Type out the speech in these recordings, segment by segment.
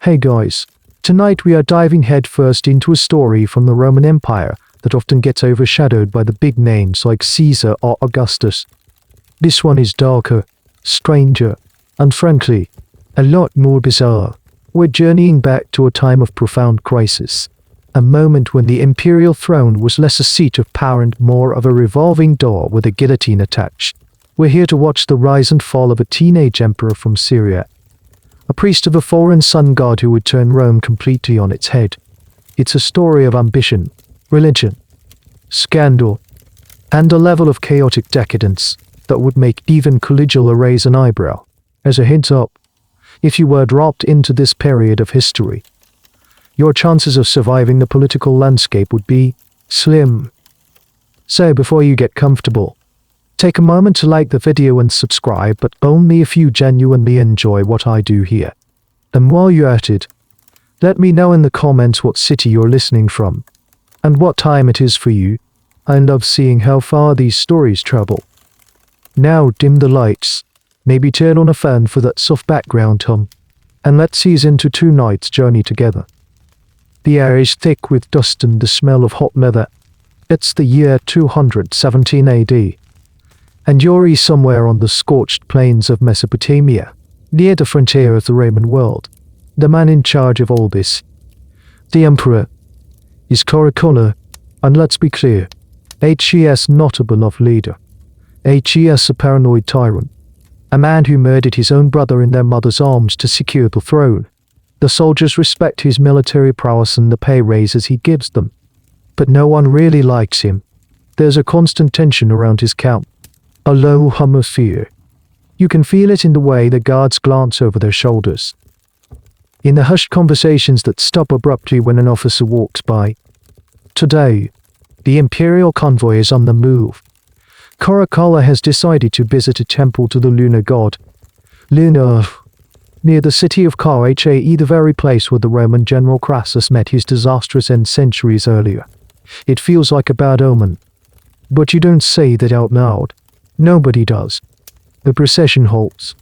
Hey guys, tonight we are diving headfirst into a story from the Roman Empire that often gets overshadowed by the big names like Caesar or Augustus. This one is darker, stranger, and frankly, a lot more bizarre. We're journeying back to a time of profound crisis, a moment when the imperial throne was less a seat of power and more of a revolving door with a guillotine attached. We're here to watch the rise and fall of a teenage emperor from Syria, a priest of a foreign sun god who would turn Rome completely on its head. It's a story of ambition, religion, scandal, and a level of chaotic decadence that would make even Caligula raise an eyebrow. As a heads up, if you were dropped into this period of history, your chances of surviving the political landscape would be slim. So before you get comfortable, take a moment to like the video and subscribe, but only if you genuinely enjoy what I do here. And while you're at it, let me know in the comments what city you're listening from, and what time it is for you. I love seeing how far these stories travel. Now dim the lights, maybe turn on a fan for that soft background hum, and let's ease into tonight's journey together. The air is thick with dust and the smell of hot leather. It's the year 217 AD. And you're somewhere on the scorched plains of Mesopotamia, near the frontier of the Roman world. The man in charge of all this, the emperor, is Caligula, and let's be clear, HES not a beloved leader. HES a paranoid tyrant, a man who murdered his own brother in their mother's arms to secure the throne. The soldiers respect his military prowess and the pay raises he gives them, but no one really likes him. There's a constant tension around his camp. A low hum of fear. You can feel it in the way the guards glance over their shoulders, in the hushed conversations that stop abruptly when an officer walks by. Today, the imperial convoy is on the move. Caligula has decided to visit a temple to the lunar god, Luna, near the city of Carthage, the very place where the Roman general Crassus met his disastrous end centuries earlier. It feels like a bad omen, but you don't say that out loud. Nobody does. The procession halts.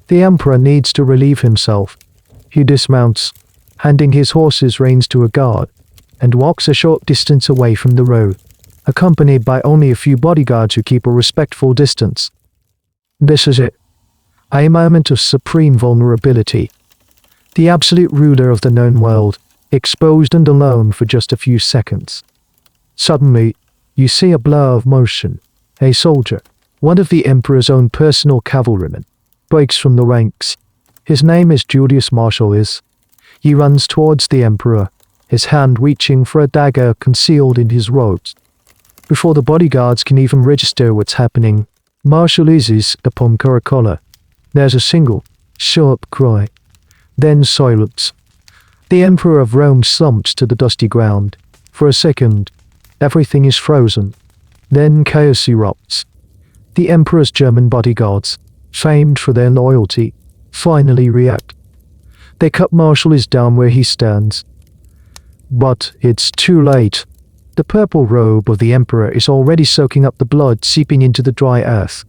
The emperor needs to relieve himself. He dismounts, handing his horse's reins to a guard, and walks a short distance away from the road, accompanied by only a few bodyguards who keep a respectful distance. This is it. A moment of supreme vulnerability. The absolute ruler of the known world, exposed and alone for just a few seconds. Suddenly, you see a blur of motion. A soldier, one of the emperor's own personal cavalrymen, breaks from the ranks. His name is Julius Martialis. He runs towards the emperor, his hand reaching for a dagger concealed in his robes. Before the bodyguards can even register what's happening, Martialis is upon Caligula. There's a single, sharp cry. Then silence. The emperor of Rome slumps to the dusty ground. For a second, everything is frozen. Then chaos erupts. The emperor's German bodyguards, famed for their loyalty, finally react. They cut Martialis down where he stands. But it's too late. The purple robe of the emperor is already soaking up the blood seeping into the dry earth.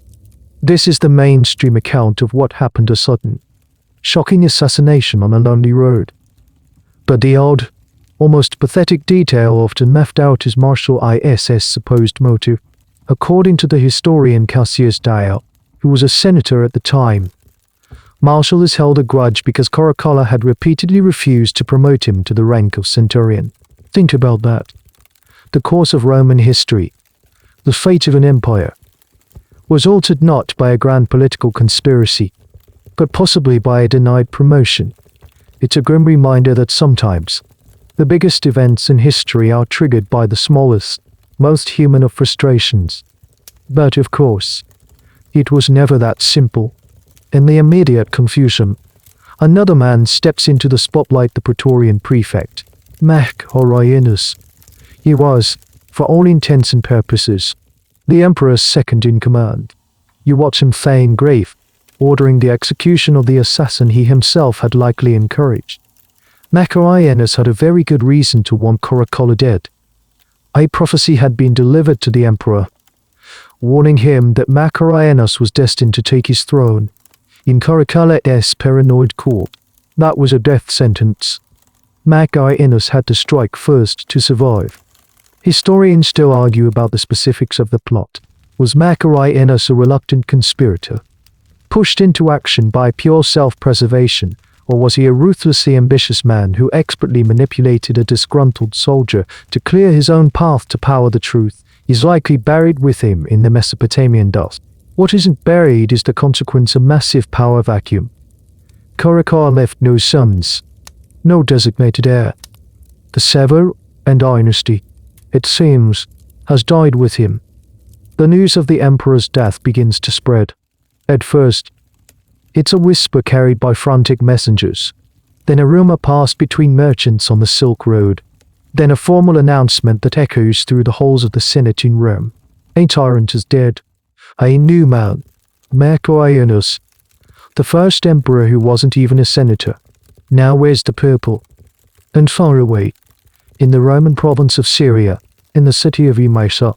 This is the mainstream account of what happened: a sudden, shocking assassination on a lonely road. But the odd, almost pathetic detail often left out is Martialis' supposed motive. According to the historian Cassius Dio, who was a senator at the time, Martialis held a grudge because Caligula had repeatedly refused to promote him to the rank of centurion. Think about that. The course of Roman history, the fate of an empire, was altered not by a grand political conspiracy, but possibly by a denied promotion. It's a grim reminder that sometimes the biggest events in history are triggered by the smallest, most human of frustrations. But of course, it was never that simple. In the immediate confusion, another man steps into the spotlight: the Praetorian prefect, Macarianus. He was, for all intents and purposes, the emperor's second in command. You watch him feign grief, ordering the execution of the assassin he himself had likely encouraged. Macarianus had a very good reason to want Caligula dead. A prophecy had been delivered to the emperor, warning him that Macarianus was destined to take his throne. In Caligula's paranoid court, That was a death sentence. Macarinus had to strike first to survive. Historians still argue about the specifics of the plot. Was Macarinus a reluctant conspirator, pushed into action by pure self-preservation, or was he a ruthlessly ambitious man who expertly manipulated a disgruntled soldier to clear his own path to power? The truth is likely buried with him in the Mesopotamian dust. What isn't buried is the consequence of massive power vacuum. Caracalla left no sons, no designated heir. The Sever and dynasty, it seems, has died with him. The news of the emperor's death begins to spread. At first, it's a whisper carried by frantic messengers. Then a rumor passed between merchants on the Silk Road. Then a formal announcement that echoes through the halls of the Senate in Rome. A tyrant is dead. A new man, Macarinus, the first emperor who wasn't even a senator, now wears the purple. And far away, in the Roman province of Syria, in the city of Emesa,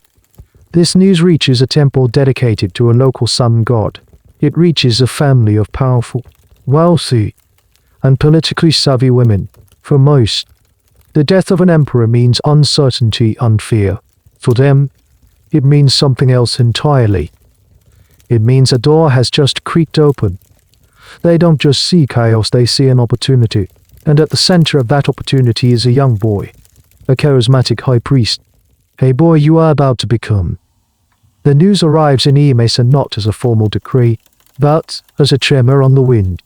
this news reaches a temple dedicated to a local sun god. It reaches a family of powerful, wealthy, and politically savvy women. For most, the death of an emperor means uncertainty and fear. For them, it means something else entirely. It means a door has just creaked open. They don't just see chaos, they see an opportunity. And at the center of that opportunity is a young boy, a charismatic high priest. A boy you are about to become. The news arrives in Emesa not as a formal decree, but as a tremor on the wind.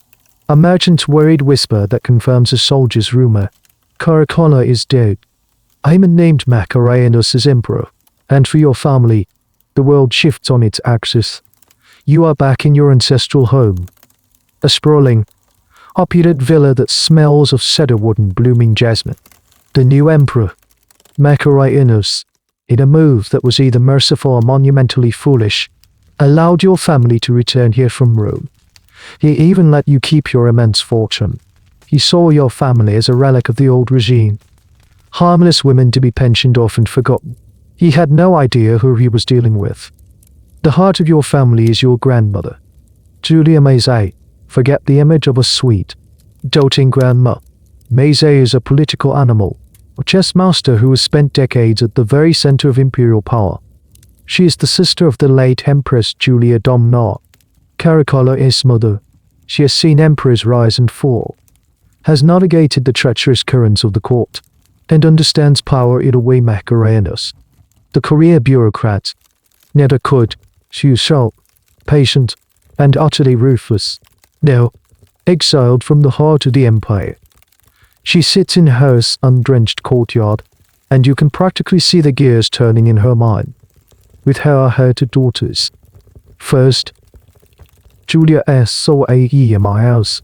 A merchant's worried whisper that confirms a soldier's rumor. Caracalla is dead. Haman named Macarinus as emperor. And for your family, the world shifts on its axis. You are back in your ancestral home. A sprawling, opulent villa that smells of cedarwood and blooming jasmine. The new emperor, Macarinus, in a move that was either merciful or monumentally foolish, allowed your family to return here from Rome. He even let you keep your immense fortune. He saw your family as a relic of the old regime. Harmless women to be pensioned off and forgotten. He had no idea who he was dealing with. The heart of your family is your grandmother, Julia Maizay. Forget the image of a sweet, doting grandma. Maizay is a political animal, a chess master who has spent decades at the very center of imperial power. She is the sister of the late Empress Julia Domna. Caracalla is mother. She has seen emperors rise and fall, has navigated the treacherous currents of the court, and understands power in a way Macarinus, the career bureaucrat, never could. She is sharp, patient, and utterly ruthless. Now, exiled from the heart of the empire. She sits in her sun-drenched courtyard, and you can practically see the gears turning in her mind. With her are her two daughters. First, Julia is so in my house.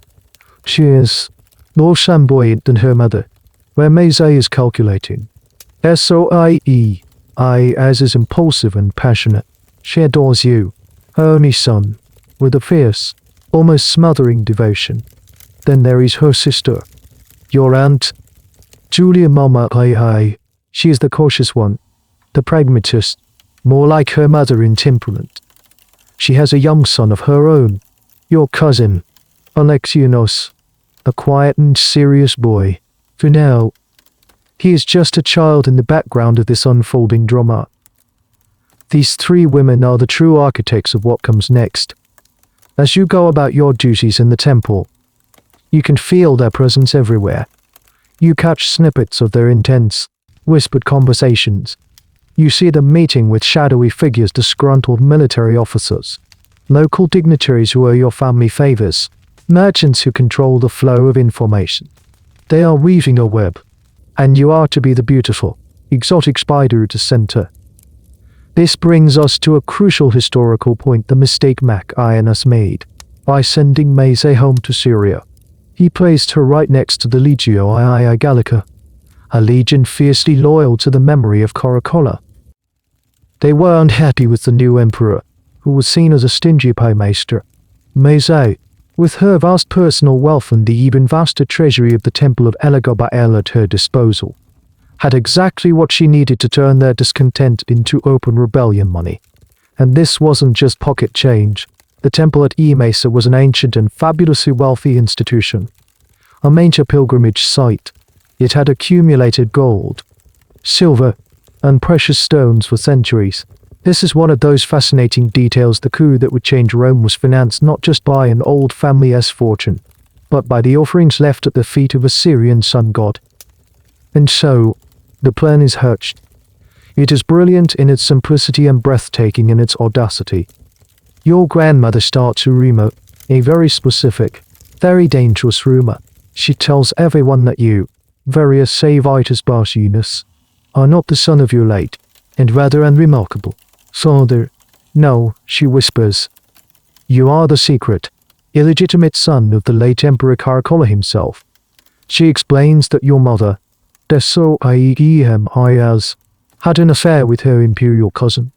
She is more flamboyant than her mother, where Maizay is calculating. S-O-I-E, as is impulsive and passionate. She adores you, her only son, with a fierce, almost smothering devotion. Then there is her sister, your aunt, Julia Mama Ai. She is the cautious one, the pragmatist, more like her mother in temperament. She has a young son of her own, your cousin, Alexianos, a quiet and serious boy. For now, he is just a child in the background of this unfolding drama. These three women are the true architects of what comes next. As you go about your duties in the temple, you can feel their presence everywhere. You catch snippets of their intense, whispered conversations. You see them meeting with shadowy figures, disgruntled military officers, local dignitaries who owe your family favors, merchants who control the flow of information. They are weaving a web, and you are to be the beautiful, exotic spider at the center. This brings us to a crucial historical point, the mistake Macarinus made by sending Maizay home to Syria. He placed her right next to the Legio II Gallica, a legion fiercely loyal to the memory of Caracalla. They were unhappy with the new emperor, who was seen as a stingy paymaster. Maizay, with her vast personal wealth and the even vaster treasury of the temple of Elagabalus at her disposal, had exactly what she needed to turn their discontent into open rebellion money. And this wasn't just pocket change. The temple at Emesa was an ancient and fabulously wealthy institution. a major pilgrimage site. It had accumulated gold, silver, and precious stones for centuries. This is one of those fascinating details. The coup that would change Rome was financed not just by an old family's fortune, but by the offerings left at the feet of a Syrian sun god. And so, the plan is hatched. It is brilliant in its simplicity and breathtaking in its audacity. Your grandmother starts a rumor, a very specific, very dangerous rumor. She tells everyone that you, various Savitus Barcinus, are not the son of your late, and rather unremarkable, father. No, she whispers. You are the secret, illegitimate son of the late Emperor Caligula himself. She explains that your mother, Defied, had an affair with her imperial cousin.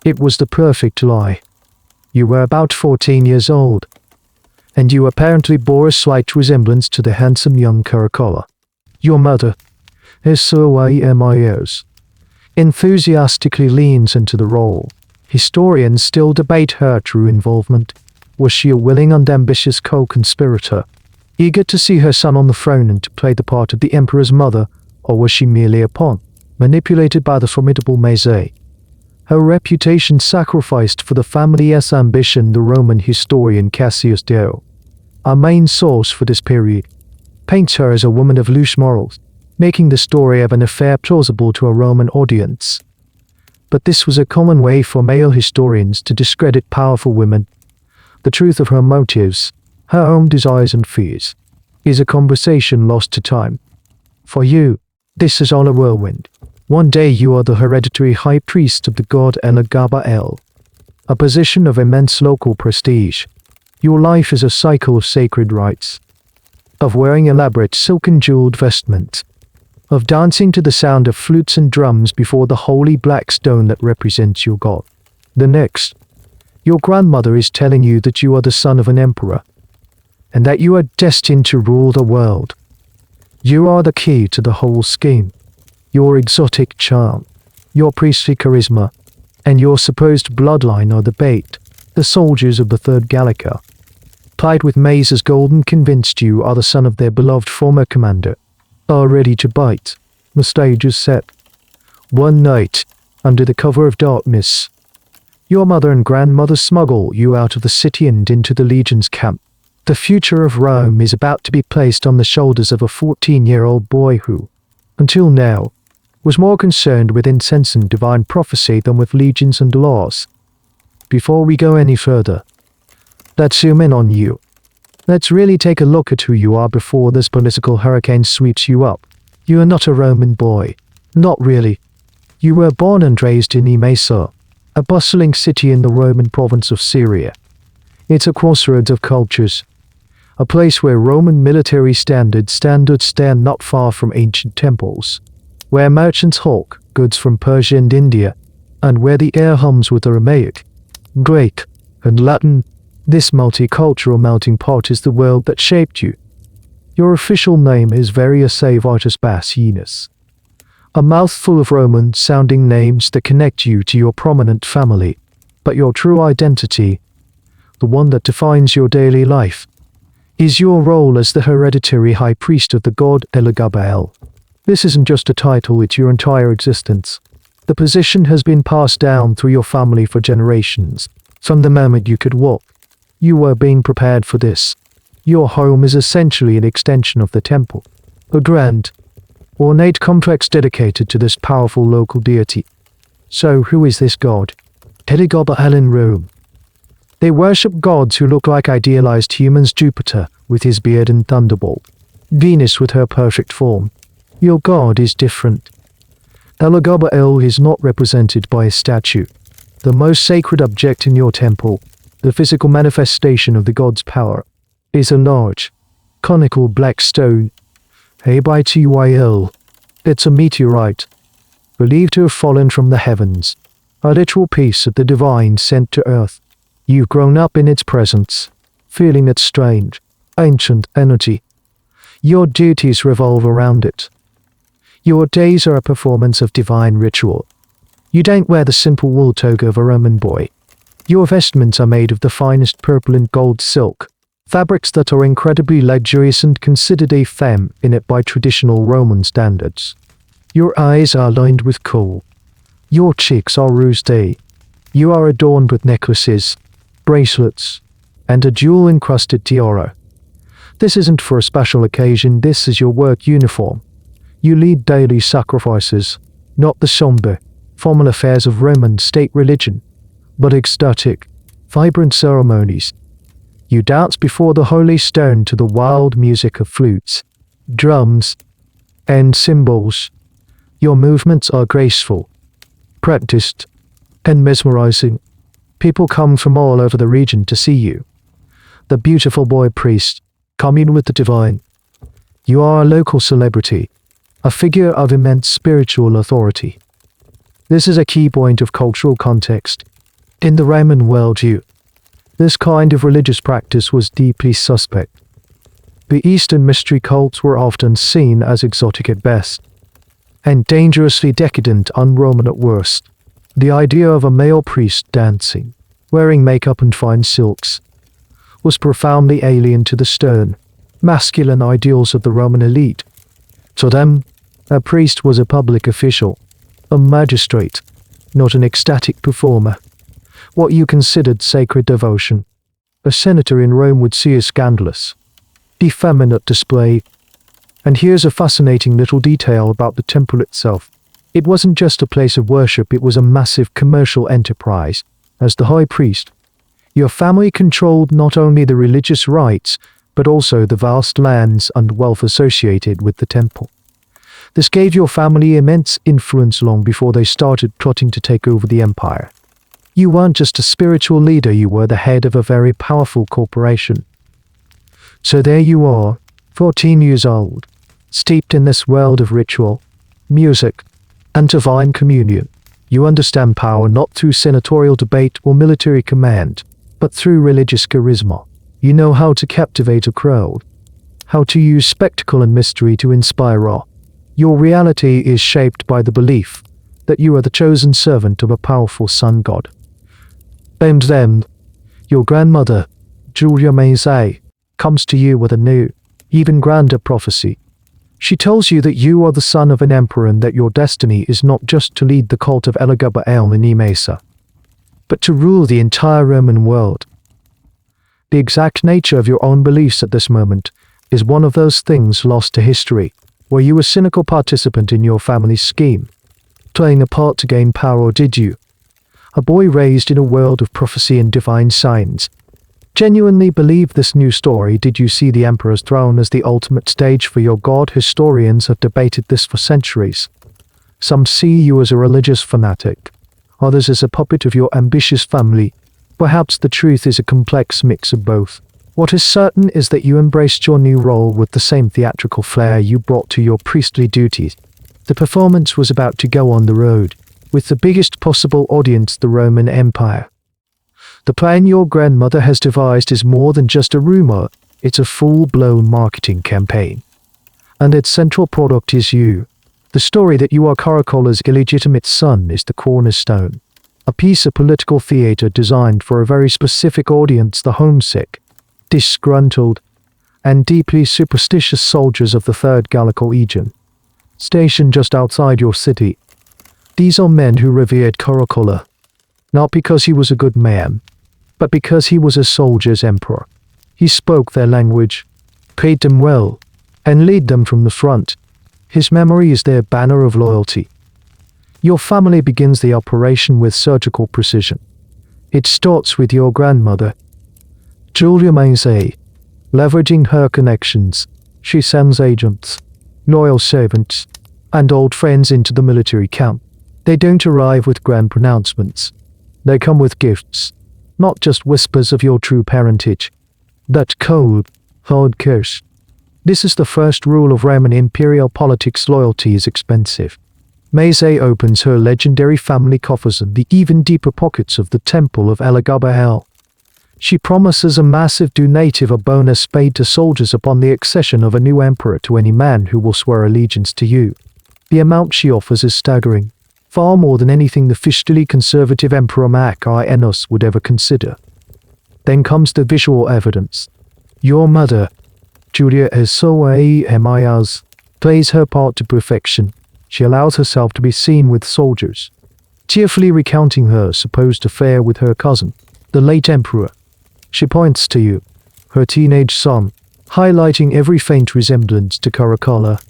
It was the perfect lie. You were about 14 years old, and you apparently bore a slight resemblance to the handsome young Caligula. Your mother, enthusiastically leans into the role. Historians still debate her true involvement. Was she a willing and ambitious co-conspirator, eager to see her son on the throne and to play the part of the emperor's mother, or was she merely a pawn, manipulated by the formidable Maze? Her reputation sacrificed for the family's ambition. The Roman historian Cassius Dio, our main source for this period, paints her as a woman of loose morals, making the story of an affair plausible to a Roman audience. But this was a common way for male historians to discredit powerful women. The truth of her motives, her own desires and fears, is a conversation lost to time. For you, this is all a whirlwind. One day you are the hereditary high priest of the god Elagabalus, a position of immense local prestige. Your life is a cycle of sacred rites, of wearing elaborate silken jeweled vestments, of dancing to the sound of flutes and drums before the holy black stone that represents your god. The next, your grandmother is telling you that you are the son of an emperor, and that you are destined to rule the world. You are the key to the whole scheme. Your exotic charm, your priestly charisma, and your supposed bloodline are the bait. The soldiers of the Third Gallica, plied with Maze's gold and convinced you are the son of their beloved former commander, are ready to bite. The stage is set. One night, under the cover of darkness, your mother and grandmother smuggle you out of the city and into the legion's camp. The future of Rome is about to be placed on the shoulders of a 14-year-old boy who, until now, was more concerned with incessant divine prophecy than with legions and laws. Before we go any further, let's zoom in on you. Let's really take a look at who you are before this political hurricane sweeps you up. You are not a Roman boy. Not really. You were born and raised in Emesa, a bustling city in the Roman province of Syria. It's a crossroads of cultures, a place where Roman military standards stand not far from ancient temples, where merchants hawk goods from Persia and India, and where the air hums with Aramaic, Greek, and Latin. This multicultural melting pot is the world that shaped you. Your official name is Savitus Barcinus, a mouthful of Roman-sounding names that connect you to your prominent family, but your true identity, the one that defines your daily life, is your role as the hereditary high priest of the god Elagabalus. This isn't just a title, it's your entire existence. The position has been passed down through your family for generations. From the moment you could walk, you were being prepared for this. Your home is essentially an extension of the temple, a grand, ornate complex dedicated to this powerful local deity. So who is this god? Elagabalus in Rome. They worship gods who look like idealized humans: Jupiter with his beard and thunderbolt, Venus with her perfect form. Your god is different. Elagabalus is not represented by a statue, the most sacred object in your temple. The physical manifestation of the god's power is a large, conical black stone, Abytyl. It's a meteorite, believed to have fallen from the heavens, a literal piece of the divine sent to earth. You've grown up in its presence, feeling its strange, ancient energy. Your duties revolve around it. Your days are a performance of divine ritual. You don't wear the simple wool toga of a Roman boy. Your vestments are made of the finest purple and gold silk, Fabrics that are incredibly luxurious and considered a femme in it by traditional Roman standards. Your eyes are lined with kohl. Your cheeks are rouged. You are adorned with necklaces, bracelets, and a jewel-encrusted tiara. This isn't for a special occasion, this is your work uniform. You lead daily sacrifices, not the somber, formal affairs of Roman state religion, but ecstatic, vibrant ceremonies. You dance before the holy stone to the wild music of flutes, drums, and cymbals. Your movements are graceful, practiced, and mesmerizing. People come from all over the region to see you. The beautiful boy priest, commune with the divine. You are a local celebrity, a figure of immense spiritual authority. This is a key point of cultural context. In the Roman worldview, this kind of religious practice was deeply suspect. The Eastern mystery cults were often seen as exotic at best, and dangerously decadent un-Roman at worst. The idea of a male priest dancing, wearing makeup and fine silks, was profoundly alien to the stern, masculine ideals of the Roman elite. To them, a priest was a public official, a magistrate, not an ecstatic performer. What you considered sacred devotion, a senator in Rome would see as scandalous, effeminate display. And here's a fascinating little detail about the temple itself. It wasn't just a place of worship, it was a massive commercial enterprise. As the high priest, your family controlled not only the religious rites, but also the vast lands and wealth associated with the temple. This gave your family immense influence long before they started plotting to take over the empire. You weren't just a spiritual leader, you were the head of a very powerful corporation. So there you are, 14 years old, steeped in this world of ritual, music, and divine communion. You understand power not through senatorial debate or military command, but through religious charisma. You know how to captivate a crowd, how to use spectacle and mystery to inspire awe. Your reality is shaped by the belief that you are the chosen servant of a powerful sun god. And then, your grandmother, Julia Maizay, comes to you with a new, even grander prophecy. She tells you that you are the son of an emperor and that your destiny is not just to lead the cult of Elagabalus in Emesa, but to rule the entire Roman world. The exact nature of your own beliefs at this moment is one of those things lost to history. Were you a cynical participant in your family's scheme, playing a part to gain power, or did you, a boy raised in a world of prophecy and divine signs, genuinely believe this new story? Did you see the emperor's throne as the ultimate stage for your god? Historians have debated this for centuries. Some see you as a religious fanatic, others as a puppet of your ambitious family. Perhaps the truth is a complex mix of both. What is certain is that you embraced your new role with the same theatrical flair you brought to your priestly duties. The performance was about to go on the road, with the biggest possible audience, the Roman Empire. The plan your grandmother has devised is more than just a rumor, it's a full-blown marketing campaign. And its central product is you. The story that you are Caracola's illegitimate son is the cornerstone. A piece of political theater designed for a very specific audience, the homesick, disgruntled, and deeply superstitious soldiers of the Third Gallical Legion, stationed just outside your city. These are men who revered Caracola, not because he was a good man, but because he was a soldier's emperor. He spoke their language, paid them well, and led them from the front. His memory is their banner of loyalty. Your family begins the operation with surgical precision. It starts with your grandmother, Julia Maizay. Leveraging her connections, she sends agents, loyal servants, and old friends into the military camp. They don't arrive with grand pronouncements. They come with gifts, not just whispers of your true parentage. That cold, hard curse. This is the first rule of Roman imperial politics: loyalty is expensive. Maizay opens her legendary family coffers and the even deeper pockets of the temple of Elagabalus. She promises a massive donative, a bonus paid to soldiers upon the accession of a new emperor, to any man who will swear allegiance to you. The amount she offers is staggering, far more than anything the fiscally conservative Emperor Mark I Enos would ever consider. Then comes the visual evidence. Your mother, Julia Amias, plays her part to perfection. She allows herself to be seen with soldiers, tearfully recounting her supposed affair with her cousin, the late emperor. She points to you, her teenage son, highlighting every faint resemblance to Caracalla.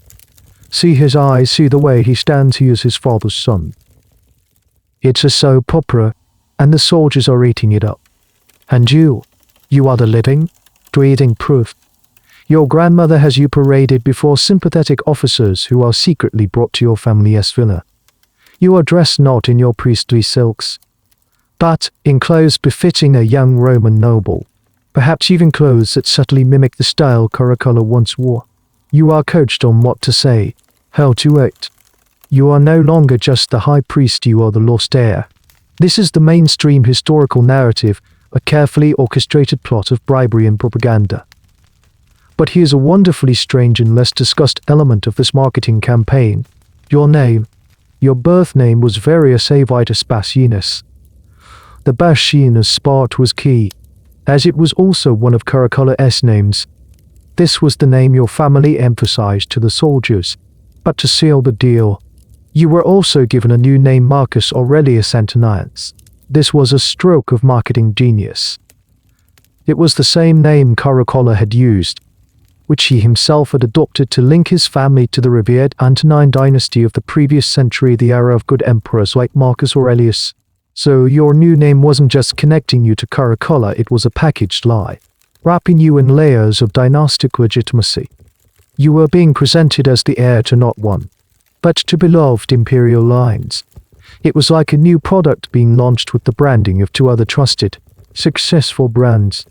See his eyes, see the way he stands here as his father's son. It's a soap opera, and the soldiers are eating it up. And you are the living, breathing proof. Your grandmother has you paraded before sympathetic officers who are secretly brought to your family's villa. You are dressed not in your priestly silks, but in clothes befitting a young Roman noble, perhaps even clothes that subtly mimic the style Caracalla once wore. You are coached on what to say, how to act. You are no longer just the high priest, you are the lost heir. This is the mainstream historical narrative, a carefully orchestrated plot of bribery and propaganda. But here's a wonderfully strange and less discussed element of this marketing campaign. Your name. Your birth name was Varius Avitus Bassianus. The Bassianus part was key, as it was also one of Caracalla's names. This was the name your family emphasized to the soldiers, but to seal the deal, you were also given a new name, Marcus Aurelius Antoninus. This was a stroke of marketing genius. It was the same name Caracalla had used, which he himself had adopted to link his family to the revered Antonine dynasty of the previous century, the era of good emperors like Marcus Aurelius. So your new name wasn't just connecting you to Caracalla, it was a packaged lie, wrapping you in layers of dynastic legitimacy. You were being presented as the heir to not one, but to beloved imperial lines. It was like a new product being launched with the branding of two other trusted, successful brands.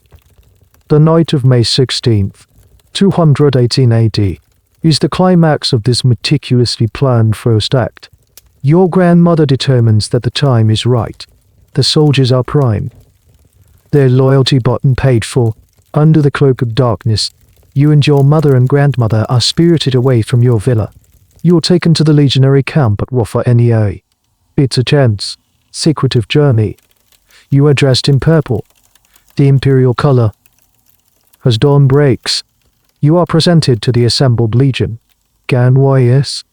The night of May 16th, 218 AD, is the climax of this meticulously planned first act. Your grandmother determines that the time is right. The soldiers are primed, their loyalty button paid for. Under the cloak of darkness, you and your mother and grandmother are spirited away from your villa. You're taken to the legionary camp at Roffa-Nea. It's a tense, secretive journey. You are dressed in purple, the imperial color. As dawn breaks, you are presented to the assembled legion. Ganwayus,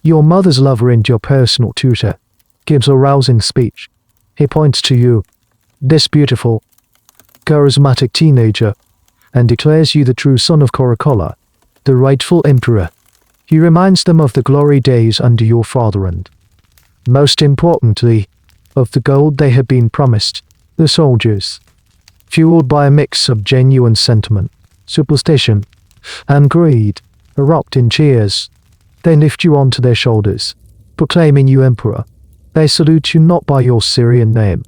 your mother's lover and your personal tutor, gives a rousing speech. He points to you, this beautiful, charismatic teenager, and declares you the true son of Caracalla, the rightful emperor. He reminds them of the glory days under your father and, most importantly, of the gold they had been promised. The soldiers, fueled by a mix of genuine sentiment, superstition, and greed, erupt in cheers. They lift you onto their shoulders, proclaiming you emperor. They salute you not by your Syrian name,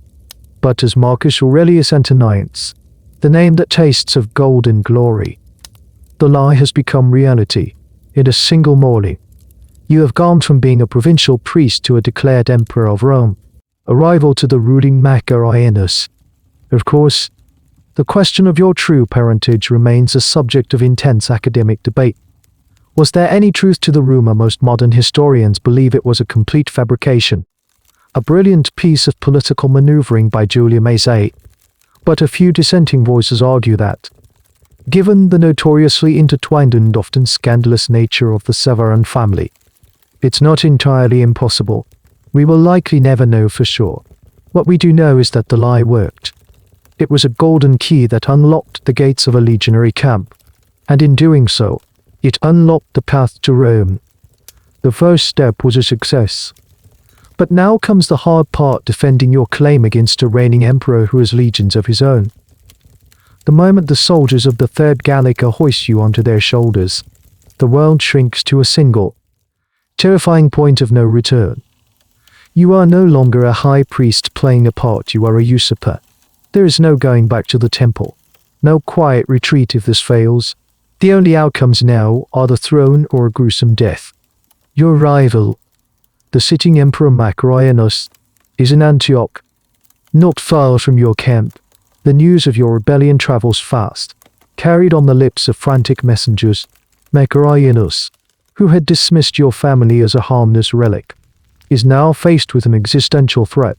but as Marcus Aurelius Antoninus, the name that tastes of gold and glory. The lie has become reality. In a single morning, you have gone from being a provincial priest to a declared emperor of Rome, a rival to the ruling Macarianus. Of course, the question of your true parentage remains a subject of intense academic debate. Was there any truth to the rumor? Most modern historians believe it was a complete fabrication, a brilliant piece of political maneuvering by Julia Mazzei, but a few dissenting voices argue that, given the notoriously intertwined and often scandalous nature of the Severan family, it's not entirely impossible. We will likely never know for sure. What we do know is that the lie worked. It was a golden key that unlocked the gates of a legionary camp, and in doing so, it unlocked the path to Rome. The first step was a success. But now comes the hard part, defending your claim against a reigning emperor who has legions of his own. The moment the soldiers of the Third Gallica hoist you onto their shoulders, the world shrinks to a single, terrifying point of no return. You are no longer a high priest playing a part, you are a usurper. There is no going back to the temple, no quiet retreat if this fails. The only outcomes now are the throne or a gruesome death. Your rival, the sitting Emperor Macarianus, is in Antioch, not far from your camp. The news of your rebellion travels fast, carried on the lips of frantic messengers. Macarianus, who had dismissed your family as a harmless relic, is now faced with an existential threat.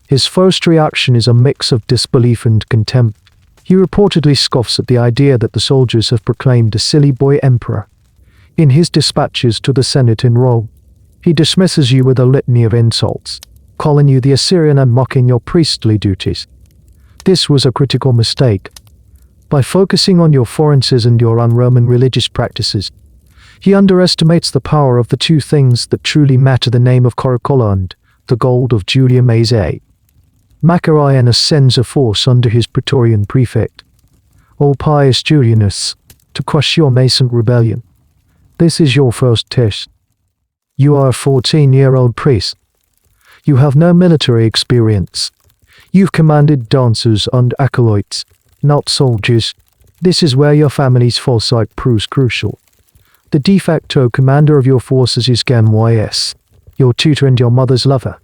His first reaction is a mix of disbelief and contempt. He reportedly scoffs at the idea that the soldiers have proclaimed a silly boy emperor. In his dispatches to the Senate in Rome, he dismisses you with a litany of insults, calling you the Assyrian and mocking your priestly duties. This was a critical mistake. By focusing on your foreigners and your un-Roman religious practices, he underestimates the power of the two things that truly matter: the name of Caligula and the gold of Julia Mazzei. Macarianus sends a force under his Praetorian prefect, Ulpius Julianus, to crush your nascent rebellion. This is your first test. You are a 14-year-old priest. You have no military experience. You've commanded dancers and acolytes, not soldiers. This is where your family's foresight proves crucial. The de facto commander of your forces is Gamys, your tutor and your mother's lover.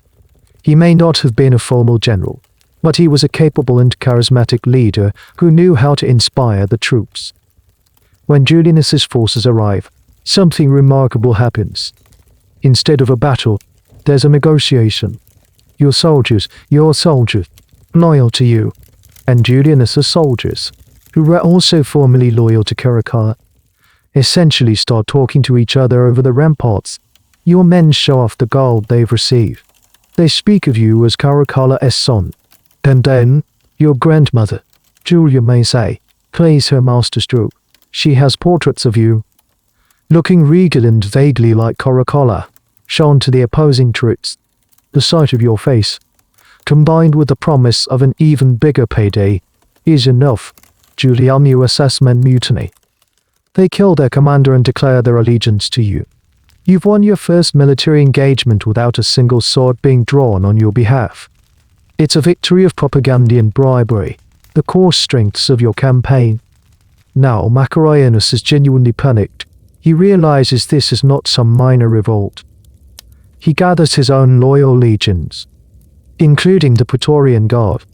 He may not have been a formal general, but he was a capable and charismatic leader who knew how to inspire the troops. When Julianus's forces arrive, something remarkable happens. Instead of a battle, there's a negotiation. Your soldiers, loyal to you, and Julianus's soldiers, who were also formerly loyal to Caligula, essentially start talking to each other over the ramparts. Your men show off the gold they've received. They speak of you as Caligula's son. And then, your grandmother, Julia Mazzei, plays her masterstroke. She has portraits of you, looking regal and vaguely like Caligula, shown to the opposing troops. The sight of your face, combined with the promise of an even bigger payday, is enough. Julianus men mutiny. They kill their commander and declare their allegiance to you. You've won your first military engagement without a single sword being drawn on your behalf. It's a victory of propaganda and bribery, the core strengths of your campaign. Now Macarianus is genuinely panicked. He realizes this is not some minor revolt. He gathers his own loyal legions, including the Praetorian Guard,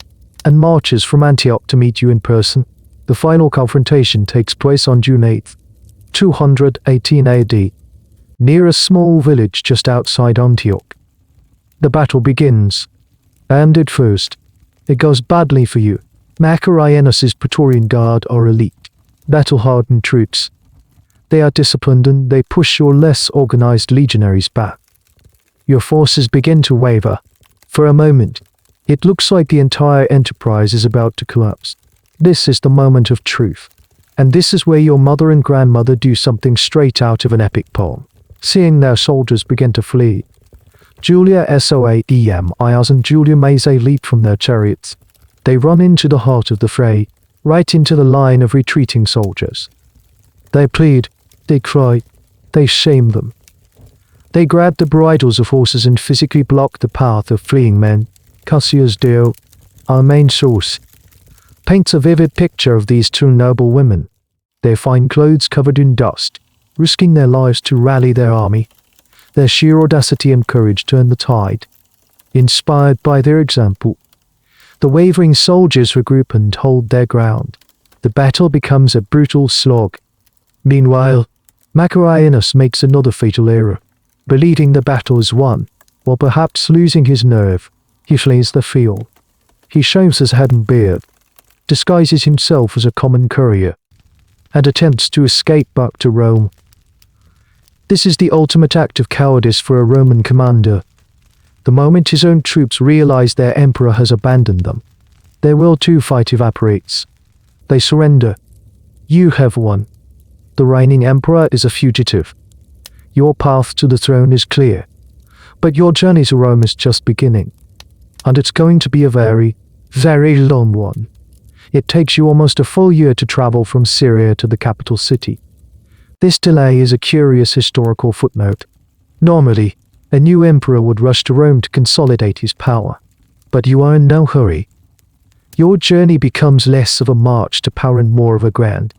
and marches from Antioch to meet you in person. The final confrontation takes place on June 8, 218 AD. Near a small village just outside Antioch. The battle begins, and at first, it goes badly for you. Macarianus's Praetorian Guard are elite, battle-hardened troops. They are disciplined and they push your less organized legionaries back. Your forces begin to waver. For a moment, it looks like the entire enterprise is about to collapse. This is the moment of truth, and this is where your mother and grandmother do something straight out of an epic poem. Seeing their soldiers begin to flee, Julia Soadem and Julia Mazzei leap from their chariots. They run into the heart of the fray, right into the line of retreating soldiers. They plead, they cry, they shame them. They grab the bridles of horses and physically block the path of fleeing men. Cassius Dio, our main source, paints a vivid picture of these two noble women, their fine clothes covered in dust, risking their lives to rally their army. Their sheer audacity and courage turn the tide. Inspired by their example, the wavering soldiers regroup and hold their ground. The battle becomes a brutal slog. Meanwhile, Macarianus makes another fatal error. Believing the battle is won, or perhaps losing his nerve, he flees the field. He shaves his head and beard, disguises himself as a common courier, and attempts to escape back to Rome. This is the ultimate act of cowardice for a Roman commander. The moment his own troops realize their emperor has abandoned them, their will to fight evaporates. They surrender. You have won. The reigning emperor is a fugitive. Your path to the throne is clear, but your journey to Rome is just beginning. And it's going to be a very, very long one. It takes you almost a full year to travel from Syria to the capital city. This delay is a curious historical footnote. Normally, a new emperor would rush to Rome to consolidate his power, but you are in no hurry. Your journey becomes less of a march to power and more of a grand,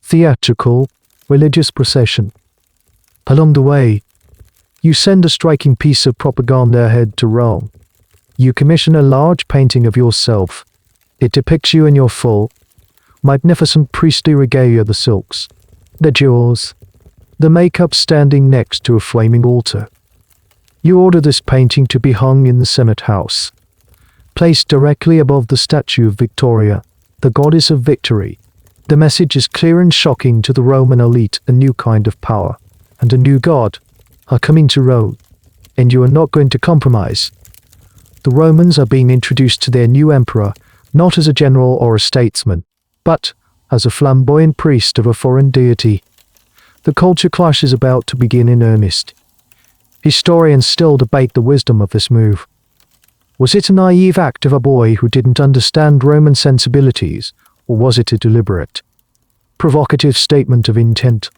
theatrical, religious procession. Along the way, you send a striking piece of propaganda ahead to Rome. You commission a large painting of yourself. It depicts you in your full, magnificent priestly regalia, the silks, the jewels, the makeup standing next to a flaming altar. You order this painting to be hung in the Senate House, placed directly above the statue of Victoria. the goddess of victory. The message is clear and shocking to the Roman elite: a new kind of power and a new god are coming to Rome, and you are not going to compromise. The Romans are being introduced to their new emperor, not as a general or a statesman, but as a flamboyant priest of a foreign deity. The culture clash is about to begin in earnest. Historians still debate the wisdom of this move. Was it a naive act of a boy who didn't understand Roman sensibilities, or was it a deliberate, provocative statement of intent?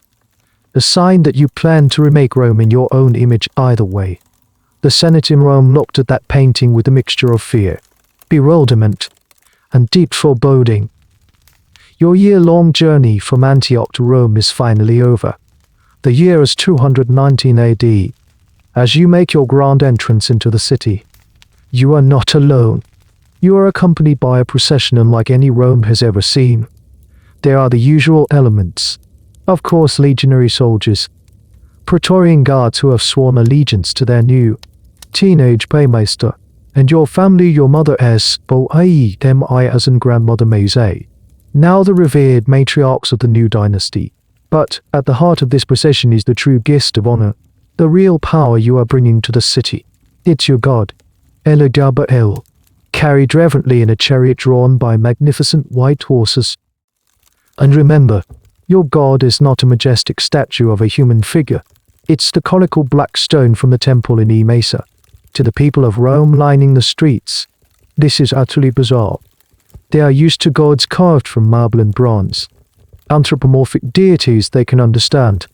A sign that you plan to remake Rome in your own image. Either way, the Senate in Rome looked at that painting with a mixture of fear, bewilderment, and deep foreboding. Your year-long journey from Antioch to Rome is finally over. The year is 219 AD. As you make your grand entrance into the city, you are not alone. You are accompanied by a procession unlike any Rome has ever seen. There are the usual elements. Of course, legionary soldiers, Praetorian guards who have sworn allegiance to their new teenage paymaster, and your family, your mother as Boai as and grandmother Maze, now the revered matriarchs of the new dynasty. But at the heart of this procession is the true guest of honor, the real power you are bringing to the city. It's your god, Elagabalus, carried reverently in a chariot drawn by magnificent white horses. And remember, your god is not a majestic statue of a human figure. It's the conical black stone from the temple in Emesa. To the people of Rome lining the streets, this is utterly bizarre. They are used to gods carved from marble and bronze, anthropomorphic deities they can understand.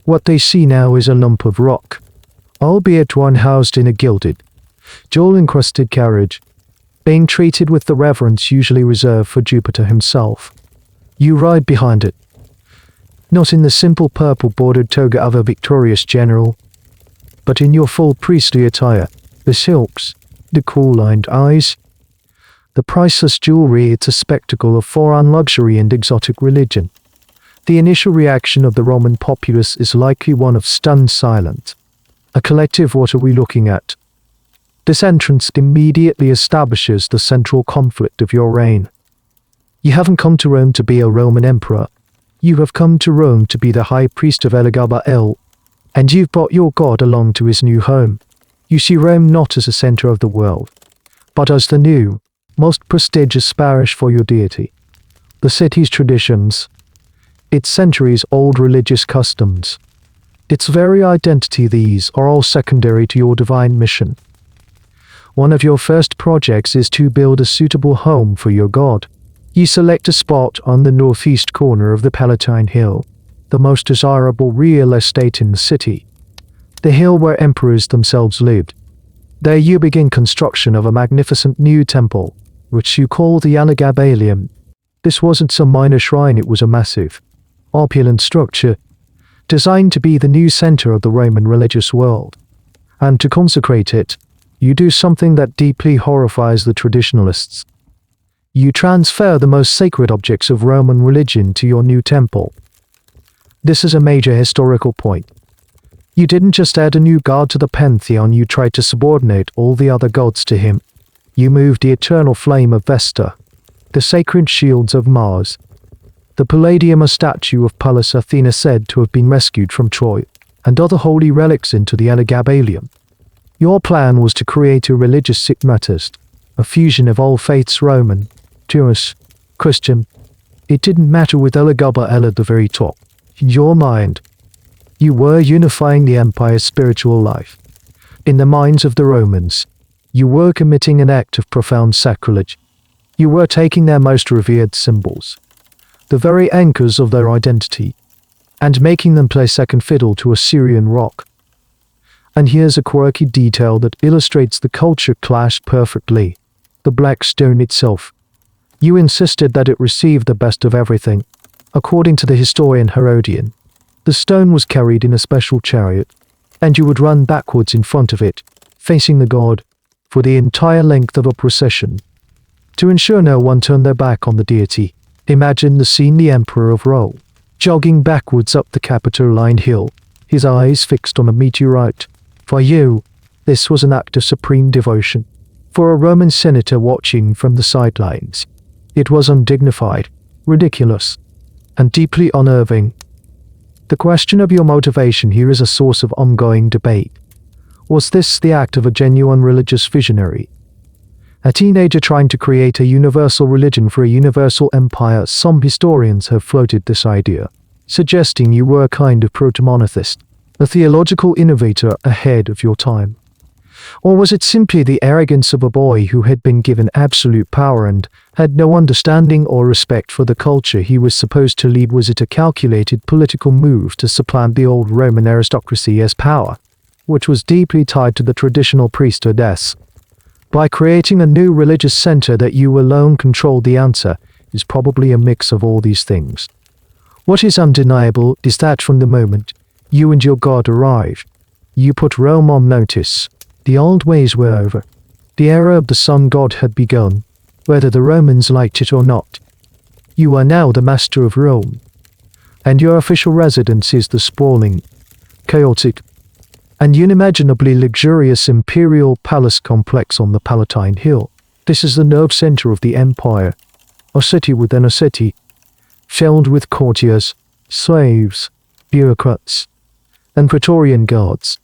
What they see now is a lump of rock, albeit one housed in a gilded, jewel-encrusted carriage, being treated with the reverence usually reserved for Jupiter himself. You ride behind it, not in the simple purple-bordered toga of a victorious general, but in your full priestly attire, the silks, the cool-lined eyes, the priceless jewelry. It's a spectacle of foreign luxury and exotic religion. The initial reaction of the Roman populace is likely one of stunned silence. A collective "what are we looking at?" This entrance immediately establishes the central conflict of your reign. You haven't come to Rome to be a Roman emperor. You have come to Rome to be the high priest of Elagabalus, and you've brought your god along to his new home. You see Rome not as a center of the world, but as the new, most prestigious parish for your deity. The city's traditions, its centuries-old religious customs, its very identity, these are all secondary to your divine mission. One of your first projects is to build a suitable home for your god. You select a spot on the northeast corner of the Palatine Hill, the most desirable real estate in the city, the hill where emperors themselves lived. There you begin construction of a magnificent new temple, which you call the Elagabalus. This wasn't some minor shrine, it was a massive, opulent structure, designed to be the new center of the Roman religious world. And to consecrate it, you do something that deeply horrifies the traditionalists. You transfer the most sacred objects of Roman religion to your new temple. This is a major historical point. You didn't just add a new god to the pantheon, you tried to subordinate all the other gods to him. You moved the eternal flame of Vesta, the sacred shields of Mars, the Palladium, a statue of Pallas Athena said to have been rescued from Troy, and other holy relics into the Elagabalus. Your plan was to create a religious syncretist, a fusion of all faiths, Roman, Jewish, Christian. It didn't matter, with Elagabalus at the very top. In your mind, you were unifying the empire's spiritual life. In the minds of the Romans, you were committing an act of profound sacrilege. You were taking their most revered symbols, the very anchors of their identity, and making them play second fiddle to a Syrian rock. And here's a quirky detail that illustrates the culture clash perfectly: the black stone itself. You insisted that it received the best of everything. According to the historian Herodian, the stone was carried in a special chariot, and you would run backwards in front of it, facing the god, for the entire length of a procession. To ensure no one turned their back on the deity, imagine the scene: the emperor of Rome, jogging backwards up the Capitoline hill, his eyes fixed on a meteorite. For you, this was an act of supreme devotion. For a Roman senator watching from the sidelines, It was undignified, ridiculous, and deeply unnerving. The question of your motivation here is a source of ongoing debate. Was this the act of a genuine religious visionary? A teenager trying to create a universal religion for a universal empire? Some historians have floated this idea, suggesting you were a kind of proto-monotheist, a theological innovator ahead of your time. Or was it simply the arrogance of a boy who had been given absolute power and had no understanding or respect for the culture he was supposed to lead? Was it a calculated political move to supplant the old Roman aristocracy as power, which was deeply tied to the traditional priesthood? By creating a new religious center that you alone controlled? The answer is probably a mix of all these things. What is undeniable is that from the moment you and your God arrived, you put Rome on notice. The old ways were over. The era of the sun god had begun, whether the Romans liked it or not. You are now the master of Rome, and your official residence is the sprawling, chaotic, and unimaginably luxurious imperial palace complex on the Palatine Hill. This is the nerve center of the empire, a city within a city, filled with courtiers, slaves, bureaucrats, and praetorian guards.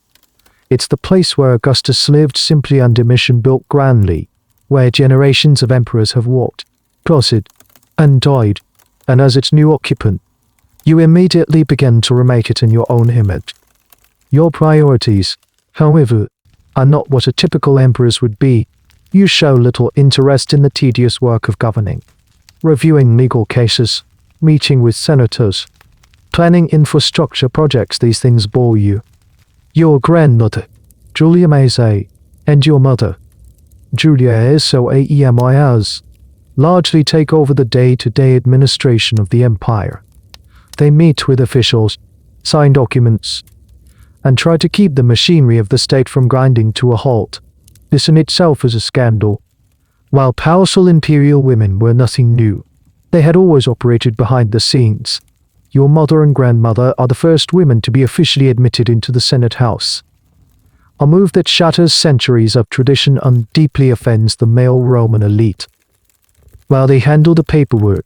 It's the place where Augustus lived simply under mission, built grandly, where generations of emperors have walked, crossed, and died, and as its new occupant, you immediately began to remake it in your own image. Your priorities, however, are not what a typical emperor's would be. You show little interest in the tedious work of governing, reviewing legal cases, meeting with senators, planning infrastructure projects. These things bore you. Your grandmother, Julia Maizay, and your mother, Julia Soaemias, largely take over the day-to-day administration of the empire. They meet with officials, sign documents, and try to keep the machinery of the state from grinding to a halt. This in itself is a scandal. While powerful imperial women were nothing new, they had always operated behind the scenes. Your mother and grandmother are the first women to be officially admitted into the Senate House, a move that shatters centuries of tradition and deeply offends the male Roman elite. While they handle the paperwork,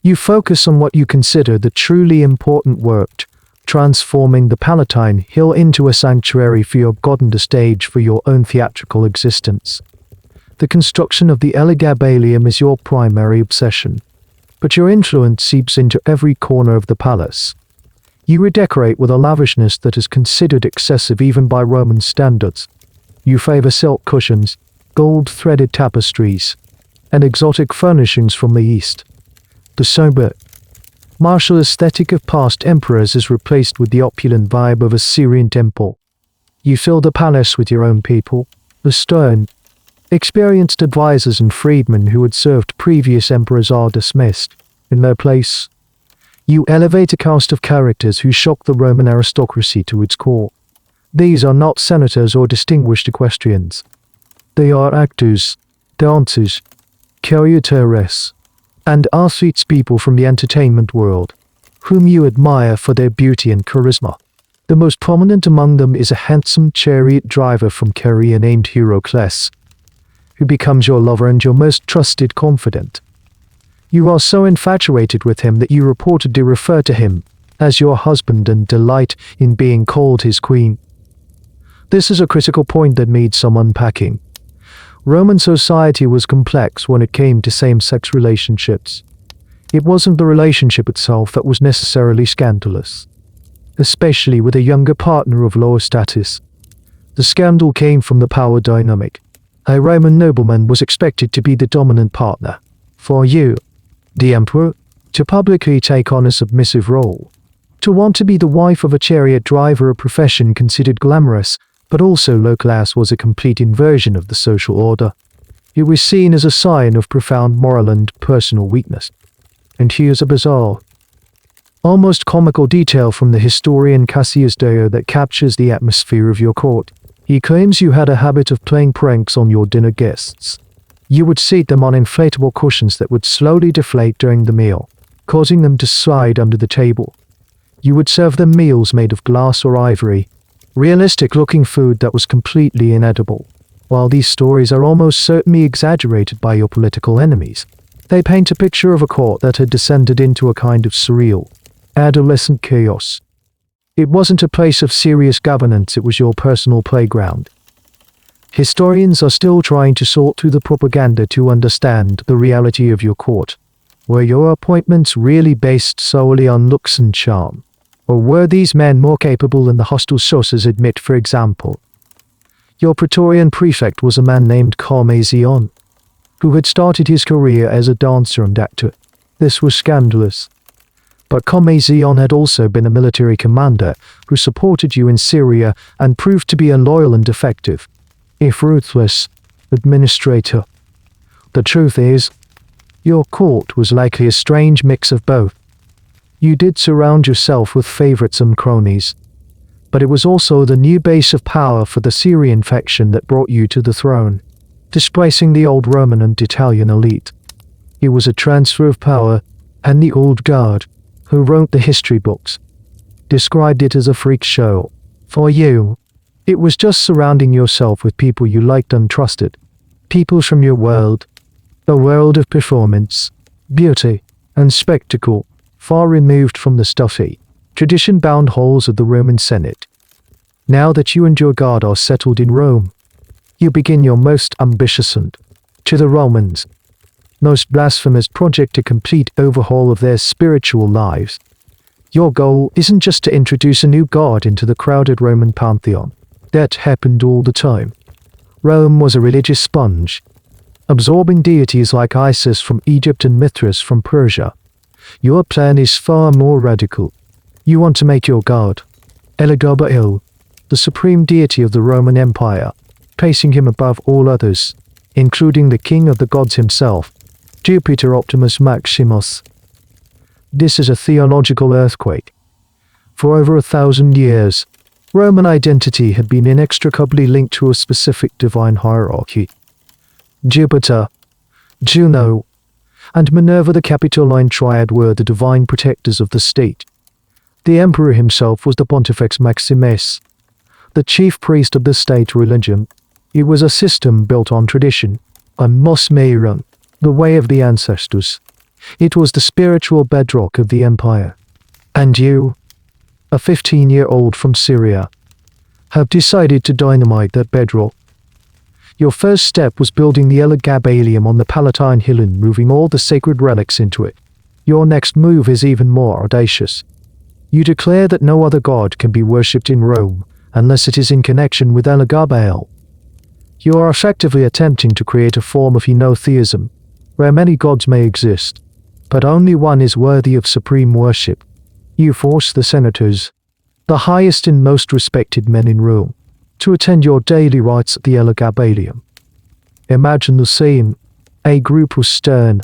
you focus on what you consider the truly important work, transforming the Palatine Hill into a sanctuary for your god and a stage for your own theatrical existence. The construction of the Elagabalus is your primary obsession, but your influence seeps into every corner of the palace. You redecorate with a lavishness that is considered excessive even by Roman standards. You favor silk cushions, gold-threaded tapestries, and exotic furnishings from the East. The sober, martial aesthetic of past emperors is replaced with the opulent vibe of a Syrian temple. You fill the palace with your own people, the stern, experienced advisors and freedmen who had served previous emperors are dismissed. In their place, you elevate a cast of characters who shock the Roman aristocracy to its core. These are not senators or distinguished equestrians. They are actors, dancers, cariteurs, and athletes, people from the entertainment world, whom you admire for their beauty and charisma. The most prominent among them is a handsome chariot driver from Caria named Heracles, who becomes your lover and your most trusted confidant. You are so infatuated with him that you reportedly refer to him as your husband and delight in being called his queen. This is a critical point that needs some unpacking. Roman society was complex when it came to same-sex relationships. It wasn't the relationship itself that was necessarily scandalous, especially with a younger partner of lower status. The scandal came from the power dynamic. A Roman nobleman was expected to be the dominant partner. For you, the emperor, to publicly take on a submissive role. To want to be the wife of a chariot driver, a profession considered glamorous, but also low class, was a complete inversion of the social order. It was seen as a sign of profound moral and personal weakness. And here's a bizarre, almost comical detail from the historian Cassius Dio that captures the atmosphere of your court. He claims you had a habit of playing pranks on your dinner guests. You would seat them on inflatable cushions that would slowly deflate during the meal, causing them to slide under the table. You would serve them meals made of glass or ivory, realistic-looking food that was completely inedible. While these stories are almost certainly exaggerated by your political enemies, They paint a picture of a court that had descended into a kind of surreal, adolescent chaos. It wasn't a place of serious governance, it was your personal playground. Historians are still trying to sort through the propaganda to understand the reality of your court. Were your appointments really based solely on looks and charm? Or were these men more capable than the hostile sources admit? For example, your Praetorian prefect was a man named Carmazion, who had started his career as a dancer and actor. This was scandalous. But Carmazion had also been a military commander who supported you in Syria and proved to be a loyal and effective, if ruthless, administrator. The truth is, your court was likely a strange mix of both. You did surround yourself with favorites and cronies, but it was also the new base of power for the Syrian faction that brought you to the throne, displacing the old Roman and Italian elite. It was a transfer of power, and the old guard, who wrote the history books, described it as a freak show. For you, it was just surrounding yourself with people you liked and trusted, people from your world, a world of performance, beauty, and spectacle, far removed from the stuffy, tradition-bound halls of the Roman Senate. Now that you and your guard are settled in Rome, you begin your most ambitious and, to the Romans, most blasphemous project, a complete overhaul of their spiritual lives. Your goal isn't just to introduce a new god into the crowded Roman pantheon. That happened all the time. Rome was a religious sponge, absorbing deities like Isis from Egypt and Mithras from Persia. Your plan is far more radical. You want to make your god, Elagabalus, the supreme deity of the Roman Empire, placing him above all others, including the king of the gods himself, Jupiter Optimus Maximus. This is a theological earthquake. For over 1,000 years, Roman identity had been inextricably linked to a specific divine hierarchy. Jupiter, Juno, and Minerva, the Capitoline triad, were the divine protectors of the state. The emperor himself was the Pontifex Maximus, the chief priest of the state religion. It was a system built on tradition, a mos maiorum, the way of the ancestors. It was the spiritual bedrock of the empire. And you, a 15-year-old from Syria, have decided to dynamite that bedrock. Your first step was building the Elagabalus on the Palatine Hill and moving all the sacred relics into it. Your next move is even more audacious. You declare that no other god can be worshipped in Rome unless it is in connection with Elagabalus. You are effectively attempting to create a form of henotheism, where many gods may exist, but only one is worthy of supreme worship. You force the senators, the highest and most respected men in Rome, to attend your daily rites at the Elagabalus. Imagine the scene. A group of stern,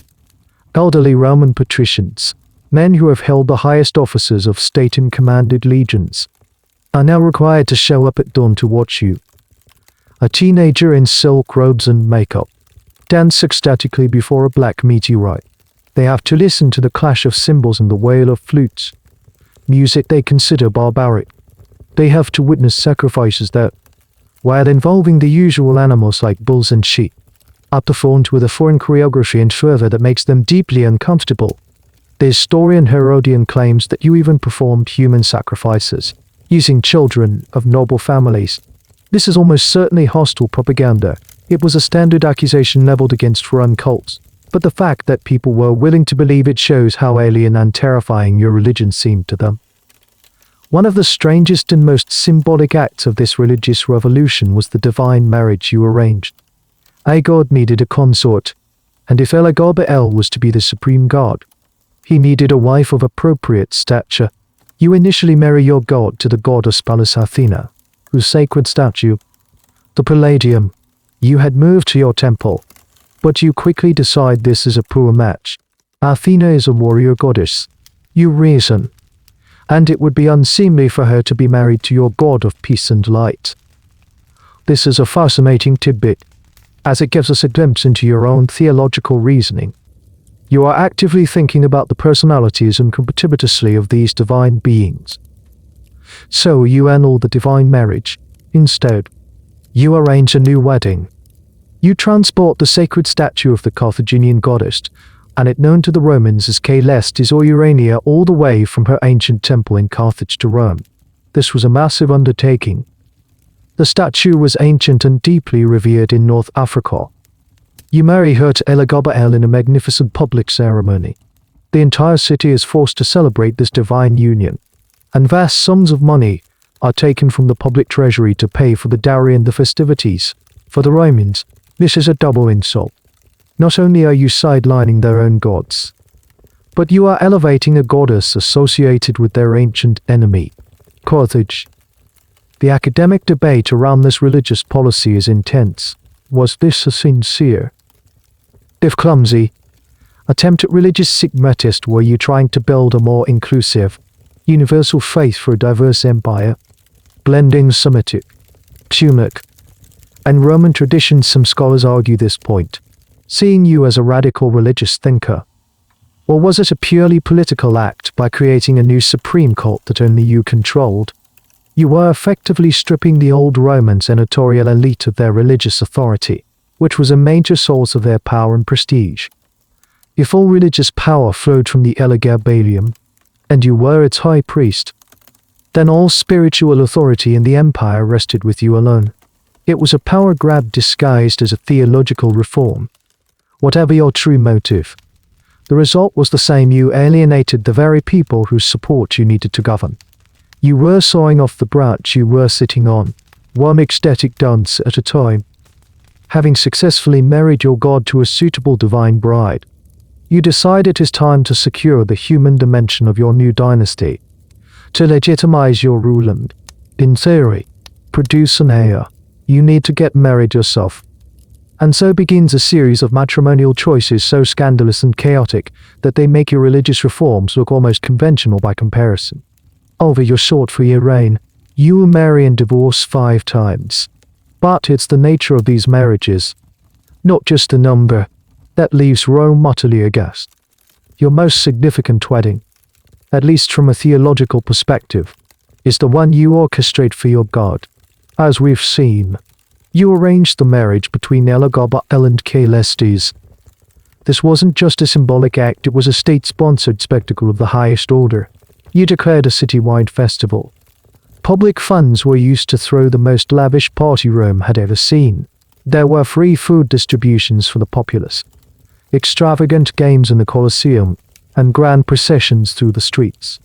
elderly Roman patricians, men who have held the highest offices of state and commanded legions, are now required to show up at dawn to watch you. A teenager in silk robes and makeup dance ecstatically before a black meteorite. They have to listen to the clash of cymbals and the wail of flutes, music they consider barbaric. They have to witness sacrifices that, while involving the usual animals like bulls and sheep, are performed with a foreign choreography and fervor that makes them deeply uncomfortable. The historian Herodian claims that you even performed human sacrifices, using children of noble families. This is almost certainly hostile propaganda. It was a standard accusation leveled against foreign cults, but the fact that people were willing to believe it shows how alien and terrifying your religion seemed to them. One of the strangest and most symbolic acts of this religious revolution was the divine marriage you arranged. A god needed a consort, and if Elagabalus was to be the supreme god, he needed a wife of appropriate stature. You initially marry your god to the goddess Pallas Athena, whose sacred statue, the Palladium, you had moved to your temple, but you quickly decide this is a poor match. Athena is a warrior goddess. You reason, and it would be unseemly for her to be married to your god of peace and light. This is a fascinating tidbit, as it gives us a glimpse into your own theological reasoning. You are actively thinking about the personalities and compatibility of these divine beings. So you annul the divine marriage. Instead, you arrange a new wedding. You transport the sacred statue of the Carthaginian goddess, and it known to the Romans as Caelestis or Urania, all the way from her ancient temple in Carthage to Rome. This was a massive undertaking. The statue was ancient and deeply revered in North Africa. You marry her to Elagabalus in a magnificent public ceremony. The entire city is forced to celebrate this divine union, and vast sums of money are taken from the public treasury to pay for the dowry and the festivities. For the Romans, this is a double insult. Not only are you sidelining their own gods, but you are elevating a goddess associated with their ancient enemy, Carthage. The academic debate around this religious policy is intense. Was this a sincere, if clumsy, attempt at religious sigmatist? Were you trying to build a more inclusive, universal faith for a diverse empire, blending Semitic, Punic, and Roman traditions? Some scholars argue this point, seeing you as a radical religious thinker. Or was it a purely political act by creating a new supreme cult that only you controlled? You were effectively stripping the old Roman senatorial elite of their religious authority, which was a major source of their power and prestige. If all religious power flowed from the Elagabalus, and you were its high priest, then all spiritual authority in the empire rested with you alone. It was a power grab disguised as a theological reform. Whatever your true motive, the result was the same. You alienated the very people whose support you needed to govern. You were sawing off the branch you were sitting on, one ecstatic dance at a time. Having successfully married your god to a suitable divine bride, you decide it is time to secure the human dimension of your new dynasty, to legitimize your rule and, in theory, produce an heir. You need to get married yourself. And so begins a series of matrimonial choices so scandalous and chaotic that they make your religious reforms look almost conventional by comparison. Over your short 4-year reign, you will marry and divorce 5 times. But it's the nature of these marriages, not just the number, that leaves Rome utterly aghast. Your most significant wedding, at least from a theological perspective, is the one you orchestrate for your god. As we've seen, you arranged the marriage between Elagabalus and Caelestis. This wasn't just a symbolic act, it was a state-sponsored spectacle of the highest order. You declared a citywide festival. Public funds were used to throw the most lavish party Rome had ever seen. There were free food distributions for the populace, extravagant games in the Colosseum, and grand processions through the streets.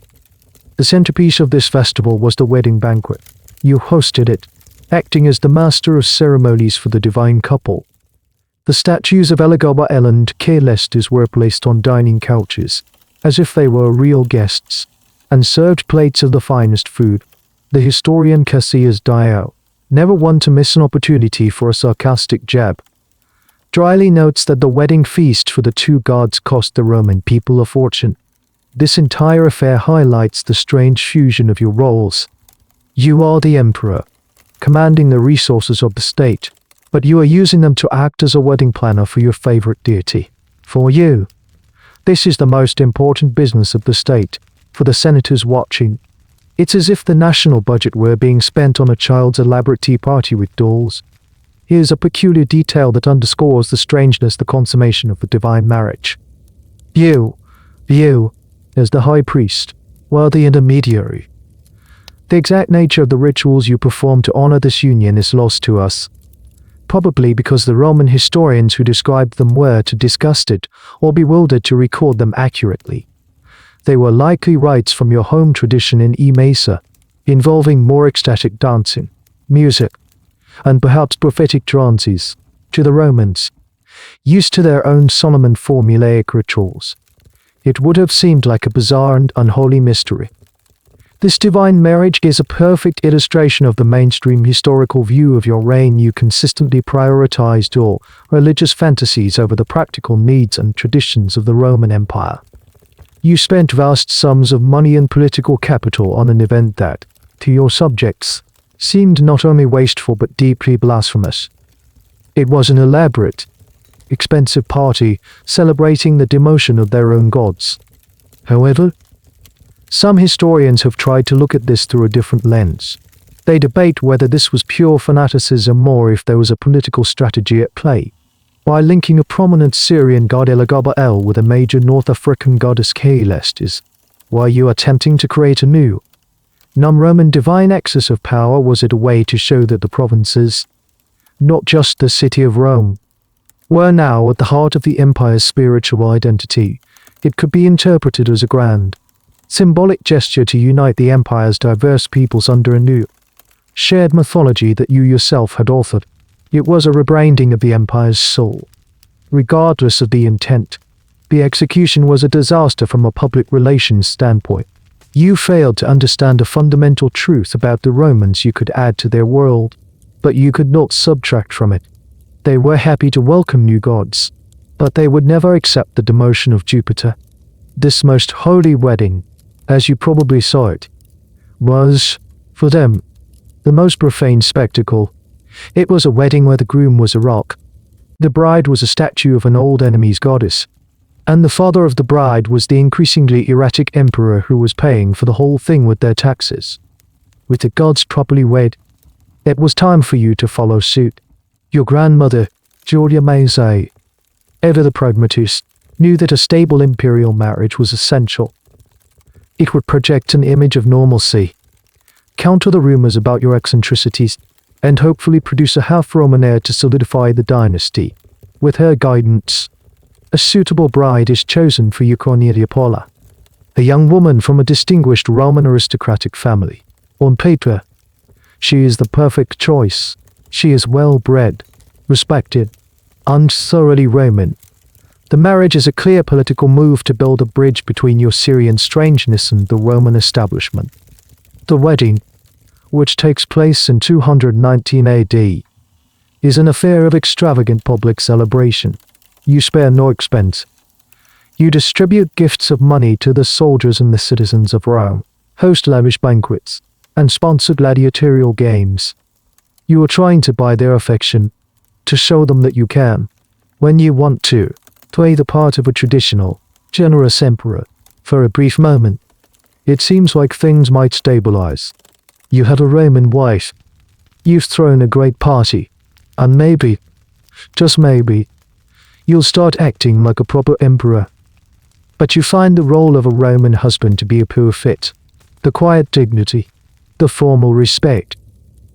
The centerpiece of this festival was the wedding banquet. You hosted it, acting as the master of ceremonies for the divine couple. The statues of Elagabalus and Caelestis were placed on dining couches, as if they were real guests, and served plates of the finest food. The historian Cassius Dio, never one to miss an opportunity for a sarcastic jab, dryly notes that the wedding feast for the 2 gods cost the Roman people a fortune. This entire affair highlights the strange fusion of your roles. You are the emperor, commanding the resources of the state, but you are using them to act as a wedding planner for your favorite deity. For you, this is the most important business of the state. For the senators watching, it's as if the national budget were being spent on a child's elaborate tea party with dolls. Here's a peculiar detail that underscores the strangeness, the consummation of the divine marriage. You, as the high priest, were the intermediary. The exact nature of the rituals you performed to honor this union is lost to us, probably because the Roman historians who described them were too disgusted or bewildered to record them accurately. They were likely rites from your home tradition in Emesa, involving more ecstatic dancing, music, and perhaps prophetic trances. To the Romans, used to their own solemn and formulaic rituals, it would have seemed like a bizarre and unholy mystery. This divine marriage is a perfect illustration of the mainstream historical view of your reign. You consistently prioritized your religious fantasies over the practical needs and traditions of the Roman Empire. You spent vast sums of money and political capital on an event that, to your subjects, seemed not only wasteful but deeply blasphemous. It was an elaborate, expensive party celebrating the demotion of their own gods. However, some historians have tried to look at this through a different lens. They debate whether this was pure fanaticism or if there was a political strategy at play. by linking a prominent Syrian god Elagabalus with a major North African goddess Caligula, while you are attempting to create a new, non-Roman divine axis of power. Was it a way to show that the provinces, not just the city of Rome, were now at the heart of the empire's spiritual identity? It could be interpreted as a grand, symbolic gesture to unite the empire's diverse peoples under a new, shared mythology that you yourself had authored. It was a rebranding of the empire's soul. Regardless of the intent, the execution was a disaster from a public relations standpoint. You failed to understand a fundamental truth about the Romans. You could add to their world, but you could not subtract from it. They were happy to welcome new gods, but they would never accept the demotion of Jupiter. This most holy wedding, as you probably saw it, was, for them, the most profane spectacle. It was a wedding where the groom was a rock, the bride was a statue of an old enemy's goddess, and the father of the bride was the increasingly erratic emperor who was paying for the whole thing with their taxes. With the gods properly wed, it was time for you to follow suit. Your grandmother, Julia Maizai, ever the pragmatist, knew that a stable imperial marriage was essential. It would project an image of normalcy, counter the rumors about your eccentricities, and hopefully produce a half-Roman heir to solidify the dynasty. With her guidance, a suitable bride is chosen for you, Cornelia Paula, a young woman from a distinguished Roman aristocratic family. On paper, she is the perfect choice. She is well-bred, respected, and thoroughly Roman. The marriage is a clear political move to build a bridge between your Syrian strangeness and the Roman establishment. The wedding, which takes place in 219 AD, is an affair of extravagant public celebration. You spare no expense. You distribute gifts of money to the soldiers and the citizens of Rome, host lavish banquets, and sponsor gladiatorial games. You are trying to buy their affection, to show them that you can, when you want to, play the part of a traditional, generous emperor. For a brief moment, it seems like things might stabilize. You have a Roman wife. You've thrown a great party. And maybe, just maybe, you'll start acting like a proper emperor. But you find the role of a Roman husband to be a poor fit. The quiet dignity, the formal respect,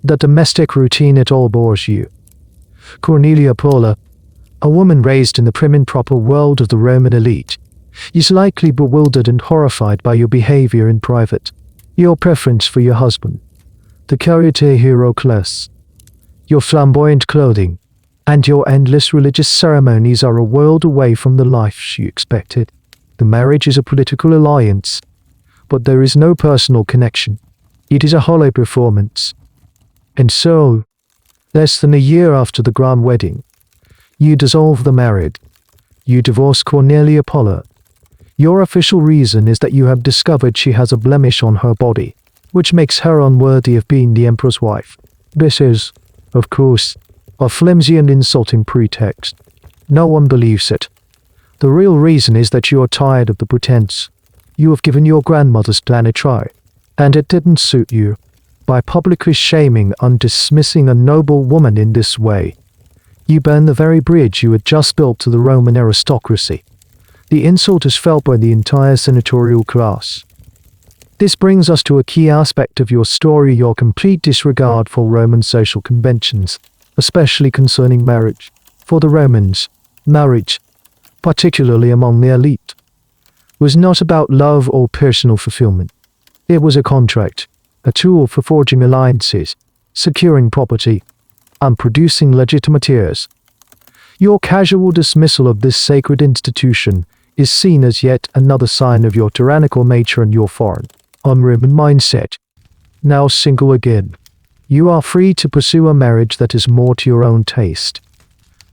the domestic routine, it all bores you. Cornelia Paula, a woman raised in the prim and proper world of the Roman elite, is likely bewildered and horrified by your behavior in private. Your preference for your husband, the karate hero class, your flamboyant clothing, and your endless religious ceremonies are a world away from the life she expected. The marriage is a political alliance, but there is no personal connection. It is a hollow performance. And so, less than a year after the grand wedding, you dissolve the marriage. You divorce Cornelia Paula. Your official reason is that you have discovered she has a blemish on her body, which makes her unworthy of being the emperor's wife. This is, of course, a flimsy and insulting pretext. No one believes it. The real reason is that you are tired of the pretense. You have given your grandmother's plan a try, and it didn't suit you. By publicly shaming and dismissing a noble woman in this way, you burn the very bridge you had just built to the Roman aristocracy. The insult is felt by the entire senatorial class. This brings us to a key aspect of your story: your complete disregard for Roman social conventions, especially concerning marriage. For the Romans, marriage, particularly among the elite, was not about love or personal fulfillment. It was a contract, a tool for forging alliances, securing property, and producing legitimate heirs. Your casual dismissal of this sacred institution is seen as yet another sign of your tyrannical nature and your foreign, un-Roman mindset. Now single again, you are free to pursue a marriage that is more to your own taste.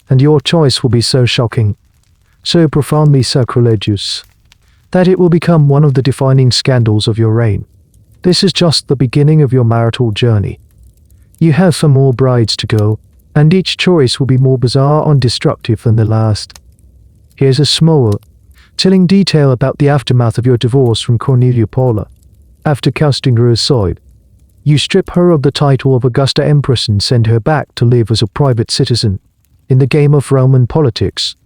And your choice will be so shocking, so profoundly sacrilegious, that it will become one of the defining scandals of your reign. This is just the beginning of your marital journey. You have 4 more brides to go, and each choice will be more bizarre and destructive than the last. Here's a small, telling detail about the aftermath of your divorce from Cornelia Paula. After casting her aside, you strip her of the title of Augusta Empress and send her back to live as a private citizen. In the game of Roman politics,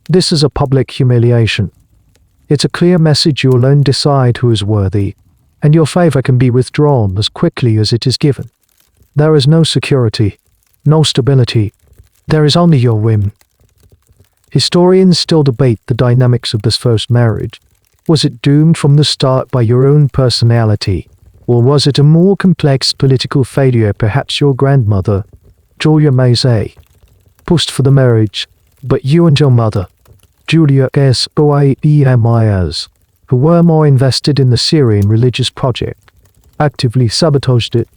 this is a public humiliation. It's a clear message you alone decide who is worthy, and your favor can be withdrawn as quickly as it is given. There is no security, no stability. There is only your whim. Historians still debate the dynamics of this first marriage. Was it doomed from the start by your own personality, or was it a more complex political failure? Perhaps your grandmother, Julia Mazzei, pushed for the marriage, but you and your mother, Julia Soaemias, who were more invested in the Syrian religious project, actively sabotaged it.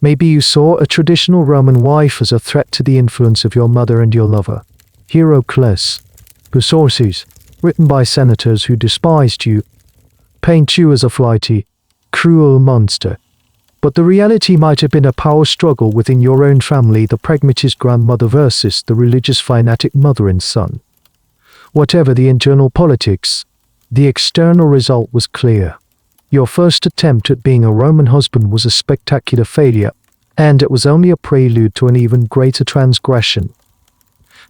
Maybe you saw a traditional Roman wife as a threat to the influence of your mother and your lover, Heracles. The sources, written by senators who despised you, paint you as a flighty, cruel monster. But the reality might have been a power struggle within your own family, the pragmatist grandmother versus the religious fanatic mother and son. Whatever the internal politics, the external result was clear. Your first attempt at being a Roman husband was a spectacular failure, and it was only a prelude to an even greater transgression.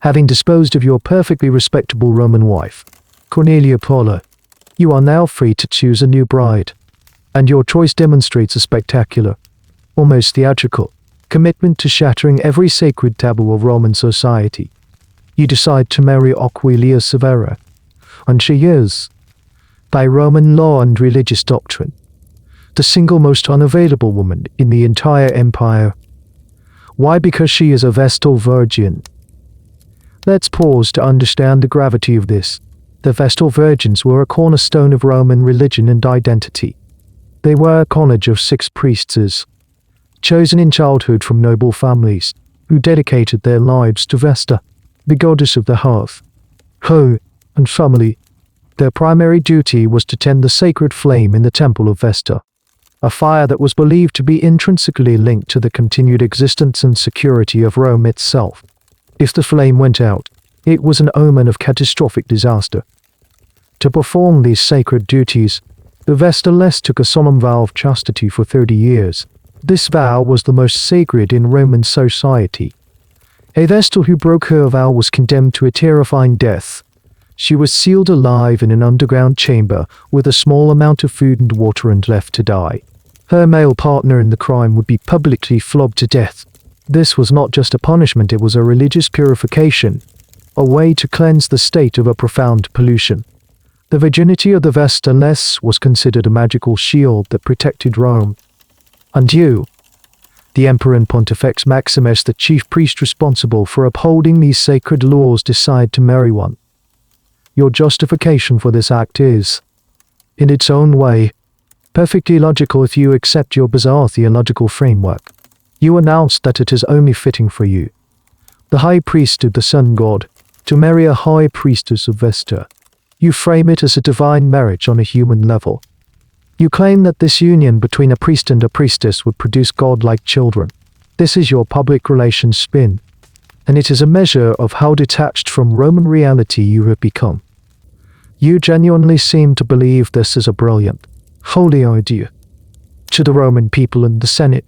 Having disposed of your perfectly respectable Roman wife, Cornelia Paula, you are now free to choose a new bride, and your choice demonstrates a spectacular, almost theatrical, commitment to shattering every sacred taboo of Roman society. You decide to marry Aquilia Severa, and she is, by Roman law and religious doctrine, the single most unavailable woman in the entire empire. Why? Because she is a Vestal virgin. Let's pause to understand the gravity of this. The Vestal virgins were a cornerstone of Roman religion and identity. They were a college of 6 priestesses, chosen in childhood from noble families, who dedicated their lives to Vesta, the goddess of the hearth, home, and family. Their primary duty was to tend the sacred flame in the temple of Vesta, a fire that was believed to be intrinsically linked to the continued existence and security of Rome itself. If the flame went out, it was an omen of catastrophic disaster. To perform these sacred duties, the Vestales took a solemn vow of chastity for 30 years. This vow was the most sacred in Roman society. A Vestal who broke her vow was condemned to a terrifying death. She was sealed alive in an underground chamber with a small amount of food and water and left to die. Her male partner in the crime would be publicly flogged to death. This was not just a punishment, it was a religious purification, a way to cleanse the state of a profound pollution. The virginity of the Vestales was considered a magical shield that protected Rome. And you, the Emperor and Pontifex Maximus, the chief priest responsible for upholding these sacred laws, decide to marry one. Your justification for this act is, in its own way, perfectly logical if you accept your bizarre theological framework. You announce that it is only fitting for you, the high priest of the sun god, to marry a high priestess of Vesta. You frame it as a divine marriage on a human level. You claim that this union between a priest and a priestess would produce godlike children. This is your public relations spin, and it is a measure of how detached from Roman reality you have become. You genuinely seem to believe this is a brilliant, holy idea. To the Roman people and the Senate,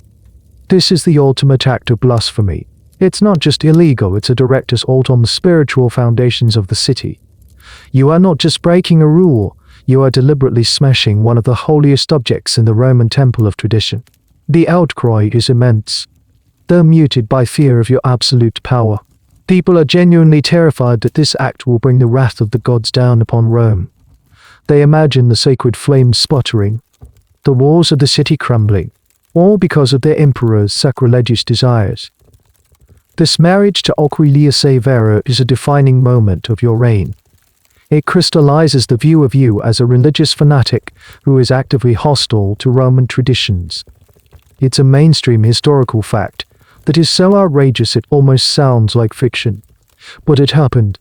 this is the ultimate act of blasphemy. It's not just illegal, it's a direct assault on the spiritual foundations of the city. You are not just breaking a rule, you are deliberately smashing one of the holiest objects in the Roman temple of tradition. The outcry is immense, though muted by fear of your absolute power. People are genuinely terrified that this act will bring the wrath of the gods down upon Rome. They imagine the sacred flames sputtering, the walls of the city crumbling, all because of their emperor's sacrilegious desires. This marriage to Aquilia Severa is a defining moment of your reign. It crystallizes the view of you as a religious fanatic who is actively hostile to Roman traditions. It's a mainstream historical fact that is so outrageous it almost sounds like fiction. But it happened.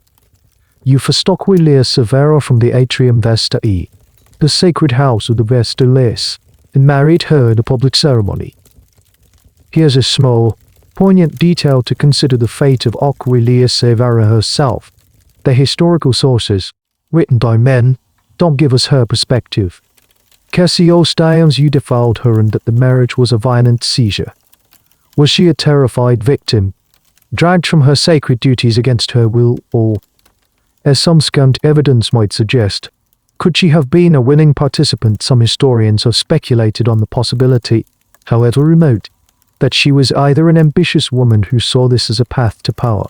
You forced Aquilia Severa from the Atrium Vestae, the sacred house of the Vestales, and married her in a public ceremony. Here's a small, poignant detail to consider: the fate of Aquilia Severa herself. The historical sources, written by men, don't give us her perspective. Cassius claims you defiled her and that the marriage was a violent seizure. Was she a terrified victim, dragged from her sacred duties against her will, or, as some scant evidence might suggest, could she have been a willing participant? Some historians have speculated on the possibility, however remote, that she was either an ambitious woman who saw this as a path to power,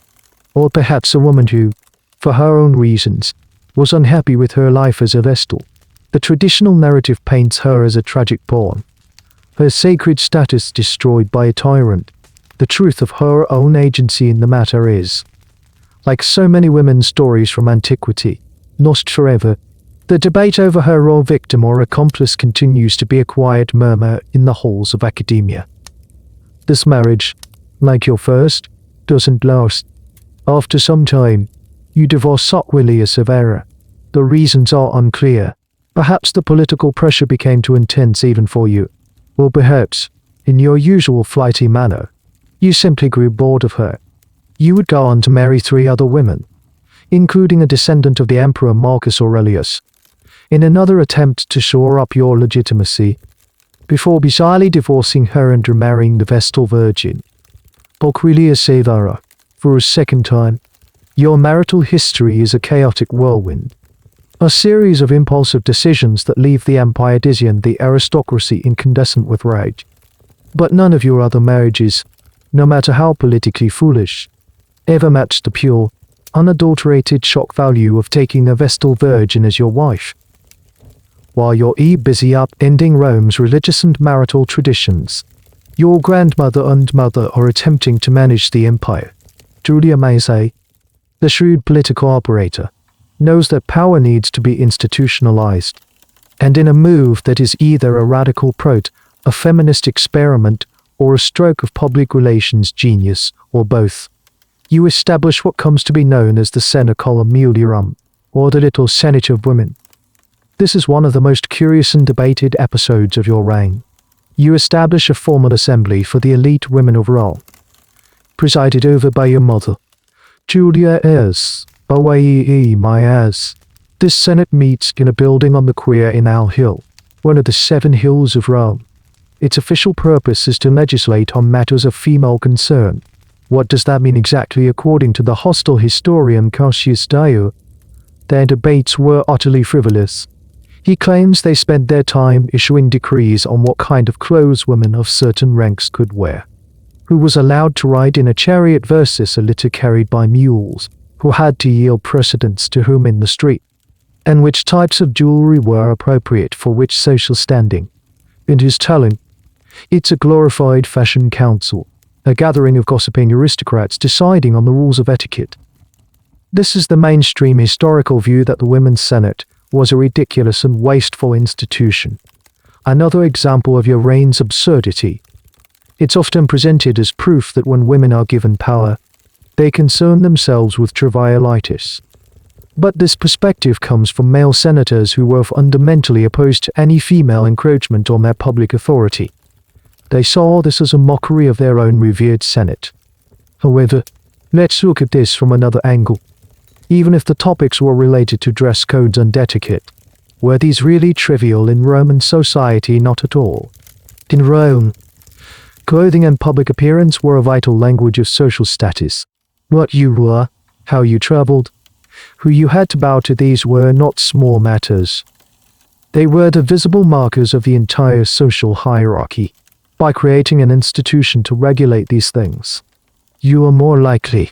or perhaps a woman who, for her own reasons, was unhappy with her life as a Vestal. The traditional narrative paints her as a tragic pawn, her sacred status destroyed by a tyrant. The truth of her own agency in the matter is, like so many women's stories from antiquity, lost forever. The debate over her role victim or accomplice continues to be a quiet murmur in the halls of academia. This marriage, like your first, doesn't last. After some time, you divorce Aquilia Severa. The reasons are unclear. Perhaps the political pressure became too intense even for you. Or perhaps, in your usual flighty manner, you simply grew bored of her. You would go on to marry 3 other women, including a descendant of the Emperor Marcus Aurelius, in another attempt to shore up your legitimacy, before bizarrely divorcing her and remarrying the Vestal Virgin, Aquilia Severa, for a second time. Your marital history is a chaotic whirlwind, a series of impulsive decisions that leave the empire dizzy and the aristocracy incandescent with rage. But none of your other marriages, no matter how politically foolish, ever matched the pure, unadulterated shock value of taking a Vestal Virgin as your wife. While you're busy upending Rome's religious and marital traditions, your grandmother and mother are attempting to manage the empire. Julia Mazzei, the shrewd political operator, knows that power needs to be institutionalized, and in a move that is either a radical prot, a feminist experiment, or a stroke of public relations genius, or both, you establish what comes to be known as the Senacola Mulierum, or the Little Senate of Women. This is one of the most curious and debated episodes of your reign. You establish a formal assembly for the elite women of Rome, presided over by your mother, Julia S. Oae. This senate meets in a building on the Quia in Al Hill, one of the 7 hills of Rome. Its official purpose is to legislate on matters of female concern. What does that mean exactly? According to the hostile historian Cassius Dio, their debates were utterly frivolous. He claims they spent their time issuing decrees on what kind of clothes women of certain ranks could wear, who was allowed to ride in a chariot versus a litter carried by mules, who had to yield precedence to whom in the street, and which types of jewelry were appropriate for which social standing. In his telling, it's a glorified fashion council, a gathering of gossiping aristocrats deciding on the rules of etiquette. This is the mainstream historical view that the Women's Senate was a ridiculous and wasteful institution. Another example of your reign's absurdity. It's often presented as proof that when women are given power, they concern themselves with trivialities. But this perspective comes from male senators who were fundamentally opposed to any female encroachment on their public authority. They saw this as a mockery of their own revered Senate. However, let's look at this from another angle. Even if the topics were related to dress codes and etiquette, were these really trivial in Roman society? Not at all. In Rome, clothing and public appearance were a vital language of social status. What you were, how you traveled, who you had to bow to, these were not small matters. They were the visible markers of the entire social hierarchy. By creating an institution to regulate these things, you are more likely.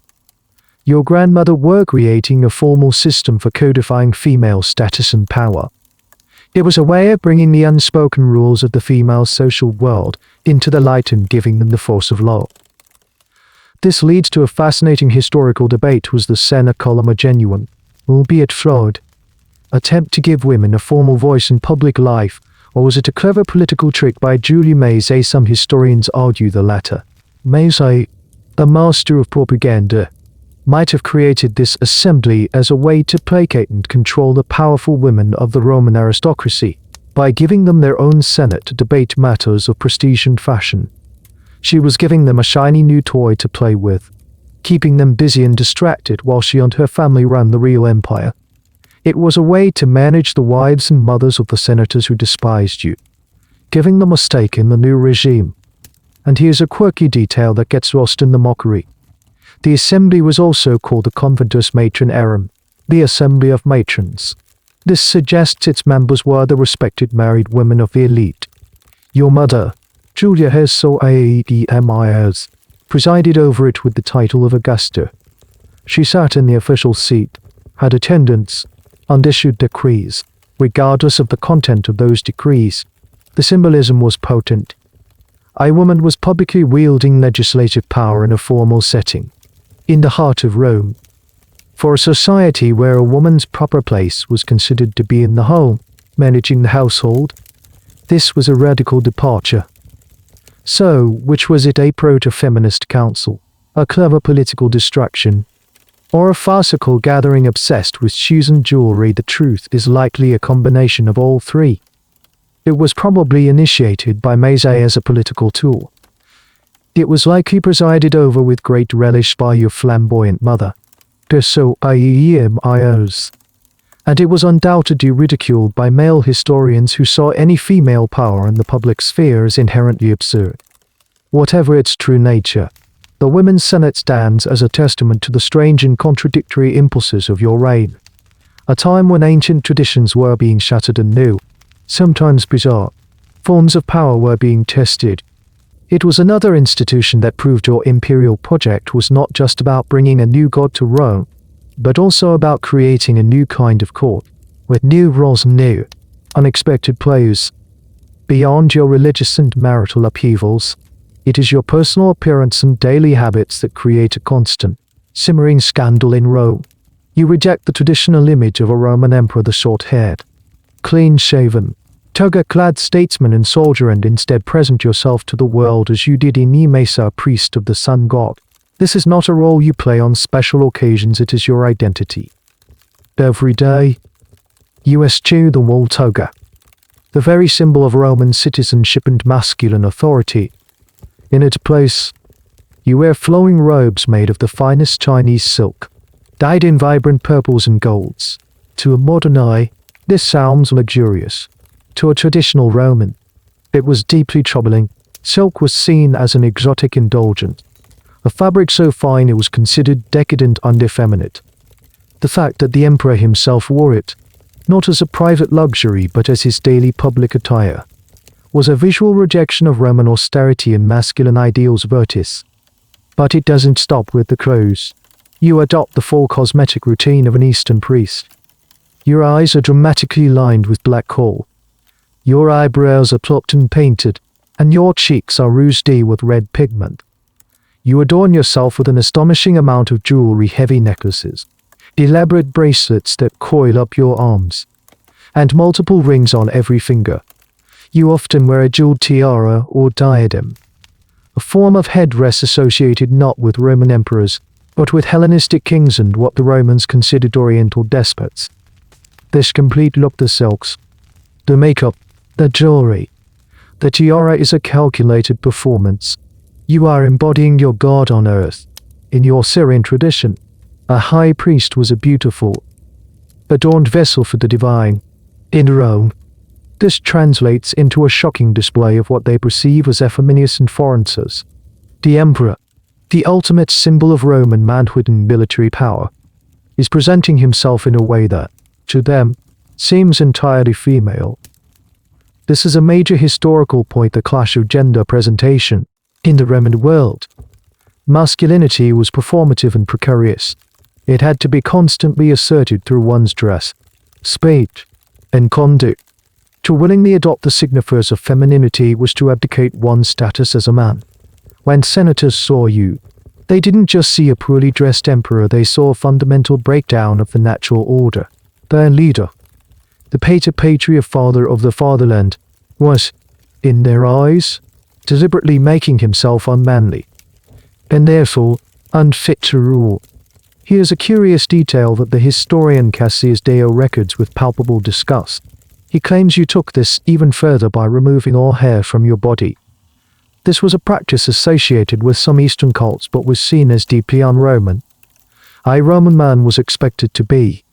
Your grandmother were creating a formal system for codifying female status and power. It was a way of bringing the unspoken rules of the female social world into the light and giving them the force of law. This leads to a fascinating historical debate. Was the Senacola a genuine, albeit flawed, attempt to give women a formal voice in public life, or was it a clever political trick by Julia Mazzei? Some historians argue the latter. Mazzei, the master of propaganda, might have created this assembly as a way to placate and control the powerful women of the Roman aristocracy, by giving them their own senate to debate matters of prestige and fashion. She was giving them a shiny new toy to play with, keeping them busy and distracted while she and her family ran the real empire. It was a way to manage the wives and mothers of the senators who despised you, giving them a stake in the new regime. And here's a quirky detail that gets lost in the mockery. The assembly was also called the Conventus Matronarum, the Assembly of Matrons. This suggests its members were the respected married women of the elite. Your mother, Julia Hessoaedemias, presided over it with the title of Augusta. She sat in the official seat, had attendance, and issued decrees, regardless of the content of those decrees. The symbolism was potent. A woman was publicly wielding legislative power in a formal setting, in the heart of Rome. For a society where a woman's proper place was considered to be in the home, managing the household, this was a radical departure. So, which was it, a proto-feminist council, a clever political distraction, or a farcical gathering obsessed with shoes and jewelry? The truth is likely a combination of all three. It was probably initiated by Mazzei as a political tool. It was likely presided over with great relish by your flamboyant mother, Hessoaedemias, and it was undoubtedly ridiculed by male historians who saw any female power in the public sphere as inherently absurd. Whatever its true nature, the Women's Senate stands as a testament to the strange and contradictory impulses of your reign, a time when ancient traditions were being shattered and new, sometimes bizarre, forms of power were being tested. It was another institution that proved your imperial project was not just about bringing a new god to Rome, but also about creating a new kind of court, with new roles and new, unexpected players. Beyond your religious and marital upheavals, it is your personal appearance and daily habits that create a constant, simmering scandal in Rome. You reject the traditional image of a Roman emperor, the short-haired, clean-shaven, toga-clad statesman and soldier, and instead present yourself to the world as you did in Nemesa, priest of the sun god. This is not a role you play on special occasions, it is your identity. Every day, you eschew the wool toga, the very symbol of Roman citizenship and masculine authority. In its place, you wear flowing robes made of the finest Chinese silk, dyed in vibrant purples and golds. To a modern eye, this sounds luxurious. To a traditional Roman, it was deeply troubling. Silk was seen as an exotic indulgence, a fabric so fine it was considered decadent and effeminate. The fact that the emperor himself wore it, not as a private luxury but as his daily public attire, was a visual rejection of Roman austerity and masculine ideals virtus. But it doesn't stop with the clothes. You adopt the full cosmetic routine of an Eastern priest. Your eyes are dramatically lined with black coal. Your eyebrows are plucked and painted, and your cheeks are rouged with red pigment. You adorn yourself with an astonishing amount of jewelry, heavy necklaces, elaborate bracelets that coil up your arms, and multiple rings on every finger. You often wear a jeweled tiara or diadem, a form of headdress associated not with Roman emperors, but with Hellenistic kings and what the Romans considered Oriental despots. This complete look, the silks, the makeup, the jewelry, the tiara is a calculated performance. You are embodying your God on earth. In your Syrian tradition, a high priest was a beautiful, adorned vessel for the divine. In Rome, this translates into a shocking display of what they perceive as effeminate and foreigners. The emperor, the ultimate symbol of Roman manhood and military power, is presenting himself in a way that, to them, seems entirely female. This is a major historical point, the clash of gender presentation. In the Roman world, masculinity was performative and precarious. It had to be constantly asserted through one's dress, speech, and conduct. To willingly adopt the signifiers of femininity was to abdicate one's status as a man. When senators saw you, they didn't just see a poorly dressed emperor, they saw a fundamental breakdown of the natural order. Their leader, the pater patria, father of the fatherland, was, in their eyes, deliberately making himself unmanly, and therefore unfit to rule. Here's a curious detail that the historian Cassius Dio records with palpable disgust. He claims you took this even further by removing all hair from your body. This was a practice associated with some Eastern cults but was seen as deeply un-Roman. A Roman man was expected to be,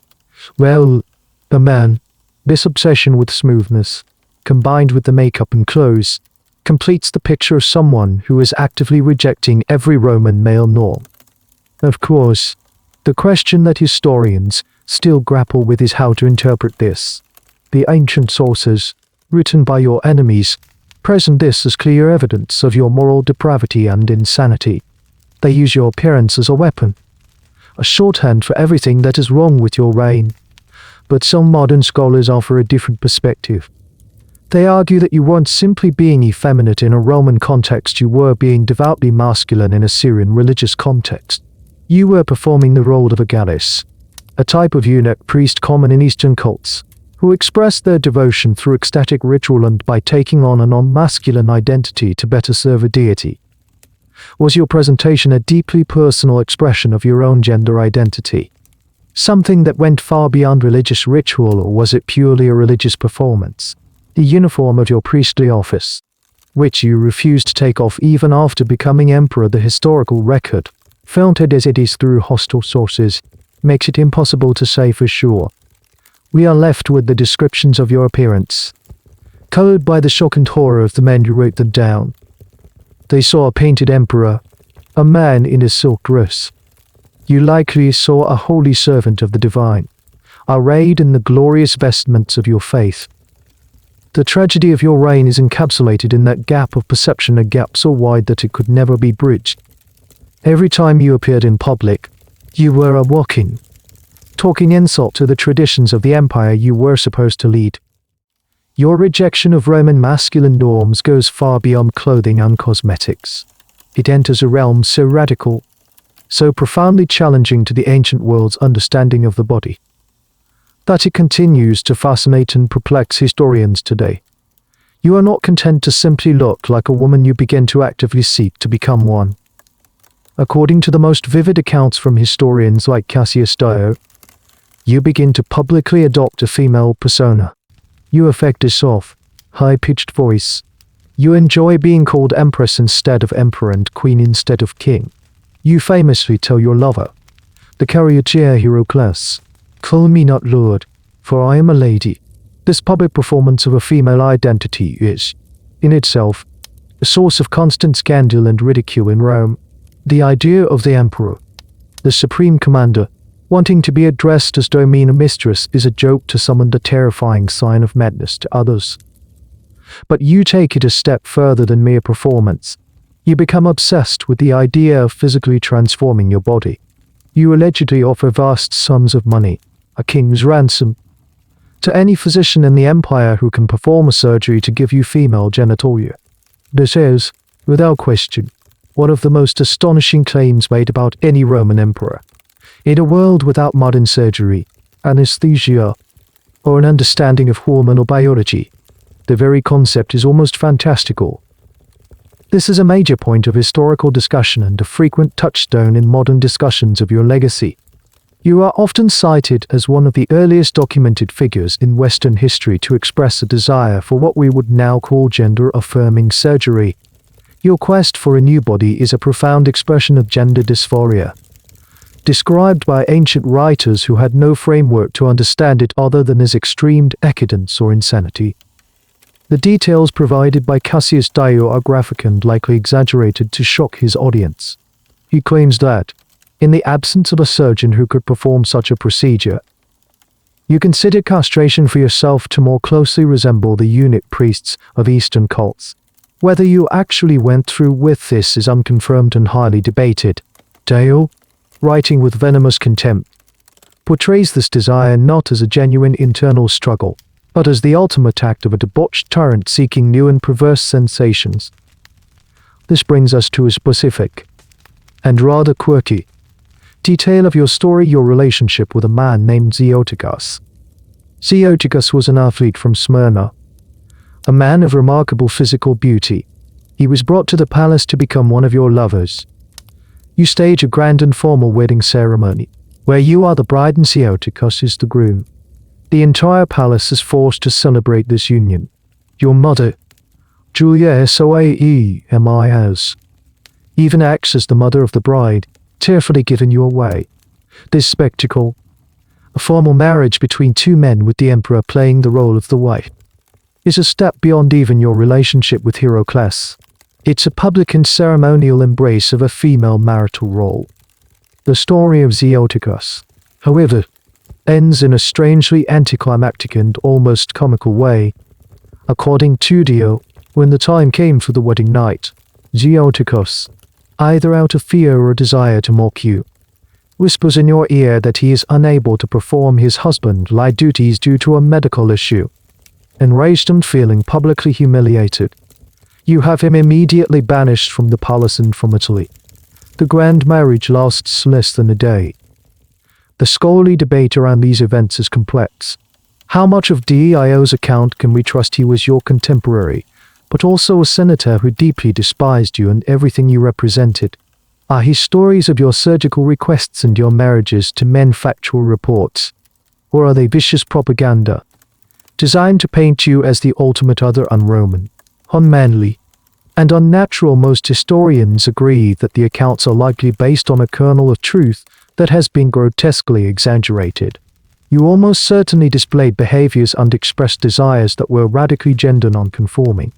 well, a man. This obsession with smoothness, combined with the makeup and clothes, completes the picture of someone who is actively rejecting every Roman male norm. Of course, the question that historians still grapple with is how to interpret this. The ancient sources, written by your enemies, present this as clear evidence of your moral depravity and insanity. They use your appearance as a weapon, a shorthand for everything that is wrong with your reign. But some modern scholars offer a different perspective. They argue that you weren't simply being effeminate in a Roman context, you were being devoutly masculine in a Syrian religious context. You were performing the role of a goddess, a type of eunuch priest common in Eastern cults, who expressed their devotion through ecstatic ritual and by taking on a non-masculine identity to better serve a deity. Was your presentation a deeply personal expression of your own gender identity? Something that went far beyond religious ritual, or was it purely a religious performance? The uniform of your priestly office, which you refused to take off even after becoming emperor, the historical record, filtered as it is through hostile sources, makes it impossible to say for sure. We are left with the descriptions of your appearance, colored by the shock and horror of the men who wrote them down. They saw a painted emperor, a man in a silk dress. You likely saw a holy servant of the divine, arrayed in the glorious vestments of your faith. The tragedy of your reign is encapsulated in that gap of perception, a gap so wide that it could never be bridged. Every time you appeared in public, you were a walking, talking insult to the traditions of the empire you were supposed to lead. Your rejection of Roman masculine norms goes far beyond clothing and cosmetics. It enters a realm so radical, so profoundly challenging to the ancient world's understanding of the body, that it continues to fascinate and perplex historians today. You are not content to simply look like a woman, you begin to actively seek to become one. According to the most vivid accounts from historians like Cassius Dio, you begin to publicly adopt a female persona. You affect a soft, high-pitched voice. You enjoy being called empress instead of emperor and queen instead of king. You famously tell your lover, the charioteer Heracles, "Call me not lord, for I am a lady." This public performance of a female identity is, in itself, a source of constant scandal and ridicule in Rome. The idea of the emperor, the supreme commander, wanting to be addressed as though mean a mistress is a joke to some and a terrifying sign of madness to others. But you take it a step further than mere performance. You become obsessed with the idea of physically transforming your body. You allegedly offer vast sums of money, a king's ransom, to any physician in the empire who can perform a surgery to give you female genitalia. This is, without question, one of the most astonishing claims made about any Roman emperor. In a world without modern surgery, anesthesia, or an understanding of hormonal biology, the very concept is almost fantastical. This is a major point of historical discussion and a frequent touchstone in modern discussions of your legacy. You are often cited as one of the earliest documented figures in Western history to express a desire for what we would now call gender-affirming surgery. Your quest for a new body is a profound expression of gender dysphoria, described by ancient writers who had no framework to understand it other than as extreme decadence or insanity. The details provided by Cassius Dio are graphic and likely exaggerated to shock his audience. He claims that, in the absence of a surgeon who could perform such a procedure, you consider castration for yourself to more closely resemble the eunuch priests of Eastern cults. Whether you actually went through with this is unconfirmed and highly debated. Dio, writing with venomous contempt, portrays this desire not as a genuine internal struggle, but as the ultimate act of a debauched tyrant seeking new and perverse sensations. This brings us to a specific, and rather quirky, detail of your story, your relationship with a man named Zioticus. Zioticus was an athlete from Smyrna, a man of remarkable physical beauty. He was brought to the palace to become one of your lovers. You stage a grand and formal wedding ceremony, where you are the bride and Zioticus is the groom. The entire palace is forced to celebrate this union. Your mother, Julia Soaemis, even acts as the mother of the bride, tearfully giving you away. This spectacle, a formal marriage between two men with the emperor playing the role of the wife, is a step beyond even your relationship with Heracles. It's a public and ceremonial embrace of a female marital role. The story of Augustus, however, ends in a strangely anticlimactic and almost comical way. According to Dio, when the time came for the wedding night, Augustus, either out of fear or a desire to mock you, whispers in your ear that he is unable to perform his husbandly duties due to a medical issue. Enraged and feeling publicly humiliated, you have him immediately banished from the palace and from Italy. The grand marriage lasts less than a day. The scholarly debate around these events is complex. How much of Dio's account can we trust he was your contemporary, but also a senator who deeply despised you and everything you represented? Are his stories of your surgical requests and your marriages to men factual reports? Or are they vicious propaganda, designed to paint you as the ultimate other un-Roman, unmanly, and unnatural? Most historians agree that the accounts are likely based on a kernel of truth that has been grotesquely exaggerated. You almost certainly displayed behaviors and expressed desires that were radically gender non-conforming.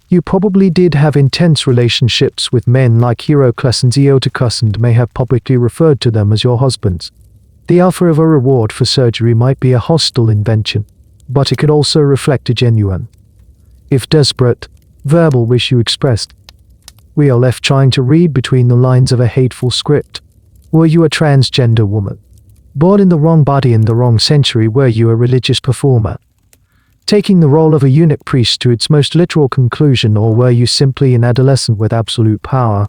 You probably did have intense relationships with men like Heracles and Augustus and may have publicly referred to them as your husbands. The offer of a reward for surgery might be a hostile invention, but it could also reflect a genuine, if desperate, verbal wish you expressed. We are left trying to read between the lines of a hateful script. Were you a transgender woman, born in the wrong body in the wrong century? Were you a religious performer, taking the role of a eunuch priest to its most literal conclusion? Or were you simply an adolescent with absolute power,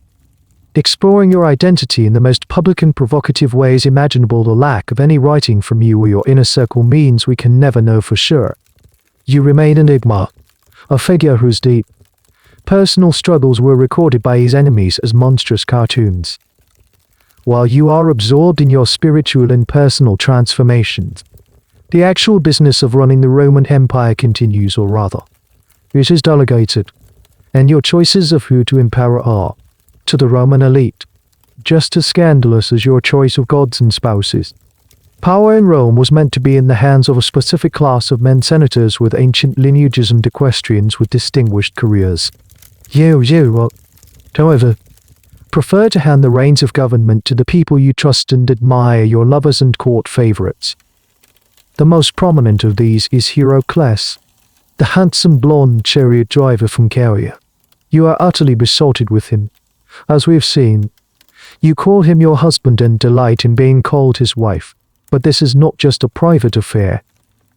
exploring your identity in the most public and provocative ways imaginable? The lack of any writing from you or your inner circle means we can never know for sure. You remain an enigma, a figure whose deep, personal struggles were recorded by his enemies as monstrous cartoons. While you are absorbed in your spiritual and personal transformations, the actual business of running the Roman Empire continues, or rather, it is delegated, and your choices of who to empower are, to the Roman elite, just as scandalous as your choice of gods and spouses. Power in Rome was meant to be in the hands of a specific class of men, senators with ancient lineages and equestrians with distinguished careers. You, however, prefer to hand the reins of government to the people you trust and admire, your lovers and court favorites. The most prominent of these is Heracles, the handsome blonde chariot driver from Caligula. You are utterly besotted with him, as we have seen. You call him your husband and delight in being called his wife. But this is not just a private affair.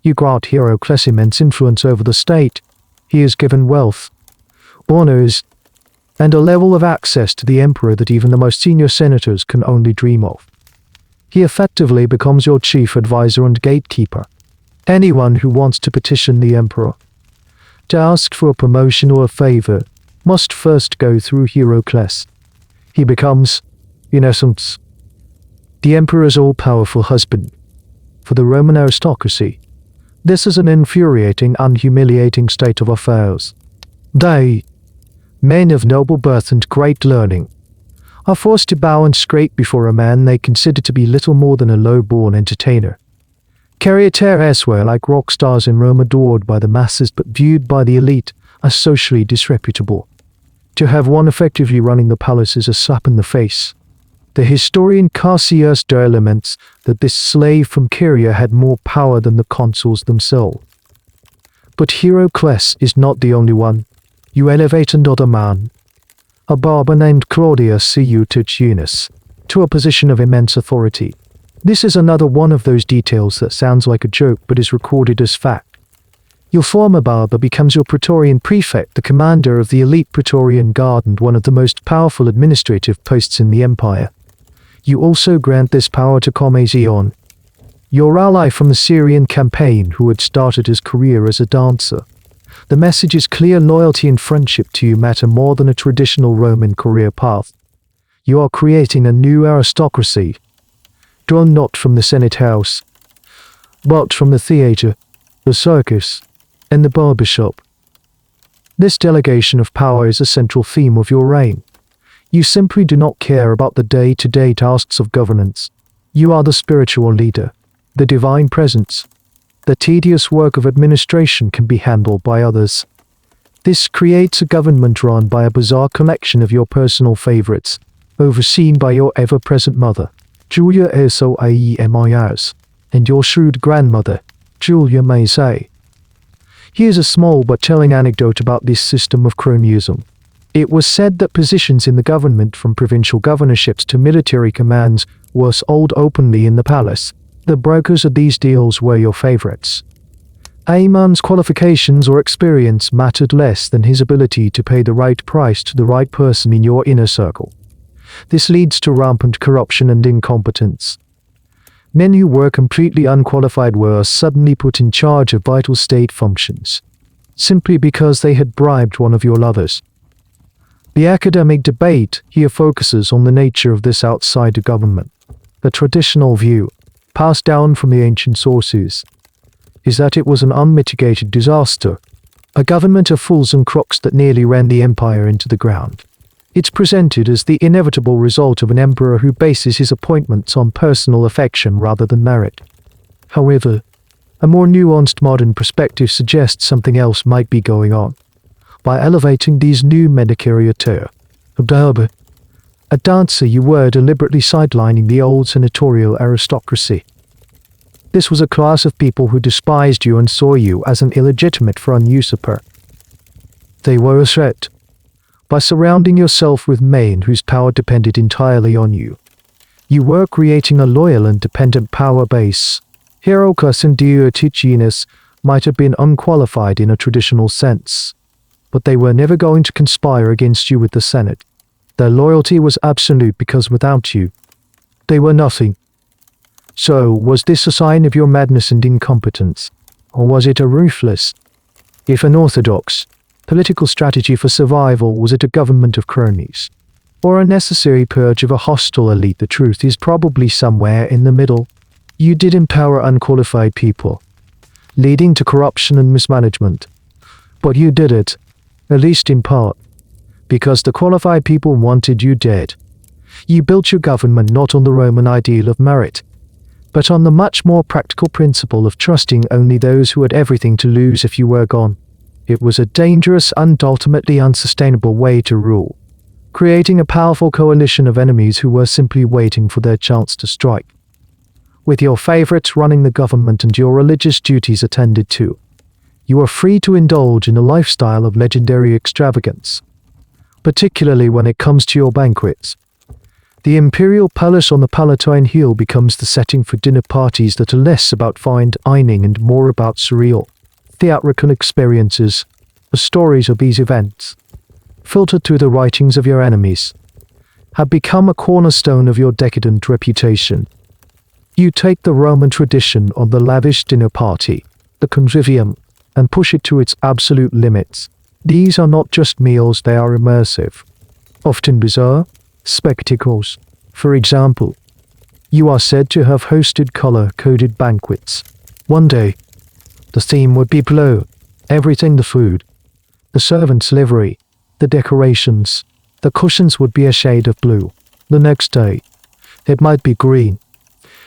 You grant Heracles immense influence over the state. He is given wealth, honors, and a level of access to the emperor that even the most senior senators can only dream of. He effectively becomes your chief advisor and gatekeeper. Anyone who wants to petition the emperor to ask for a promotion or a favor must first go through Heracles. He becomes, in essence, the emperor's all-powerful husband. For the Roman aristocracy, this is an infuriating and humiliating state of affairs. They, men of noble birth and great learning, are forced to bow and scrape before a man they consider to be little more than a low-born entertainer. Charioteer elsewhere like rock stars in Rome, adored by the masses but viewed by the elite as socially disreputable. To have one effectively running the palace is a slap in the face. The historian Cassius laments that this slave from Syria had more power than the consuls themselves. But Heracles is not the only one. You elevate another man, a barber named Claudius Eutychianus, to a position of immense authority. This is another one of those details that sounds like a joke but is recorded as fact. Your former barber becomes your praetorian prefect, the commander of the elite praetorian guard and one of the most powerful administrative posts in the empire. You also grant this power to Comazion, your ally from the Syrian campaign who had started his career as a dancer. The message is clear: loyalty and friendship to you matter more than a traditional Roman career path. You are creating a new aristocracy, drawn not from the Senate House, but from the theatre, the circus, and the barbershop. This delegation of power is a central theme of your reign. You simply do not care about the day-to-day tasks of governance. You are the spiritual leader, the divine presence. The tedious work of administration can be handled by others. This creates a government run by a bizarre collection of your personal favorites, overseen by your ever-present mother. Julia Soaemias, and your shrewd grandmother, Julia may say. Here's a small but telling anecdote about this system of cronyism. It was said that positions in the government, from provincial governorships to military commands, were sold openly in the palace. The brokers of these deals were your favorites. A man's qualifications or experience mattered less than his ability to pay the right price to the right person in your inner circle. This leads to rampant corruption and incompetence. Men who were completely unqualified were suddenly put in charge of vital state functions, simply because they had bribed one of your lovers. The academic debate here focuses on the nature of this outsider government. The traditional view, passed down from the ancient sources, is that it was an unmitigated disaster, a government of fools and crooks that nearly ran the empire into the ground. It's presented as the inevitable result of an emperor who bases his appointments on personal affection rather than merit. However, a more nuanced modern perspective suggests something else might be going on. By elevating these new medicariateur, a dancer, you were deliberately sidelining the old senatorial aristocracy. This was a class of people who despised you and saw you as an illegitimate foreign usurper. They were a threat. By surrounding yourself with men whose power depended entirely on you, you were creating a loyal and dependent power base. Hierarchus and Diotigenus might have been unqualified in a traditional sense, but they were never going to conspire against you with the Senate. Their loyalty was absolute because without you, they were nothing. So, was this a sign of your madness and incompetence? Or was it a ruthless, if unorthodox, political strategy for survival? Was it a government of cronies? Or a necessary purge of a hostile elite? The truth is probably somewhere in the middle. You did empower unqualified people, leading to corruption and mismanagement. But you did it, at least in part, because the qualified people wanted you dead. You built your government not on the Roman ideal of merit, but on the much more practical principle of trusting only those who had everything to lose if you were gone. It was a dangerous and ultimately unsustainable way to rule, creating a powerful coalition of enemies who were simply waiting for their chance to strike. With your favorites running the government and your religious duties attended to, you are free to indulge in a lifestyle of legendary extravagance, particularly when it comes to your banquets. The imperial palace on the Palatine Hill becomes the setting for dinner parties that are less about fine dining and more about surreal, theatrical experiences. The stories of these events, filtered through the writings of your enemies, have become a cornerstone of your decadent reputation. You take the Roman tradition of the lavish dinner party, the convivium, and push it to its absolute limits. These are not just meals, they are immersive, often bizarre, spectacles. For example, you are said to have hosted color-coded banquets. One day, the theme would be blue. Everything, the food, the servants' livery, the decorations, the cushions would be a shade of blue. The next day, it might be green.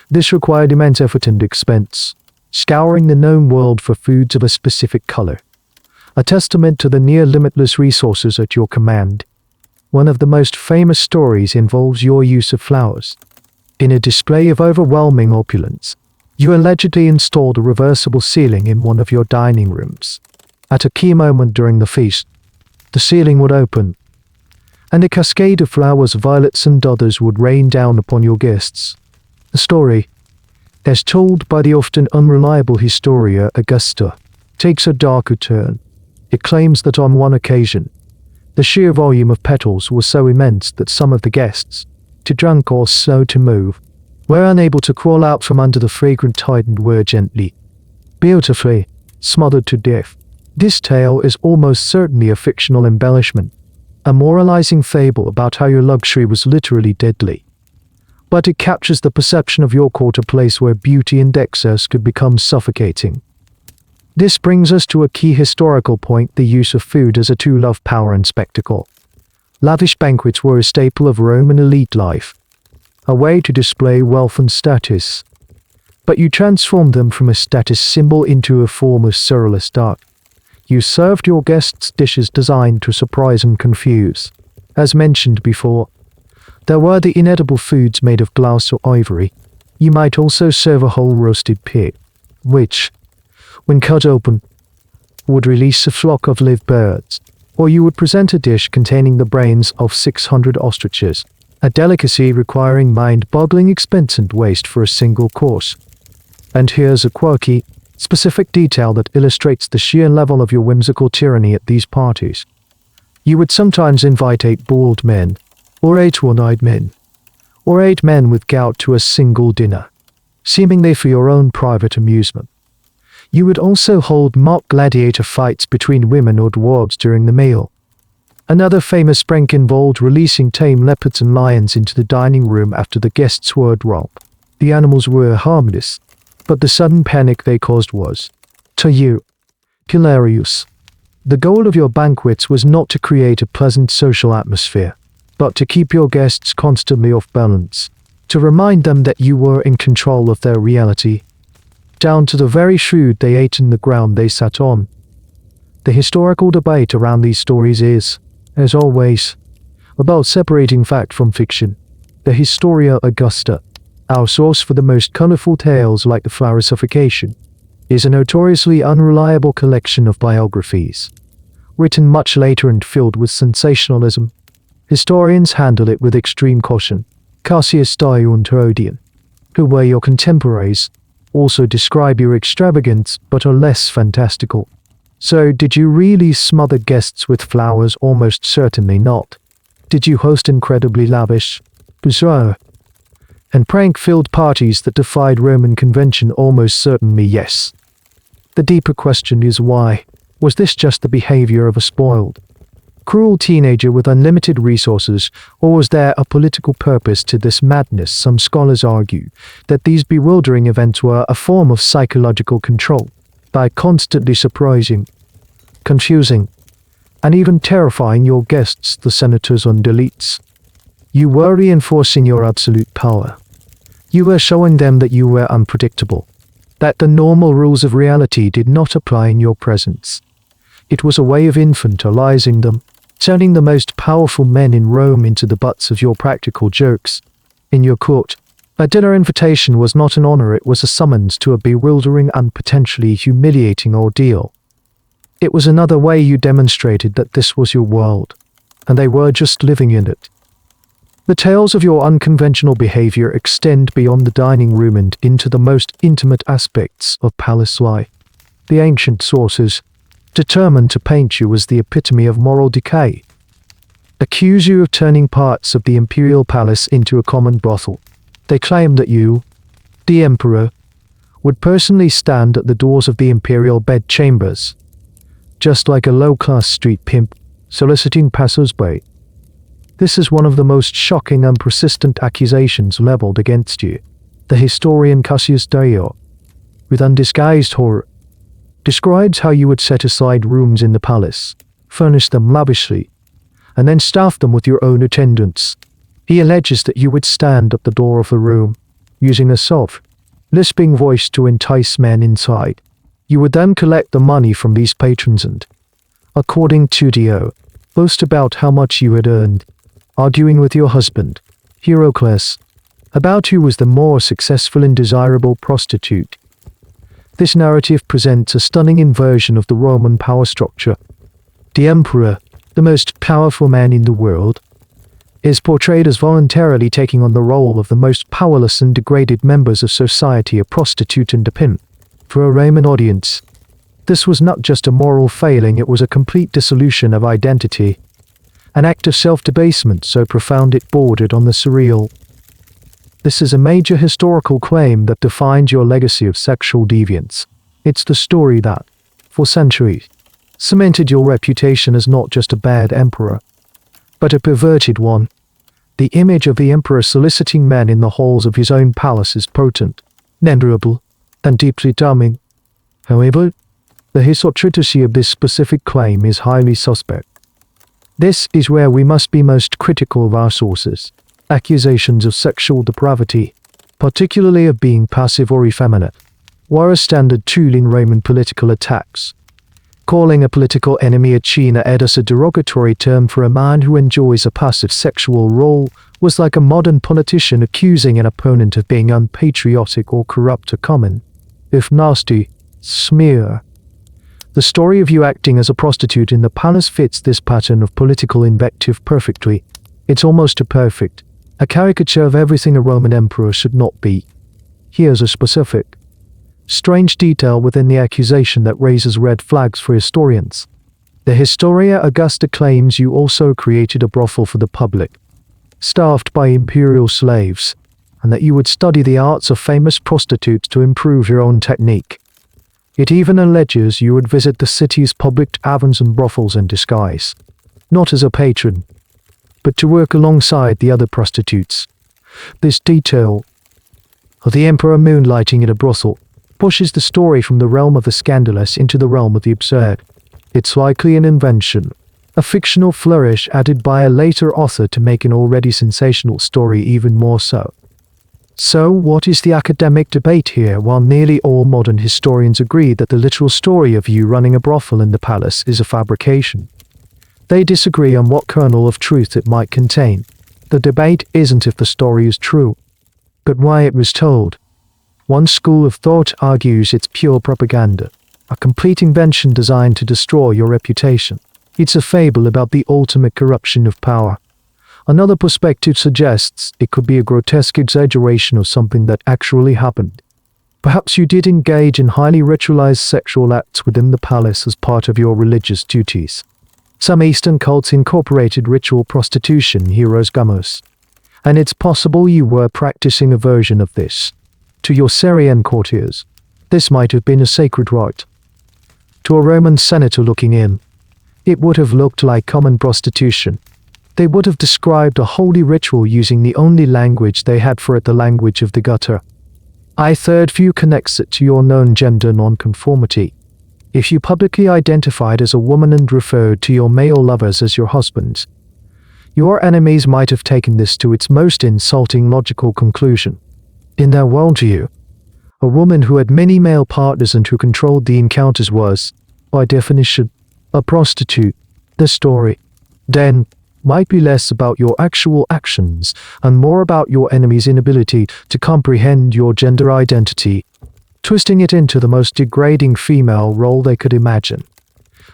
This required immense effort and expense, scouring the known world for foods of a specific color, a testament to the near-limitless resources at your command. One of the most famous stories involves your use of flowers. In a display of overwhelming opulence, you allegedly installed a reversible ceiling in one of your dining rooms. At a key moment during the feast, the ceiling would open, and a cascade of flowers, violets and others would rain down upon your guests. The story, as told by the often unreliable historian Augustus, takes a darker turn. It claims that on one occasion, the sheer volume of petals was so immense that some of the guests, too drunk or slow to move, were unable to crawl out from under the fragrant tide and were gently, beautifully, smothered to death. This tale is almost certainly a fictional embellishment, a moralizing fable about how your luxury was literally deadly. But it captures the perception of your court, a place where beauty and excess could become suffocating. This brings us to a key historical point: the use of food as a tool of power and spectacle. Lavish banquets were a staple of Roman elite life, a way to display wealth and status. But you transformed them from a status symbol into a form of scurrilous art. You served your guests dishes designed to surprise and confuse. As mentioned before, There were the inedible foods made of glass or ivory. You might also serve a whole roasted pig, which, when cut open, would release a flock of live birds. Or you would present a dish containing the brains of 600 ostriches, a delicacy requiring mind-boggling expense and waste for a single course. And here's a quirky, specific detail that illustrates the sheer level of your whimsical tyranny at these parties. You would sometimes invite 8 bald men, or 8 one-eyed men, or 8 men with gout to a single dinner, seemingly for your own private amusement. You would also hold mock gladiator fights between women or dwarves during the meal. Another famous prank involved releasing tame leopards and lions into the dining room after the guests were at romp. The animals were harmless, but the sudden panic they caused was, to you, hilarious. The goal of your banquets was not to create a pleasant social atmosphere, but to keep your guests constantly off balance, to remind them that you were in control of their reality, down to the very food they ate and the ground they sat on. The historical debate around these stories is, as always, about separating fact from fiction. The Historia Augusta, our source for the most colorful tales like the Pharisaification, is a notoriously unreliable collection of biographies, written much later and filled with sensationalism. Historians handle it with extreme caution. Cassius Dio and Herodian, who were your contemporaries, also describe your extravagance but are less fantastical. So, did you really smother guests with flowers? Almost certainly not. Did you host incredibly lavish, bizarre, and prank-filled parties that defied Roman convention? Almost certainly yes. The deeper question is why? Was this just the behavior of a spoiled, cruel teenager with unlimited resources, or was there a political purpose to this madness? Some scholars argue that these bewildering events were a form of psychological control, by constantly surprising, confusing, and even terrifying your guests, the senators and elites. You were reinforcing your absolute power. You were showing them that you were unpredictable, that the normal rules of reality did not apply in your presence. It was a way of infantilizing them, turning the most powerful men in Rome into the butts of your practical jokes. In your court, a dinner invitation was not an honor, it was a summons to a bewildering and potentially humiliating ordeal. It was another way you demonstrated that this was your world, and they were just living in it. The tales of your unconventional behavior extend beyond the dining room and into the most intimate aspects of palace life. The ancient sources, determined to paint you as the epitome of moral decay, accuse you of turning parts of the imperial palace into a common brothel. They claim that you, the emperor, would personally stand at the doors of the imperial bedchambers, just like a low-class street pimp, soliciting passers-by. This is one of the most shocking and persistent accusations leveled against you. The historian Cassius Dio, with undisguised horror, describes how you would set aside rooms in the palace, furnish them lavishly, and then staff them with your own attendants. He alleges that you would stand at the door of the room, using a soft, lisping voice to entice men inside. You would then collect the money from these patrons and, according to Dio, boast about how much you had earned, arguing with your husband, Heracles, about who was the more successful and desirable prostitute. This narrative presents a stunning inversion of the Roman power structure. The emperor, the most powerful man in the world, is portrayed as voluntarily taking on the role of the most powerless and degraded members of society, a prostitute and a pimp. For a Roman audience, this was not just a moral failing, it was a complete dissolution of identity, an act of self-debasement so profound it bordered on the surreal. This is a major historical claim that defined your legacy of sexual deviance. It's the story that, for centuries, cemented your reputation as not just a bad emperor, but a perverted one. The image of the emperor soliciting men in the halls of his own palace is potent, memorable, and deeply damning. However, the historicity of this specific claim is highly suspect. This is where we must be most critical of our sources. Accusations of sexual depravity, particularly of being passive or effeminate, were a standard tool in Roman political attacks. Calling a political enemy a china edus, a derogatory term for a man who enjoys a passive sexual role, was like a modern politician accusing an opponent of being unpatriotic or corrupt, a common, if nasty, smear. The story of you acting as a prostitute in the palace fits this pattern of political invective perfectly. It's almost too perfect, a caricature of everything a Roman emperor should not be. Here's a specific, strange detail within the accusation that raises red flags for historians. The Historia Augusta claims you also created a brothel for the public, staffed by imperial slaves, and that you would study the arts of famous prostitutes to improve your own technique. It even alleges you would visit the city's public taverns and brothels in disguise, not as a patron, but to work alongside the other prostitutes. This detail of the emperor moonlighting in a brothel pushes the story from the realm of the scandalous into the realm of the absurd. It's likely an invention, a fictional flourish added by a later author to make an already sensational story even more so. So, what is the academic debate here? While nearly all modern historians agree that the literal story of you running a brothel in the palace is a fabrication, they disagree on what kernel of truth it might contain. The debate isn't if the story is true, but why it was told. One school of thought argues it's pure propaganda, a complete invention designed to destroy your reputation. It's a fable about the ultimate corruption of power. Another perspective suggests it could be a grotesque exaggeration of something that actually happened. Perhaps you did engage in highly ritualized sexual acts within the palace as part of your religious duties. Some Eastern cults incorporated ritual prostitution, heroes gamos, and it's possible you were practicing a version of this. To your Syrian courtiers, this might have been a sacred rite. To a Roman senator looking in, it would have looked like common prostitution. They would have described a holy ritual using the only language they had for it, the language of the gutter. A third view connects it to your known gender nonconformity. If you publicly identified as a woman and referred to your male lovers as your husbands, your enemies might have taken this to its most insulting logical conclusion. In their worldview, a woman who had many male partners and who controlled the encounters was, by definition, a prostitute. The story, then, might be less about your actual actions and more about your enemy's inability to comprehend your gender identity, twisting it into the most degrading female role they could imagine.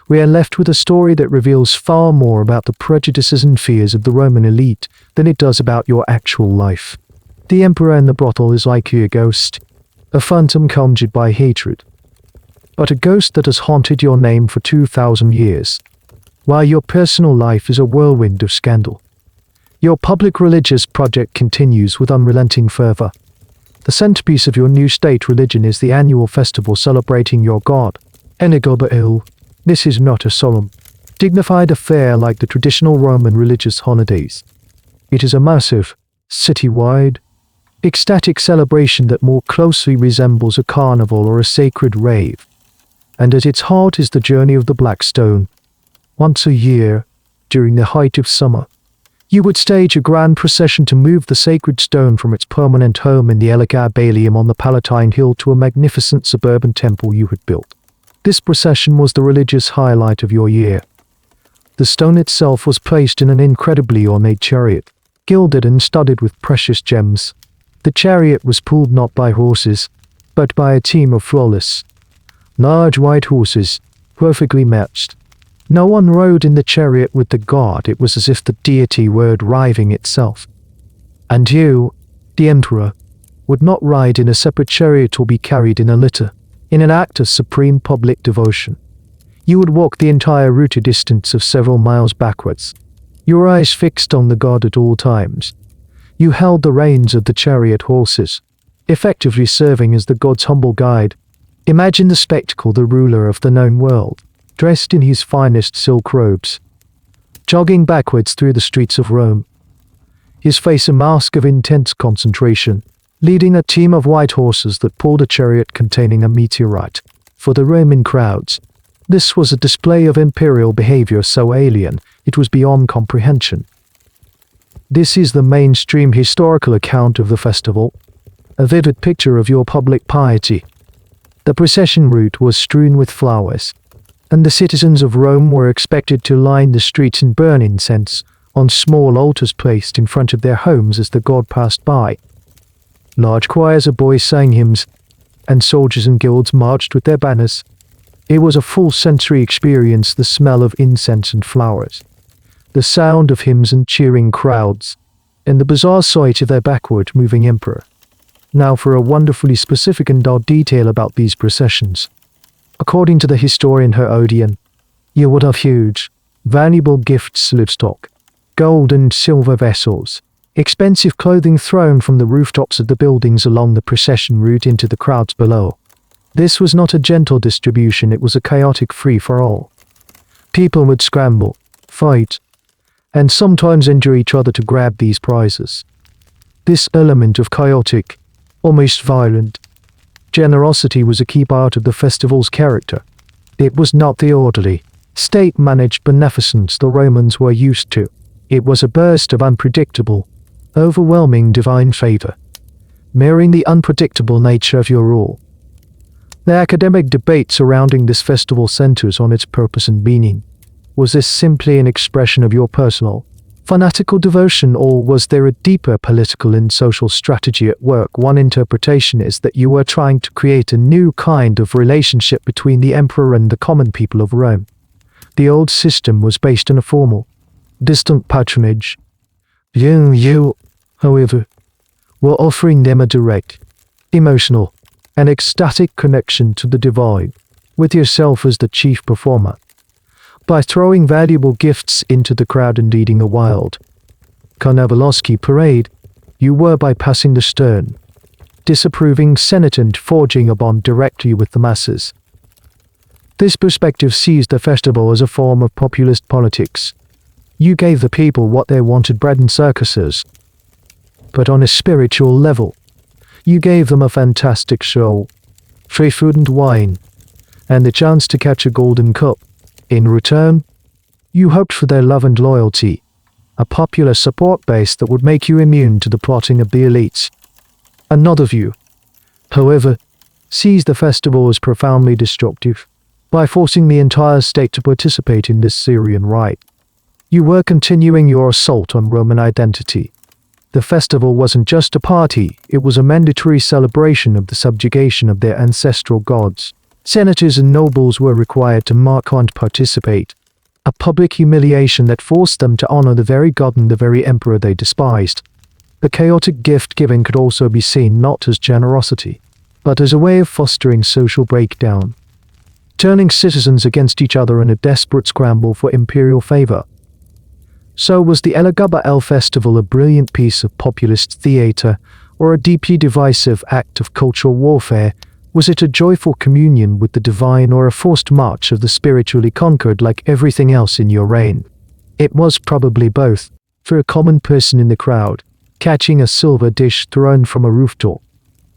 We are left with a story that reveals far more about the prejudices and fears of the Roman elite than it does about your actual life. The emperor in the brothel is likely a ghost, a phantom conjured by hatred, but a ghost that has haunted your name for 2,000 years. While your personal life is a whirlwind of scandal, your public religious project continues with unrelenting fervor. The centerpiece of your new state religion is the annual festival celebrating your god, Elagabalus. This is not a solemn, dignified affair like the traditional Roman religious holidays. It is a massive, city-wide, ecstatic celebration that more closely resembles a carnival or a sacred rave. And at its heart is the journey of the Black Stone. Once a year, during the height of summer, you would stage a grand procession to move the sacred stone from its permanent home in the Elagabalus on the Palatine Hill to a magnificent suburban temple you had built. This procession was the religious highlight of your year. The stone itself was placed in an incredibly ornate chariot, gilded and studded with precious gems. The chariot was pulled not by horses, but by a team of flawless, large white horses, perfectly matched. No one rode in the chariot with the god. It was as if the deity were driving itself. And you, the emperor, would not ride in a separate chariot or be carried in a litter. In an act of supreme public devotion, you would walk the entire route, a distance of several miles backwards, your eyes fixed on the god at all times. You held the reins of the chariot horses, effectively serving as the god's humble guide. Imagine the spectacle: the ruler of the known world, dressed in his finest silk robes, jogging backwards through the streets of Rome, his face a mask of intense concentration, leading a team of white horses that pulled a chariot containing a meteorite. For the Roman crowds, this was a display of imperial behavior so alien it was beyond comprehension. This is the mainstream historical account of the festival, a vivid picture of your public piety. The procession route was strewn with flowers, and the citizens of Rome were expected to line the streets and burn incense, on small altars placed in front of their homes as the god passed by. Large choirs of boys sang hymns, and soldiers and guilds marched with their banners. It was a full sensory experience, the smell of incense and flowers, the sound of hymns and cheering crowds, and the bizarre sight of their backward moving emperor. Now for a wonderfully specific and odd detail about these processions. According to the historian Herodian, you would have huge, valuable gifts, livestock, gold and silver vessels, expensive clothing thrown from the rooftops of the buildings along the procession route into the crowds below. This was not a gentle distribution, it was a chaotic free-for-all. People would scramble, fight, and sometimes injure each other to grab these prizes. This element of chaotic, almost violent, generosity was a key part of the festival's character. It was not the orderly, state-managed beneficence the Romans were used to. It was a burst of unpredictable, overwhelming divine favor, mirroring the unpredictable nature of your rule. The academic debate surrounding this festival centers on its purpose and meaning. Was this simply an expression of your personal, fanatical devotion, or was there a deeper political and social strategy at work? One interpretation is that you were trying to create a new kind of relationship between the emperor and the common people of Rome. The old system was based on a formal, distant patronage. You, however, were offering them a direct, emotional, and ecstatic connection to the divine, with yourself as the chief performer. By throwing valuable gifts into the crowd and leading a wild, carnivalesque parade, you were bypassing the stern, disapproving Senate and forging a bond directly with the masses. This perspective sees the festival as a form of populist politics. You gave the people what they wanted, bread and circuses. But on a spiritual level, you gave them a fantastic show, free food and wine, and the chance to catch a golden cup. In return, you hoped for their love and loyalty, a popular support base that would make you immune to the plotting of the elites. Another view, however, sees the festival as profoundly destructive. By forcing the entire state to participate in this Syrian rite, you were continuing your assault on Roman identity. The festival wasn't just a party, it was a mandatory celebration of the subjugation of their ancestral gods. Senators and nobles were required to mark and participate, a public humiliation that forced them to honor the very god and the very emperor they despised. The chaotic gift-giving could also be seen not as generosity, but as a way of fostering social breakdown, turning citizens against each other in a desperate scramble for imperial favor. So was the Elagabalus festival a brilliant piece of populist theater, or a deeply divisive act of cultural warfare? Was it a joyful communion with the divine or a forced march of the spiritually conquered like everything else in your reign? It was probably both. For a common person in the crowd, catching a silver dish thrown from a rooftop,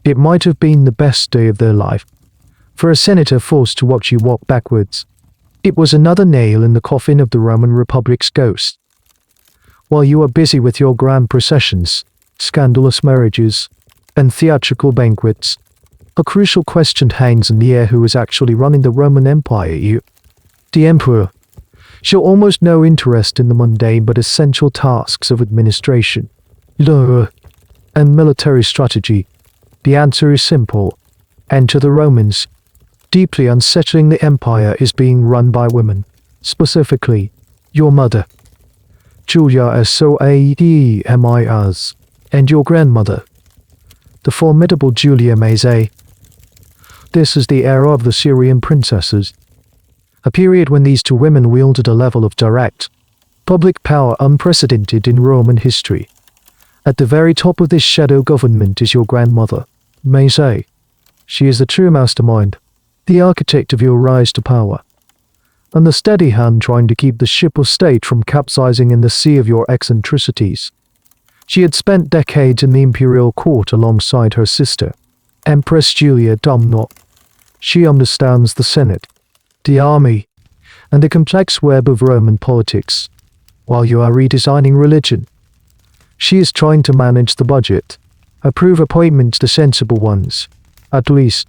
it might have been the best day of their life. For a senator forced to watch you walk backwards, it was another nail in the coffin of the Roman Republic's ghost. While you are busy with your grand processions, scandalous marriages, and theatrical banquets, a crucial question hangs in the air: who is actually running the Roman Empire? You, the emperor, show almost no interest in the mundane but essential tasks of administration, law, and military strategy. The answer is simple, and to the Romans, deeply unsettling. The empire is being run by women, specifically, your mother, Julia Soaemias, and your grandmother, the formidable Julia Maze. This is the era of the Syrian princesses, a period when these two women wielded a level of direct, public power unprecedented in Roman history. At the very top of this shadow government is your grandmother, Maze. She is the true mastermind, the architect of your rise to power, and the steady hand trying to keep the ship of state from capsizing in the sea of your eccentricities. She had spent decades in the imperial court alongside her sister, Empress Julia Domnot. She understands the Senate, the army, and the complex web of Roman politics. While you are redesigning religion, she is trying to manage the budget, approve appointments to sensible ones, at least,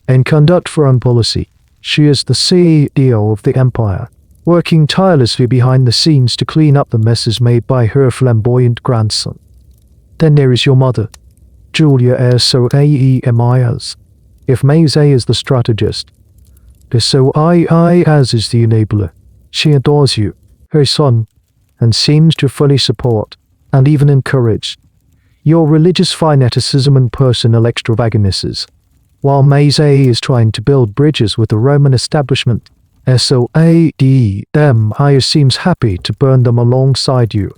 and conduct foreign policy. She is the CEO of the empire, working tirelessly behind the scenes to clean up the messes made by her flamboyant grandson. Then there is your mother, Julia Aesoaemis. If Maze is the strategist, Aesoaeas is the enabler. She adores you, her son, and seems to fully support, and even encourage, your religious fanaticism and personal extravagances, while Maze is trying to build bridges with the Roman establishment. Soadmi seems happy to burn them alongside you.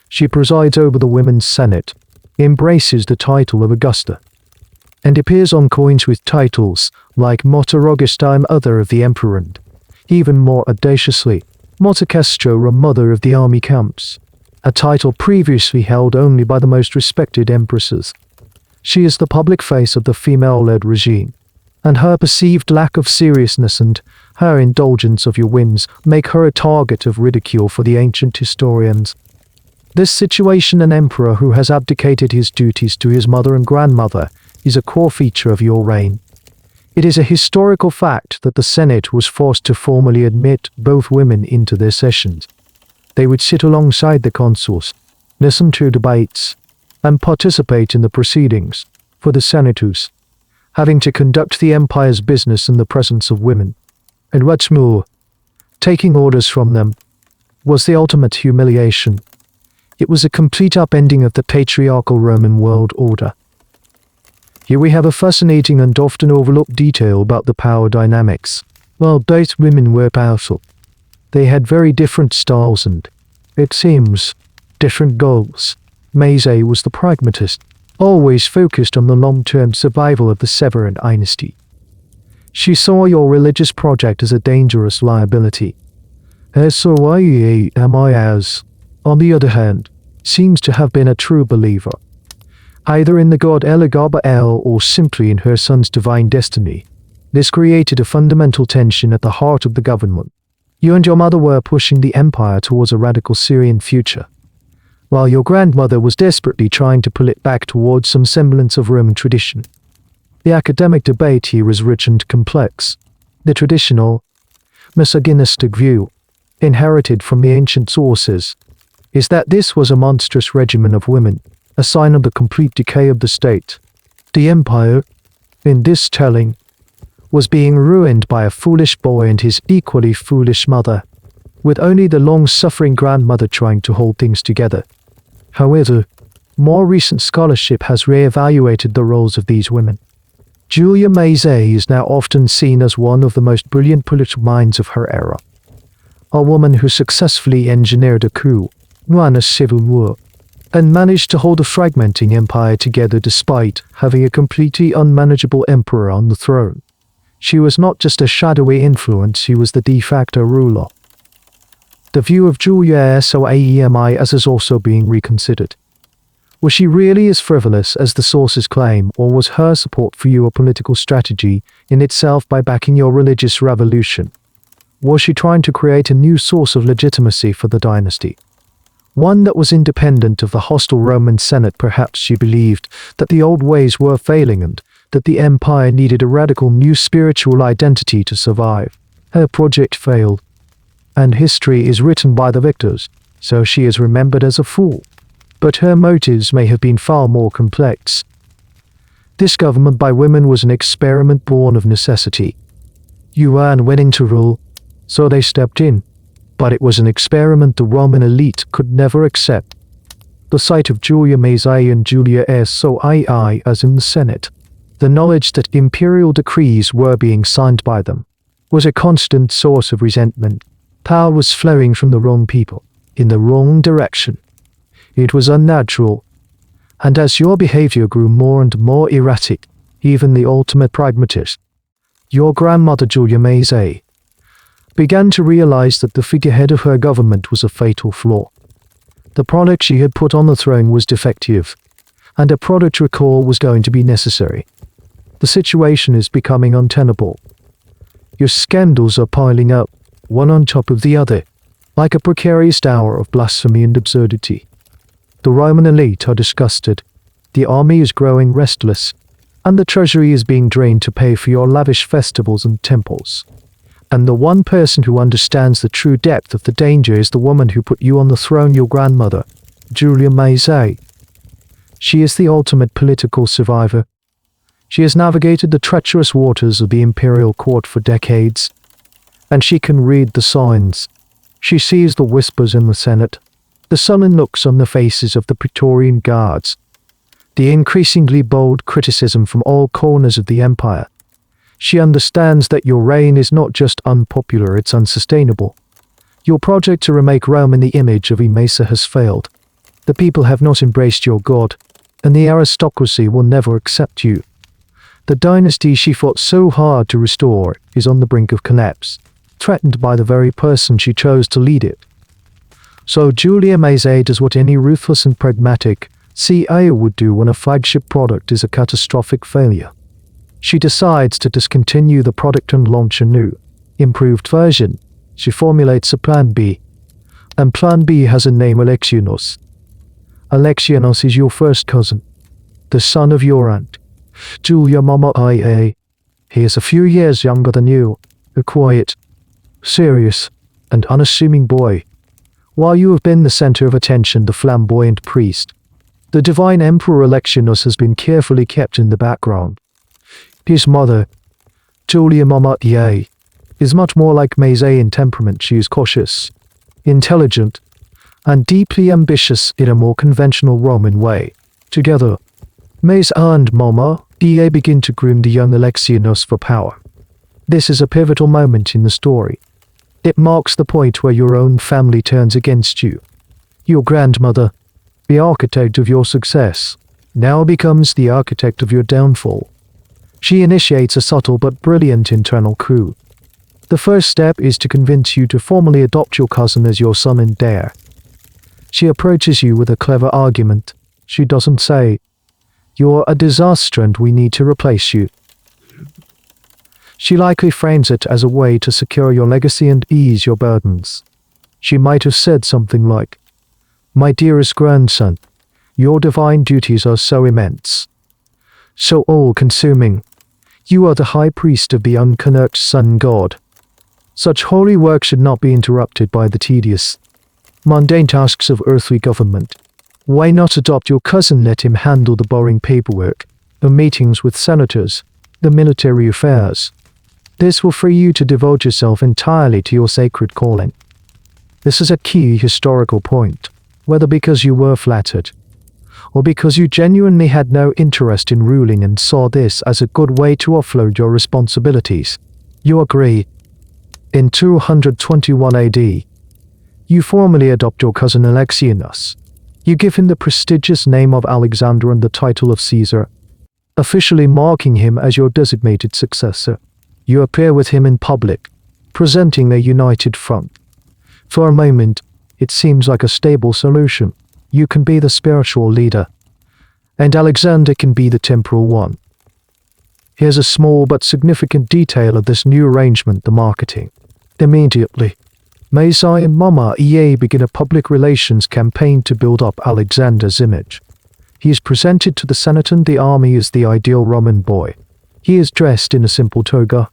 She presides over the Women's Senate, embraces the title of Augusta, and appears on coins with titles like Mater Augustine, Mother of the Emperor, and, even more audaciously, Mater Castra, Mother of the Army Camps, a title previously held only by the most respected empresses. She is the public face of the female-led regime, and her perceived lack of seriousness and her indulgence of your whims make her a target of ridicule for the ancient historians. This situation, an emperor who has abdicated his duties to his mother and grandmother, is a core feature of your reign. It is a historical fact that the Senate was forced to formally admit both women into their sessions. They would sit alongside the consuls, listen to debates, and participate in the proceedings, for the senators, having to conduct the empire's business in the presence of women, and what's more, taking orders from them, was the ultimate humiliation. It was a complete upending of the patriarchal Roman world order. Here we have a fascinating and often overlooked detail about the power dynamics. While both women were powerful, they had very different styles and, it seems, different goals. Maze was the pragmatist, always focused on the long-term survival of the Severan dynasty. She saw your religious project as a dangerous liability. Soaemis, on the other hand, seems to have been a true believer, either in the god Elagabalus or simply in her son's divine destiny. This created a fundamental tension at the heart of the government. You and your mother were pushing the empire towards a radical Syrian future, while your grandmother was desperately trying to pull it back towards some semblance of Roman tradition. The academic debate here is rich and complex. The traditional, misogynistic view, inherited from the ancient sources, is that this was a monstrous regimen of women, a sign of the complete decay of the state. The empire, in this telling, was being ruined by a foolish boy and his equally foolish mother, with only the long-suffering grandmother trying to hold things together. However, more recent scholarship has re-evaluated the roles of these women. Julia Maze is now often seen as one of the most brilliant political minds of her era. A woman who successfully engineered a coup, won a civil war, and managed to hold a fragmenting empire together despite having a completely unmanageable emperor on the throne. She was not just a shadowy influence, she was the de facto ruler. The view of Julia Aesoaemis is also being reconsidered. Was she really as frivolous as the sources claim, or was her support for you a political strategy in itself by backing your religious revolution? Was she trying to create a new source of legitimacy for the dynasty? One that was independent of the hostile Roman Senate. Perhaps she believed that the old ways were failing and that the empire needed a radical new spiritual identity to survive. Her project failed, and history is written by the victors, so she is remembered as a fool. But her motives may have been far more complex. This government by women was an experiment born of necessity. You weren't willing to rule, so they stepped in. But it was an experiment the Roman elite could never accept. The sight of Julia Maze and Julia Aesoaemis in the Senate, the knowledge that imperial decrees were being signed by them, was a constant source of resentment. Power was flowing from the wrong people, in the wrong direction. It was unnatural, and as your behavior grew more and more erratic, even the ultimate pragmatist, your grandmother Julia Maze, began to realize that the figurehead of her government was a fatal flaw. The product she had put on the throne was defective, and a product recall was going to be necessary. The situation is becoming untenable. Your scandals are piling up, one on top of the other, like a precarious tower of blasphemy and absurdity. The Roman elite are disgusted, the army is growing restless, and the treasury is being drained to pay for your lavish festivals and temples. And the one person who understands the true depth of the danger is the woman who put you on the throne, your grandmother, Julia Maizay. She is the ultimate political survivor. She has navigated the treacherous waters of the imperial court for decades, and she can read the signs. She sees the whispers in the Senate, the sullen looks on the faces of the Praetorian guards, the increasingly bold criticism from all corners of the empire. She understands that your reign is not just unpopular, it's unsustainable. Your project to remake Rome in the image of Emesa has failed. The people have not embraced your god, and the aristocracy will never accept you. The dynasty she fought so hard to restore is on the brink of collapse, threatened by the very person she chose to lead it. So Julia Maizay does what any ruthless and pragmatic CEO would do when a flagship product is a catastrophic failure. She decides to discontinue the product and launch a new, improved version. She formulates a Plan B. And Plan B has a name: Alexianos. Alexianos is your first cousin, the son of your aunt, Julia Mama Ia. He is a few years younger than you, a quiet, serious, and unassuming boy. While you have been the center of attention, the flamboyant priest, the divine Emperor Alexianos has been carefully kept in the background. His mother, Julia Mama Ia, is much more like Maizay in temperament. She is cautious, intelligent, and deeply ambitious in a more conventional Roman way. Together, Maizay and Mama Ia begin to groom the young Alexianos for power. This is a pivotal moment in the story. It marks the point where your own family turns against you. Your grandmother, the architect of your success, now becomes the architect of your downfall. She initiates a subtle but brilliant internal coup. The first step is to convince you to formally adopt your cousin as your son and heir. She approaches you with a clever argument. She doesn't say, "You're a disaster and we need to replace you." She likely frames it as a way to secure your legacy and ease your burdens. She might have said something like, "My dearest grandson, your divine duties are so immense, so all-consuming. You are the high priest of the unconnected sun god. Such holy work should not be interrupted by the tedious, mundane tasks of earthly government. Why not adopt your cousin? Let him handle the boring paperwork, the meetings with senators, the military affairs. This will free you to devote yourself entirely to your sacred calling." This is a key historical point, whether because you were flattered, or because you genuinely had no interest in ruling and saw this as a good way to offload your responsibilities. You agree. In 221 AD, you formally adopt your cousin Alexianos. You give him the prestigious name of Alexander and the title of Caesar, officially marking him as your designated successor. You appear with him in public, presenting a united front. For a moment, it seems like a stable solution. You can be the spiritual leader, and Alexander can be the temporal one. Here's a small but significant detail of this new arrangement: the marketing. Immediately, Maizay and Mama Ia begin a public relations campaign to build up Alexander's image. He is presented to the Senate and the army as the ideal Roman boy. He is dressed in a simple toga.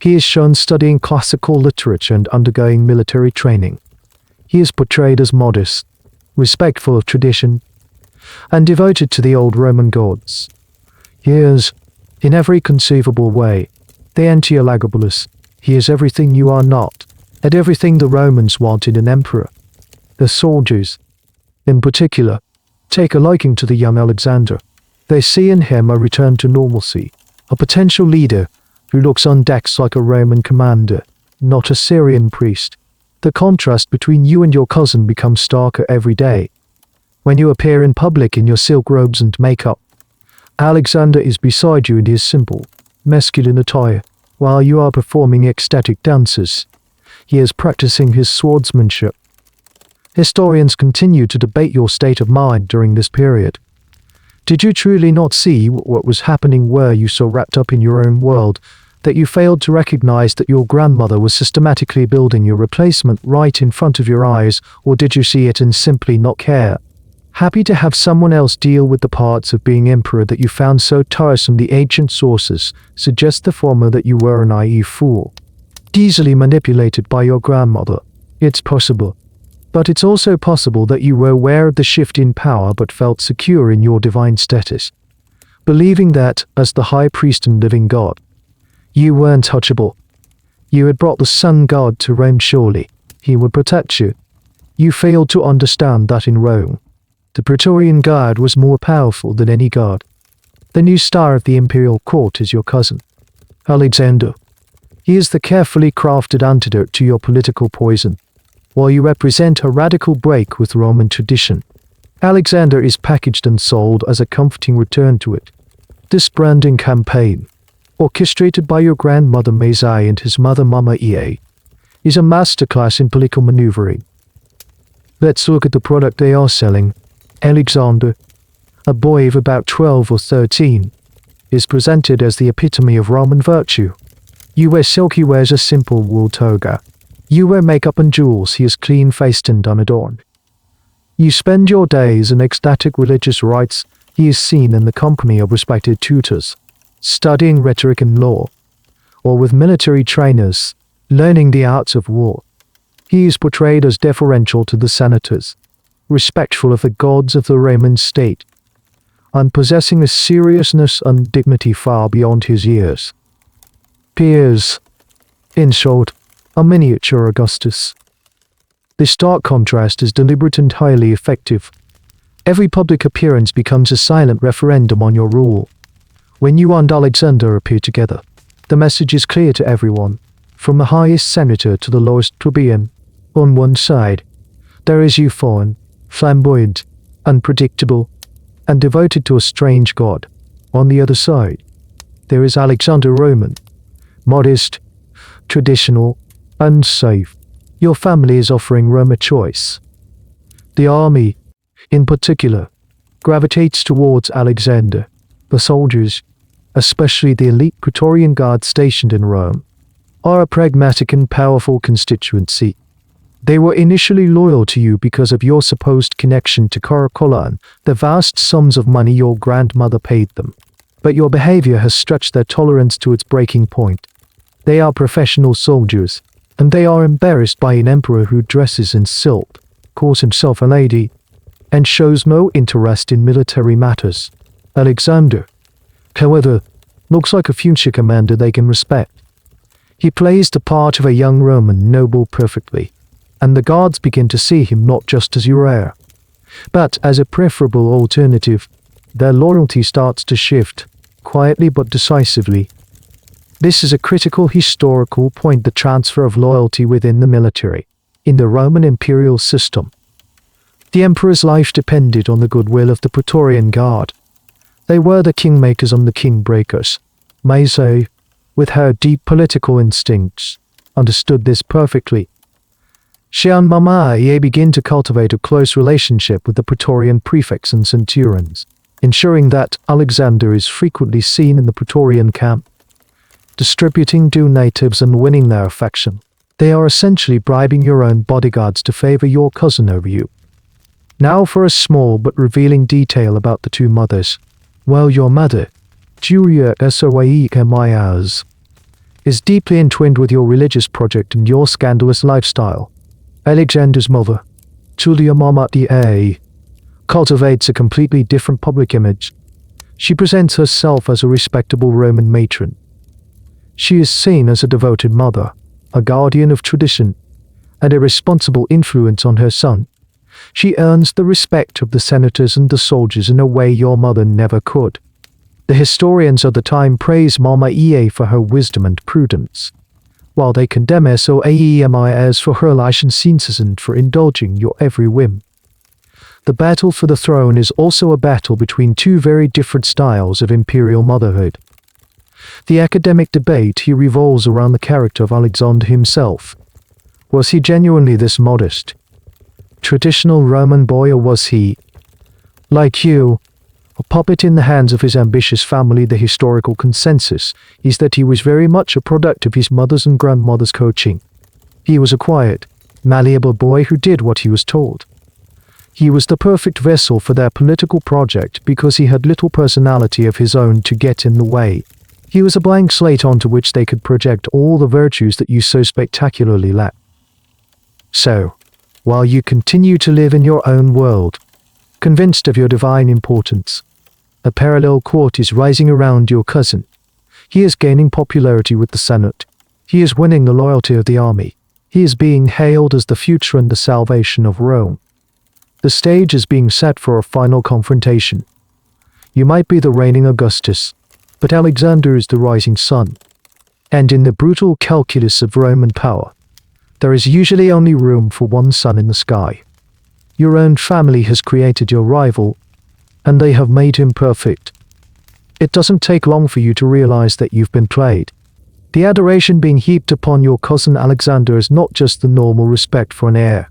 He is shown studying classical literature and undergoing military training. He is portrayed as modest, respectful of tradition, and devoted to the old Roman gods. He is, in every conceivable way, the anti-Elagabalus. He is everything you are not, and everything the Romans want in an emperor. The soldiers, in particular, take a liking to the young Alexander. They see in him a return to normalcy, a potential leader who looks on decks like a Roman commander, not a Syrian priest. The contrast between you and your cousin becomes starker every day. When you appear in public in your silk robes and makeup, Alexander is beside you in his simple, masculine attire, while you are performing ecstatic dances. He is practicing his swordsmanship. Historians continue to debate your state of mind during this period. Did you truly not see what was happening? Were you so wrapped up in your own world that you failed to recognize that your grandmother was systematically building your replacement right in front of your eyes, or did you see it and simply not care? Happy to have someone else deal with the parts of being emperor that you found so tiresome? The ancient sources suggest the former, that you were a naive fool. easily manipulated by your grandmother. It's possible. But it's also possible that you were aware of the shift in power but felt secure in your divine status, believing that, as the high priest and living God, you were untouchable. You had brought the sun god to Rome. Surely he would protect you. You failed to understand that in Rome, the Praetorian Guard was more powerful than any guard. The new star of the imperial court is your cousin, Alexander. He is the carefully crafted antidote to your political poison. While you represent a radical break with Roman tradition, Alexander is packaged and sold as a comforting return to it. This branding campaign, orchestrated by your grandmother Maisai and his mother Mama Ea, is a masterclass in political maneuvering. Let's look at the product they are selling. Alexander, a boy of about 12 or 13, is presented as the epitome of Roman virtue. You wear silk, he wears a simple wool toga. You wear makeup and jewels, he is clean-faced and unadorned. You spend your days in ecstatic religious rites, he is seen in the company of respected tutors, studying rhetoric and law, or with military trainers, learning the arts of war. He is portrayed as deferential to the senators, respectful of the gods of the Roman state, and possessing a seriousness and dignity far beyond his years. Peers, in short, a miniature Augustus. This stark contrast is deliberate and highly effective. Every public appearance becomes a silent referendum on your rule. When you and Alexander appear together, the message is clear to everyone, from the highest senator to the lowest plebeian. On one side, there is you foreign, flamboyant, unpredictable, and devoted to a strange god. On the other side, there is Alexander Roman, modest, traditional, and safe. Your family is offering Rome a choice. The army, in particular, gravitates towards Alexander. The soldiers, especially the elite Praetorian Guard stationed in Rome, are a pragmatic and powerful constituency. They were initially loyal to you because of your supposed connection to Caligula and the vast sums of money your grandmother paid them. But your behavior has stretched their tolerance to its breaking point. They are professional soldiers, and they are embarrassed by an emperor who dresses in silk, calls himself a lady, and shows no interest in military matters. Alexander, however, looks like a future commander they can respect. He plays the part of a young Roman noble perfectly, and the guards begin to see him not just as your heir, but as a preferable alternative. Their loyalty starts to shift, quietly but decisively. This is a critical historical point: the transfer of loyalty within the military. In the Roman imperial system, the emperor's life depended on the goodwill of the Praetorian Guard. They were the kingmakers and the kingbreakers. Maisai, with her deep political instincts, understood this perfectly. She and Mama Ea begin to cultivate a close relationship with the Praetorian prefects and centurions, ensuring that Alexander is frequently seen in the Praetorian camp, distributing donatives and winning their affection. They are essentially bribing your own bodyguards to favor your cousin over you. Now for a small but revealing detail about the two mothers. Well, your mother, Julia Soaekemayas, is deeply entwined with your religious project and your scandalous lifestyle. Alexander's mother, Julia Mamatia, cultivates a completely different public image. She presents herself as a respectable Roman matron. She is seen as a devoted mother, a guardian of tradition, and a responsible influence on her son. She earns the respect of the senators and the soldiers in a way your mother never could. The historians of the time praise Mama Ea for her wisdom and prudence, while they condemn Soaekemayas for her licentiousness and for indulging your every whim. The battle for the throne is also a battle between two very different styles of imperial motherhood. The academic debate here revolves around the character of Alexander himself. Was he genuinely this modest, traditional Roman boy, or was he, like you, a puppet in the hands of his ambitious family? The historical consensus is that he was very much a product of his mother's and grandmother's coaching. He was a quiet, malleable boy who did what he was told. He was the perfect vessel for their political project because he had little personality of his own to get in the way. He was a blank slate onto which they could project all the virtues that you so spectacularly lack. So, while you continue to live in your own world, convinced of your divine importance, a parallel court is rising around your cousin. He is gaining popularity with the Senate. He is winning the loyalty of the army. He is being hailed as the future and the salvation of Rome. The stage is being set for a final confrontation. You might be the reigning Augustus, but Alexander is the rising sun. And in the brutal calculus of Roman power, there is usually only room for one sun in the sky. Your own family has created your rival, and they have made him perfect. It doesn't take long for you to realize that you've been played. The adoration being heaped upon your cousin Alexander is not just the normal respect for an heir.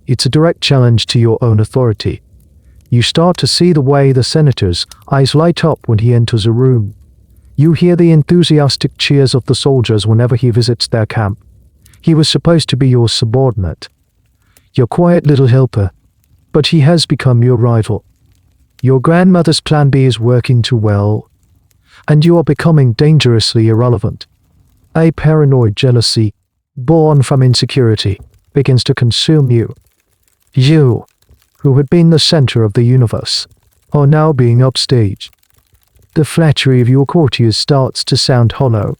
It's a direct challenge to your own authority. You start to see the way the senator's eyes light up when he enters a room. You hear the enthusiastic cheers of the soldiers whenever he visits their camp. He was supposed to be your subordinate, your quiet little helper, but he has become your rival. Your grandmother's plan B is working too well, and you are becoming dangerously irrelevant. A paranoid jealousy, born from insecurity, begins to consume you. You, who had been the center of the universe, are now being upstaged. The flattery of your courtiers starts to sound hollow.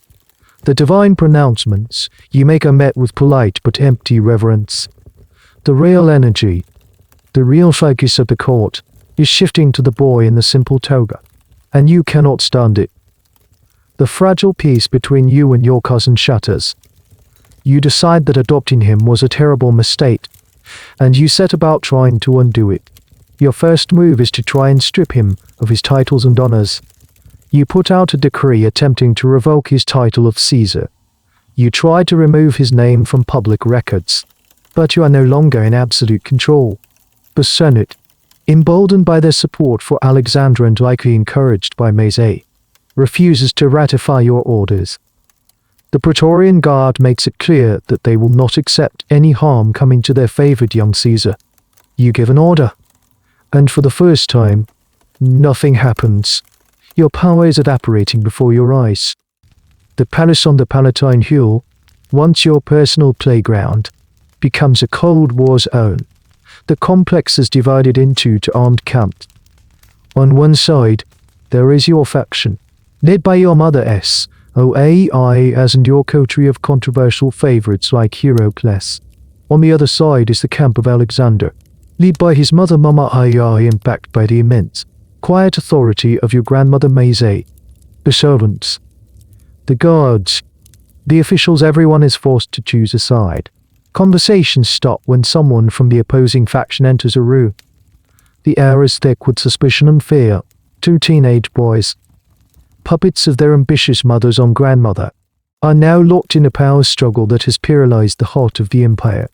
The divine pronouncements you make are met with polite but empty reverence. The real energy, the real focus of the court, is shifting to the boy in the simple toga, and you cannot stand it. The fragile peace between you and your cousin shatters. You decide that adopting him was a terrible mistake, and you set about trying to undo it. Your first move is to try and strip him of his titles and honors. You put out a decree attempting to revoke his title of Caesar. You try to remove his name from public records, but you are no longer in absolute control. The Senate, emboldened by their support for Alexander and likely encouraged by Maze, refuses to ratify your orders. The Praetorian Guard makes it clear that they will not accept any harm coming to their favored young Caesar. You give an order, and for the first time, nothing happens. Your power is evaporating before your eyes. The palace on the Palatine Hill, once your personal playground, becomes a Cold War zone. The complex is divided into two armed camps. On one side, there is your faction, led by your mother S.O.A.I. as and your coterie of controversial favorites like Heracles. On the other side is the camp of Alexander, led by his mother Mama II and backed by the immense, quiet authority of your grandmother Maze. The servants, the guards, the officials, everyone is forced to choose a side. Conversations stop when someone from the opposing faction enters a room. The air is thick with suspicion and fear. Two teenage boys, puppets of their ambitious mothers and grandmother, are now locked in a power struggle that has paralyzed the heart of the empire.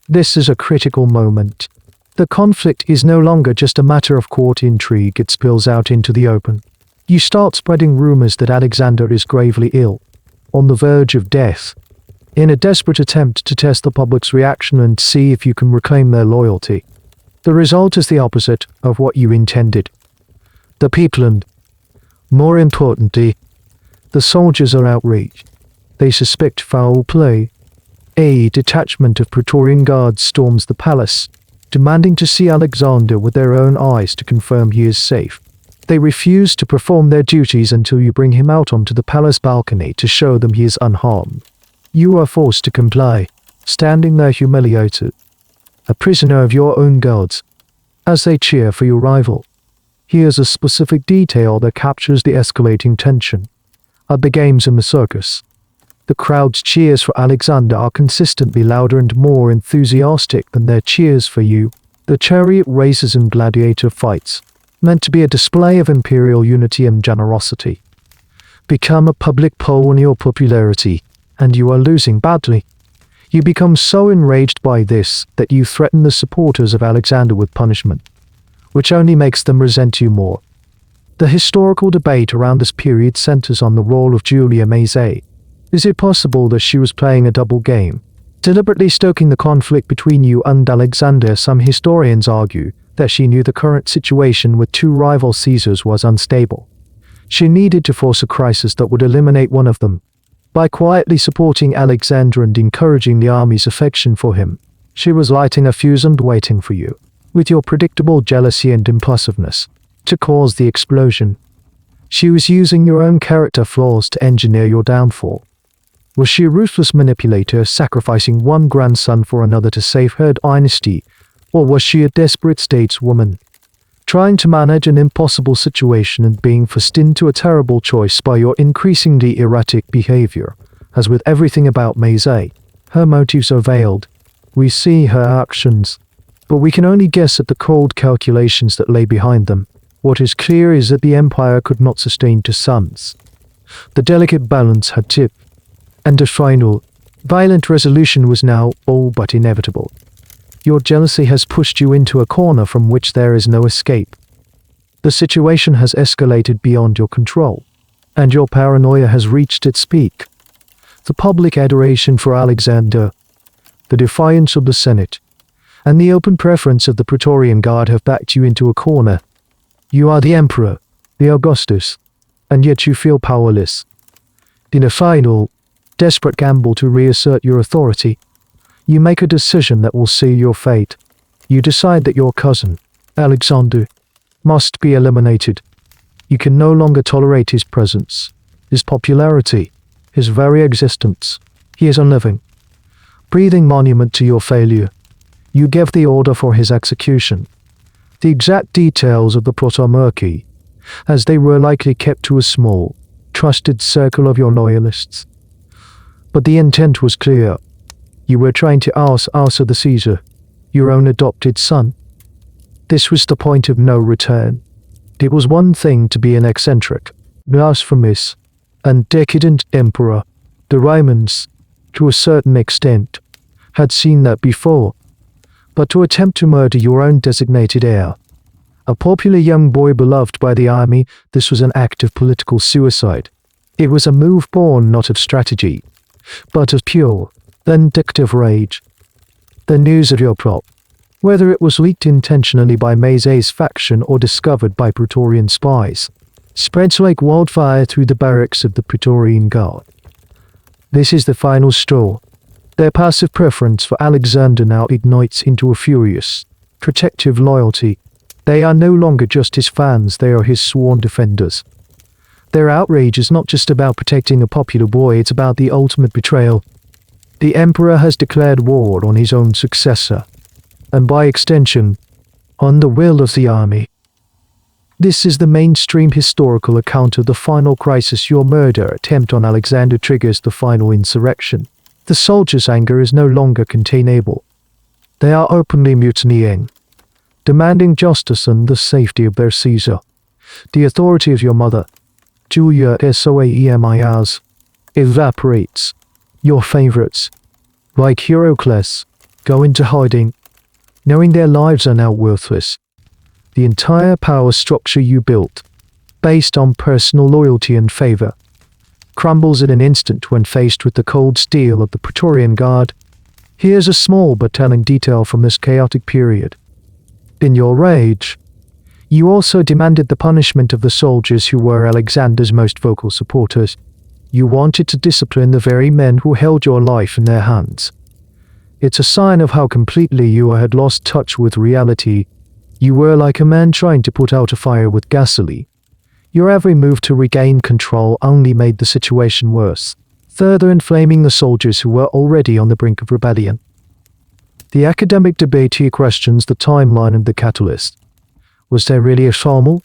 This is a critical moment. The conflict is no longer just a matter of court intrigue, it spills out into the open. You start spreading rumors that Alexander is gravely ill, on the verge of death, in a desperate attempt to test the public's reaction and see if you can reclaim their loyalty. The result is the opposite of what you intended. The people and, more importantly, the soldiers are outraged. They suspect foul play. A detachment of Praetorian guards storms the palace, demanding to see Alexander with their own eyes to confirm he is safe. They refuse to perform their duties until you bring him out onto the palace balcony to show them he is unharmed. You are forced to comply, standing there humiliated, a prisoner of your own gods, as they cheer for your rival. Here's a specific detail that captures the escalating tension. At the games in the circus, the crowd's cheers for Alexander are consistently louder and more enthusiastic than their cheers for you. The chariot races and gladiator fights, meant to be a display of imperial unity and generosity, become a public poll on your popularity, and you are losing badly. You become so enraged by this that you threaten the supporters of Alexander with punishment, which only makes them resent you more. The historical debate around this period centers on the role of Julia Maze. Is it possible that she was playing a double game, deliberately stoking the conflict between you and Alexander? Some historians argue that she knew the current situation with two rival Caesars was unstable. She needed to force a crisis that would eliminate one of them. By quietly supporting Alexander and encouraging the army's affection for him, she was lighting a fuse and waiting for you, with your predictable jealousy and impulsiveness, to cause the explosion. She was using your own character flaws to engineer your downfall. Was she a ruthless manipulator sacrificing one grandson for another to save her dynasty, or was she a desperate stateswoman, trying to manage an impossible situation and being forced into a terrible choice by your increasingly erratic behavior? As with everything about Maze, her motives are veiled. We see her actions, but we can only guess at the cold calculations that lay behind them. What is clear is that the empire could not sustain 2 sons. The delicate balance had tipped, and a final, violent resolution was now all but inevitable. Your jealousy has pushed you into a corner from which there is no escape. The situation has escalated beyond your control, and your paranoia has reached its peak. The public adoration for Alexander, the defiance of the Senate, and the open preference of the Praetorian Guard have backed you into a corner. You are the Emperor, the Augustus, and yet you feel powerless. In a final, desperate gamble to reassert your authority, you make a decision that will seal your fate. You decide that your cousin, Alexander, must be eliminated. You can no longer tolerate his presence, his popularity, his very existence. He is a living, breathing monument to your failure. You give the order for his execution. The exact details of the plot are murky, as they were likely kept to a small, trusted circle of your loyalists. But the intent was clear. You were trying to oust the Caesar, your own adopted son. This was the point of no return. It was one thing to be an eccentric, blasphemous, and decadent emperor. The Romans, to a certain extent, had seen that before. But to attempt to murder your own designated heir, a popular young boy beloved by the army, this was an act of political suicide. It was a move born not of strategy, but of pure, vindictive rage. The news of your plot, whether it was leaked intentionally by Maze's faction or discovered by Praetorian spies, spreads like wildfire through the barracks of the Praetorian Guard. This is the final straw. Their passive preference for Alexander now ignites into a furious, protective loyalty. They are no longer just his fans, they are his sworn defenders. Their outrage is not just about protecting a popular boy, it's about the ultimate betrayal. The emperor has declared war on his own successor, and by extension, on the will of the army. This is the mainstream historical account of the final crisis. Your murder attempt on Alexander triggers the final insurrection. The soldiers' anger is no longer containable. They are openly mutinying, demanding justice and the safety of their Caesar. The authority of your mother, Julia Soaemias, evaporates. Your favorites, like Heracles, go into hiding, knowing their lives are now worthless. The entire power structure you built, based on personal loyalty and favor, crumbles in an instant when faced with the cold steel of the Praetorian Guard. Here's a small but telling detail from this chaotic period. In your rage, you also demanded the punishment of the soldiers who were Alexander's most vocal supporters. You wanted to discipline the very men who held your life in their hands. It's a sign of how completely you had lost touch with reality. You were like a man trying to put out a fire with gasoline. Your every move to regain control only made the situation worse, further inflaming the soldiers who were already on the brink of rebellion. The academic debate here questions the timeline of the catalyst. Was there really a formal,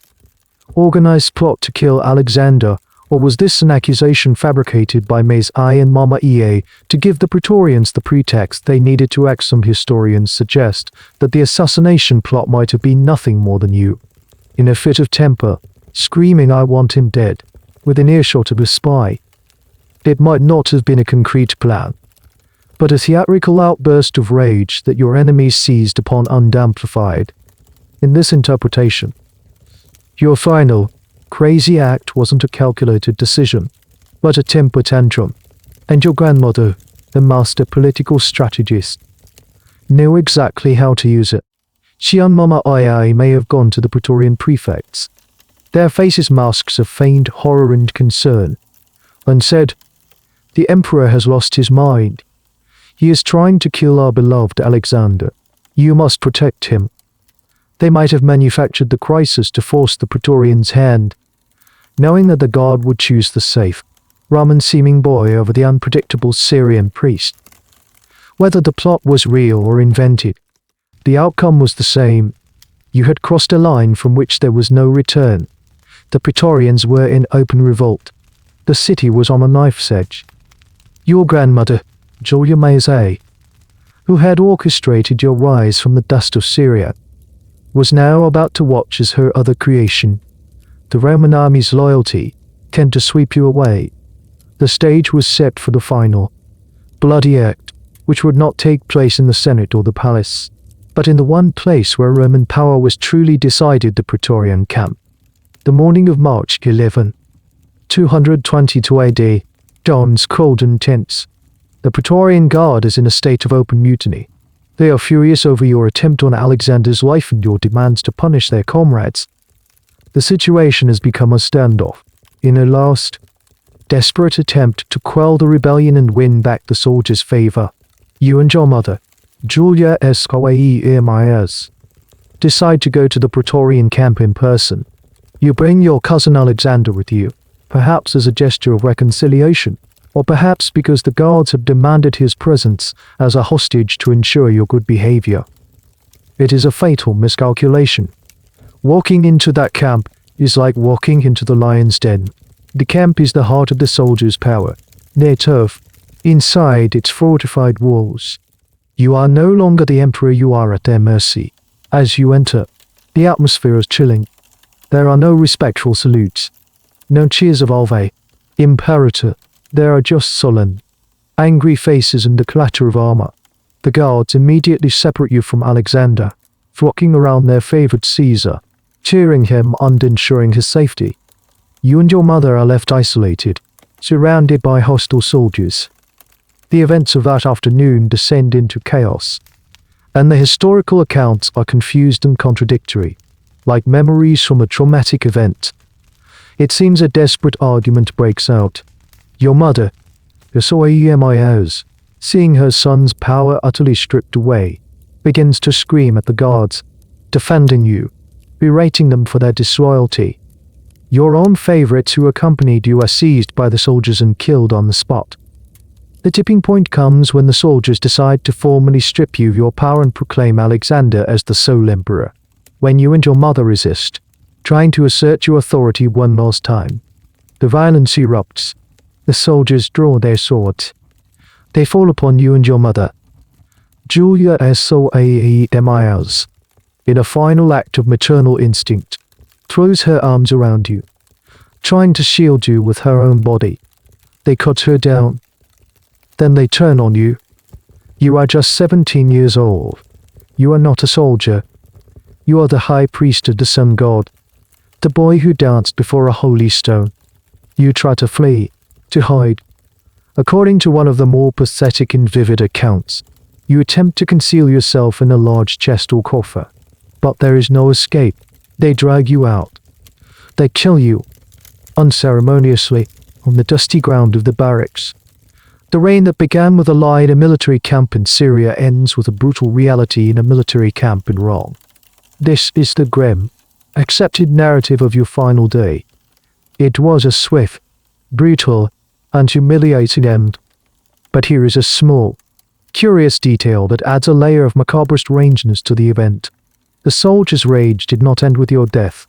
organized plot to kill Alexander, or was this an accusation fabricated by Maze I and Mama EA to give the Praetorians the pretext they needed to act? Some historians suggest that the assassination plot might have been nothing more than you, in a fit of temper, screaming "I want him dead," within earshot of a spy. It might not have been a concrete plan, but a theatrical outburst of rage that your enemies seized upon undamplified. In this interpretation, your final, crazy act wasn't a calculated decision, but a temper tantrum, and your grandmother, the master political strategist, knew exactly how to use it. She and Mama II may have gone to the Praetorian prefects, their faces masks of feigned horror and concern, and said, "The Emperor has lost his mind. He is trying to kill our beloved Alexander. You must protect him." They might have manufactured the crisis to force the Praetorian's hand, knowing that the god would choose the safe, Roman-seeming boy over the unpredictable Syrian priest. Whether the plot was real or invented, the outcome was the same. You had crossed a line from which there was no return. The Praetorians were in open revolt. The city was on a knife's edge. Your grandmother, Julia Maese, who had orchestrated your rise from the dust of Syria, was now about to watch as her other creation, the Roman army's loyalty, came to sweep you away. The stage was set for the final, bloody act, which would not take place in the Senate or the palace, but in the one place where Roman power was truly decided, the Praetorian camp. The morning of March 11, 222 AD, dawns cold and tense. The Praetorian Guard is in a state of open mutiny. They are furious over your attempt on Alexander's life and your demands to punish their comrades. The situation has become a standoff. In a last, desperate attempt to quell the rebellion and win back the soldiers' favor, you and your mother, Julia Maes, decide to go to the Praetorian camp in person. You bring your cousin Alexander with you, perhaps as a gesture of reconciliation, or perhaps because the guards have demanded his presence as a hostage to ensure your good behavior. It is a fatal miscalculation. Walking into that camp is like walking into the lion's den. The camp is the heart of the soldiers' power, near turf, inside its fortified walls. You are no longer the emperor, you are at their mercy. As you enter, the atmosphere is chilling. There are no respectful salutes, no cheers of Alve, Imperator. There are just sullen, angry faces and the clatter of armor. The guards immediately separate you from Alexander, flocking around their favored Caesar, cheering him and ensuring his safety. You and your mother are left isolated, surrounded by hostile soldiers. The events of that afternoon descend into chaos, and the historical accounts are confused and contradictory, like memories from a traumatic event. It seems a desperate argument breaks out. Your mother, Maes, seeing her son's power utterly stripped away, begins to scream at the guards, defending you, berating them for their disloyalty. Your own favorites who accompanied you are seized by the soldiers and killed on the spot. The tipping point comes when the soldiers decide to formally strip you of your power and proclaim Alexander as the sole emperor. When you and your mother resist, trying to assert your authority one last time, the violence erupts. The soldiers draw their swords. They fall upon you and your mother, Julia Maes, in a final act of maternal instinct, throws her arms around you, trying to shield you with her own body. They cut her down. Then they turn on you. You are just 17 years old. You are not a soldier. You are the high priest of the sun god, the boy who danced before a holy stone. You try to flee, to hide. According to one of the more pathetic and vivid accounts, you attempt to conceal yourself in a large chest or coffer, but there is no escape. They drag you out. They kill you, unceremoniously, on the dusty ground of the barracks. The reign that began with a lie in a military camp in Syria ends with a brutal reality in a military camp in Rome. This is the grim, accepted narrative of your final day. It was a swift, brutal, and humiliating end. But here is a small, curious detail that adds a layer of macabre strangeness to the event. The soldiers' rage did not end with your death.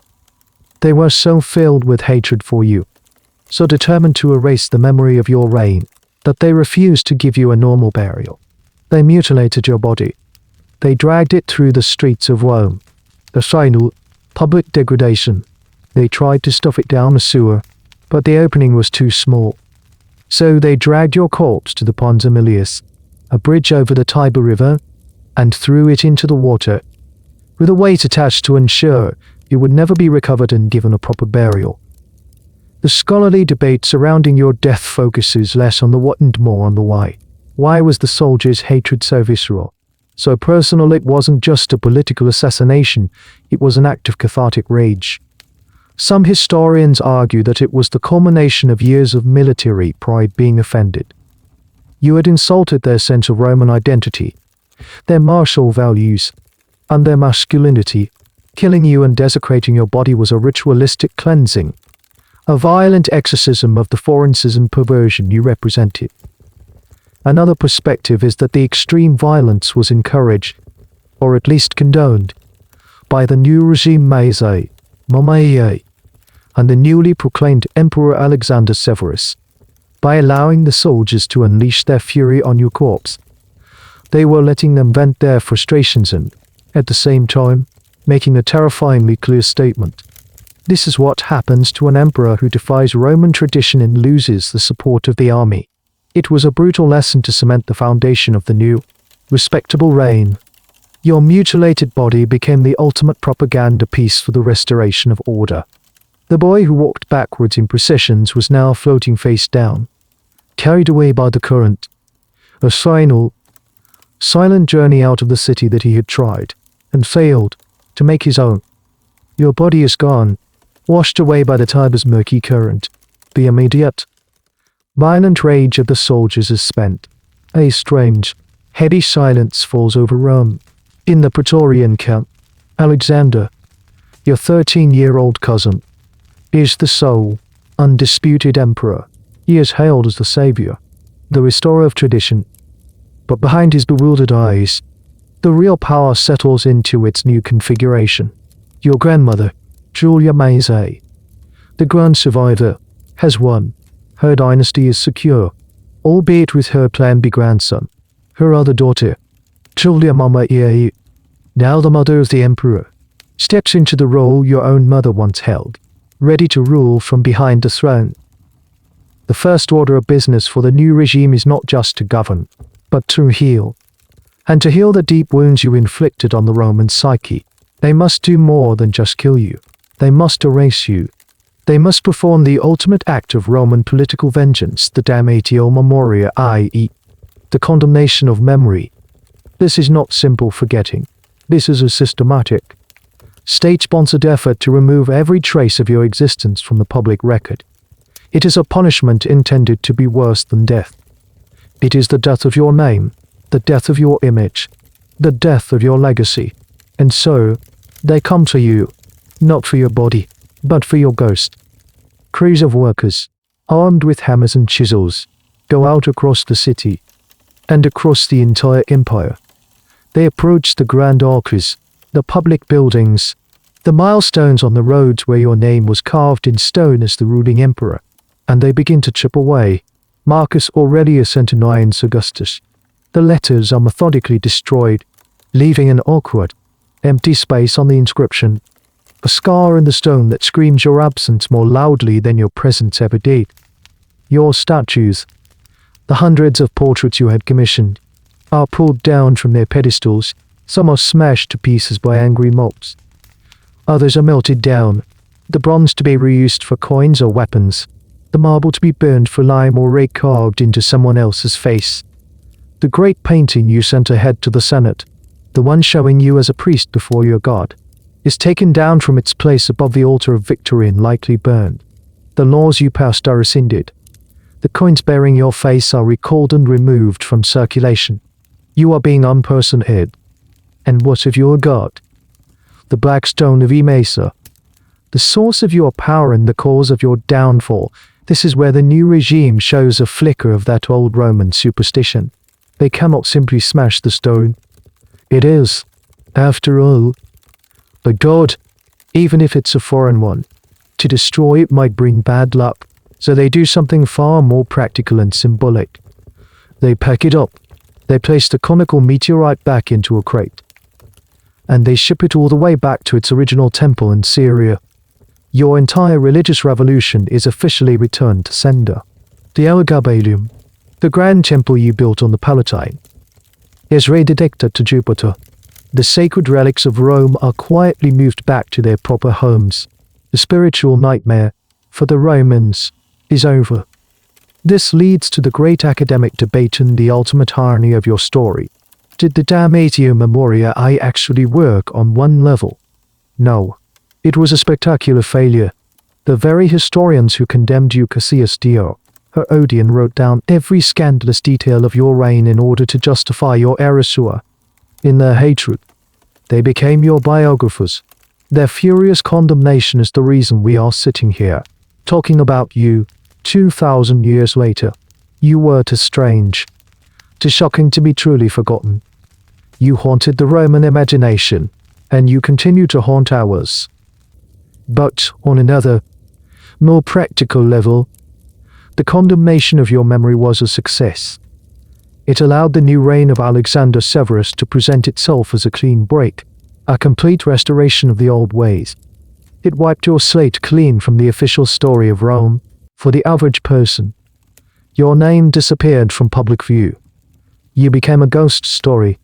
They were so filled with hatred for you, so determined to erase the memory of your reign, that they refused to give you a normal burial. They mutilated your body. They dragged it through the streets of Rome. The final, public degradation. They tried to stuff it down a sewer, but the opening was too small. So they dragged your corpse to the Pons Aemilius, a bridge over the Tiber River, and threw it into the water, with a weight attached to ensure it would never be recovered and given a proper burial. The scholarly debate surrounding your death focuses less on the what and more on the why. Why was the soldiers' hatred so visceral, so personal? It wasn't just a political assassination, it was an act of cathartic rage. Some historians argue that it was the culmination of years of military pride being offended. You had insulted their sense of Roman identity, their martial values, and their masculinity. Killing you and desecrating your body was a ritualistic cleansing, a violent exorcism of the foreignness and perversion you represented. Another perspective is that the extreme violence was encouraged, or at least condoned, by the new regime Maesai, and the newly proclaimed Emperor Alexander Severus. By allowing the soldiers to unleash their fury on your corpse, they were letting them vent their frustrations and, at the same time, making a terrifyingly clear statement. This is what happens to an emperor who defies Roman tradition and loses the support of the army. It was a brutal lesson to cement the foundation of the new, respectable reign. Your mutilated body became the ultimate propaganda piece for the restoration of order. The boy who walked backwards in processions was now floating face down, carried away by the current. A final, silent journey out of the city that he had tried, and failed, to make his own. Your body is gone, washed away by the Tiber's murky current. The immediate, violent rage of the soldiers is spent. A strange, heavy silence falls over Rome. In the Praetorian camp, Alexander, your 13-year-old cousin, is the sole, undisputed emperor. He is hailed as the savior, the restorer of tradition. But behind his bewildered eyes, the real power settles into its new configuration. Your grandmother, Julia Maesai, the grand survivor, has won. Her dynasty is secure, albeit with her Plan B grandson, her other daughter, Julia Mama Iai, now the mother of the emperor, steps into the role your own mother once held, ready to rule from behind the throne. The first order of business for the new regime is not just to govern, but to heal. And to heal the deep wounds you inflicted on the Roman psyche, they must do more than just kill you. They must erase you. They must perform the ultimate act of Roman political vengeance, the damnatio memoria, i.e., the condemnation of memory. This is not simple forgetting. This is a systematic, state-sponsored effort to remove every trace of your existence from the public record. It is a punishment intended to be worse than death. It is the death of your name, the death of your image, the death of your legacy. And so, they come to you, not for your body, but for your ghost. Crews of workers, armed with hammers and chisels, go out across the city, and across the entire empire. They approach the grand arches, the public buildings, the milestones on the roads where your name was carved in stone as the ruling emperor, and they begin to chip away. Marcus Aurelius Antoninus Augustus. The letters are methodically destroyed, leaving an awkward, empty space on the inscription, a scar in the stone that screams your absence more loudly than your presence ever did. Your statues, the hundreds of portraits you had commissioned, are pulled down from their pedestals. Some are smashed to pieces by angry mobs. Others are melted down, the bronze to be reused for coins or weapons, the marble to be burned for lime or rake carved into someone else's face. The great painting you sent ahead to the Senate, the one showing you as a priest before your god, is taken down from its place above the altar of victory and likely burned. The laws you passed are rescinded. The coins bearing your face are recalled and removed from circulation. You are being unpersoned. And what of your god? The black stone of Emesa, the source of your power and the cause of your downfall. This is where the new regime shows a flicker of that old Roman superstition. They cannot simply smash the stone. It is, after all, a god, even if it's a foreign one. To destroy it might bring bad luck, so they do something far more practical and symbolic. They pack it up. They place the conical meteorite back into a crate. And they ship it all the way back to its original temple in Syria. Your entire religious revolution is officially returned to sender. The Elagabalus, the grand temple you built on the Palatine, is rededicated to Jupiter. The sacred relics of Rome are quietly moved back to their proper homes. The spiritual nightmare, for the Romans, is over. This leads to the great academic debate and the ultimate irony of your story. Did the damnatio memoria actually work on one level? No. It was a spectacular failure. The very historians who condemned you, Cassius Dio, Herodian, wrote down every scandalous detail of your reign in order to justify your erasure. In their hatred, they became your biographers. Their furious condemnation is the reason we are sitting here, talking about you, 2,000 years later. You were too strange, too shocking to be truly forgotten. You haunted the Roman imagination, and you continue to haunt ours. But on another, more practical level, the condemnation of your memory was a success. It allowed the new reign of Alexander Severus to present itself as a clean break, a complete restoration of the old ways. It wiped your slate clean from the official story of Rome. For the average person, your name disappeared from public view. You became a ghost story,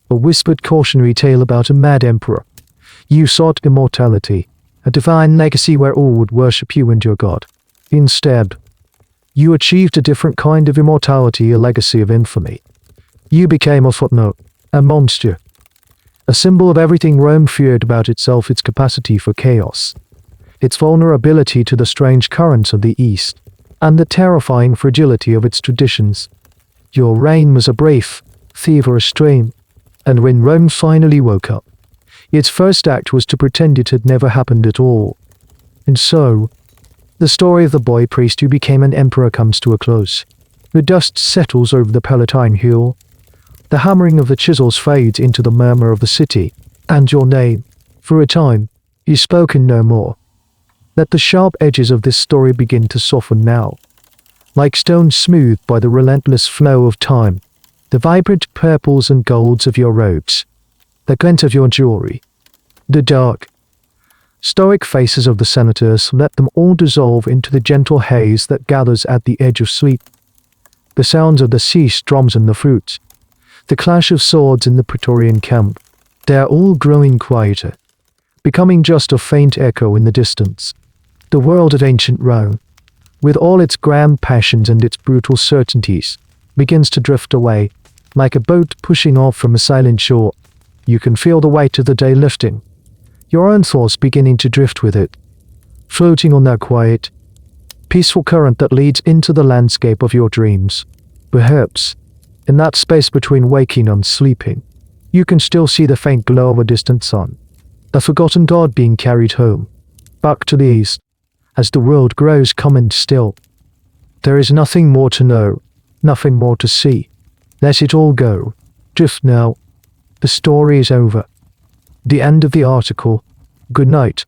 a whispered cautionary tale about a mad emperor. You sought immortality, a divine legacy where all would worship you and your god. Instead, you achieved a different kind of immortality, a legacy of infamy. You became a footnote, a monster, a symbol of everything Rome feared about itself: its capacity for chaos, its vulnerability to the strange currents of the East, and the terrifying fragility of its traditions. Your reign was a brief, feverish dream, and when Rome finally woke up, its first act was to pretend it had never happened at all. And so, the story of the boy priest who became an emperor comes to a close. The dust settles over the Palatine Hill, the hammering of the chisels fades into the murmur of the city, and your name, for a time, is spoken no more. Let the sharp edges of this story begin to soften now, like stone smoothed by the relentless flow of time, the vibrant purples and golds of your robes, the glint of your jewelry, the dark, stoic faces of the senators, let them all dissolve into the gentle haze that gathers at the edge of sleep. The sounds of the siege drums in the fruits, the clash of swords in the Praetorian camp, they are all growing quieter, becoming just a faint echo in the distance. The world of ancient Rome, with all its grand passions and its brutal certainties, begins to drift away, like a boat pushing off from a silent shore. You can feel the weight of the day lifting, your own thoughts beginning to drift with it, floating on that quiet, peaceful current that leads into the landscape of your dreams. Perhaps, in that space between waking and sleeping, you can still see the faint glow of a distant sun, the forgotten god being carried home, back to the east. As the world grows calm and still, there is nothing more to know, nothing more to see. Let it all go. Drift now. The story is over. The end of the article. Good night.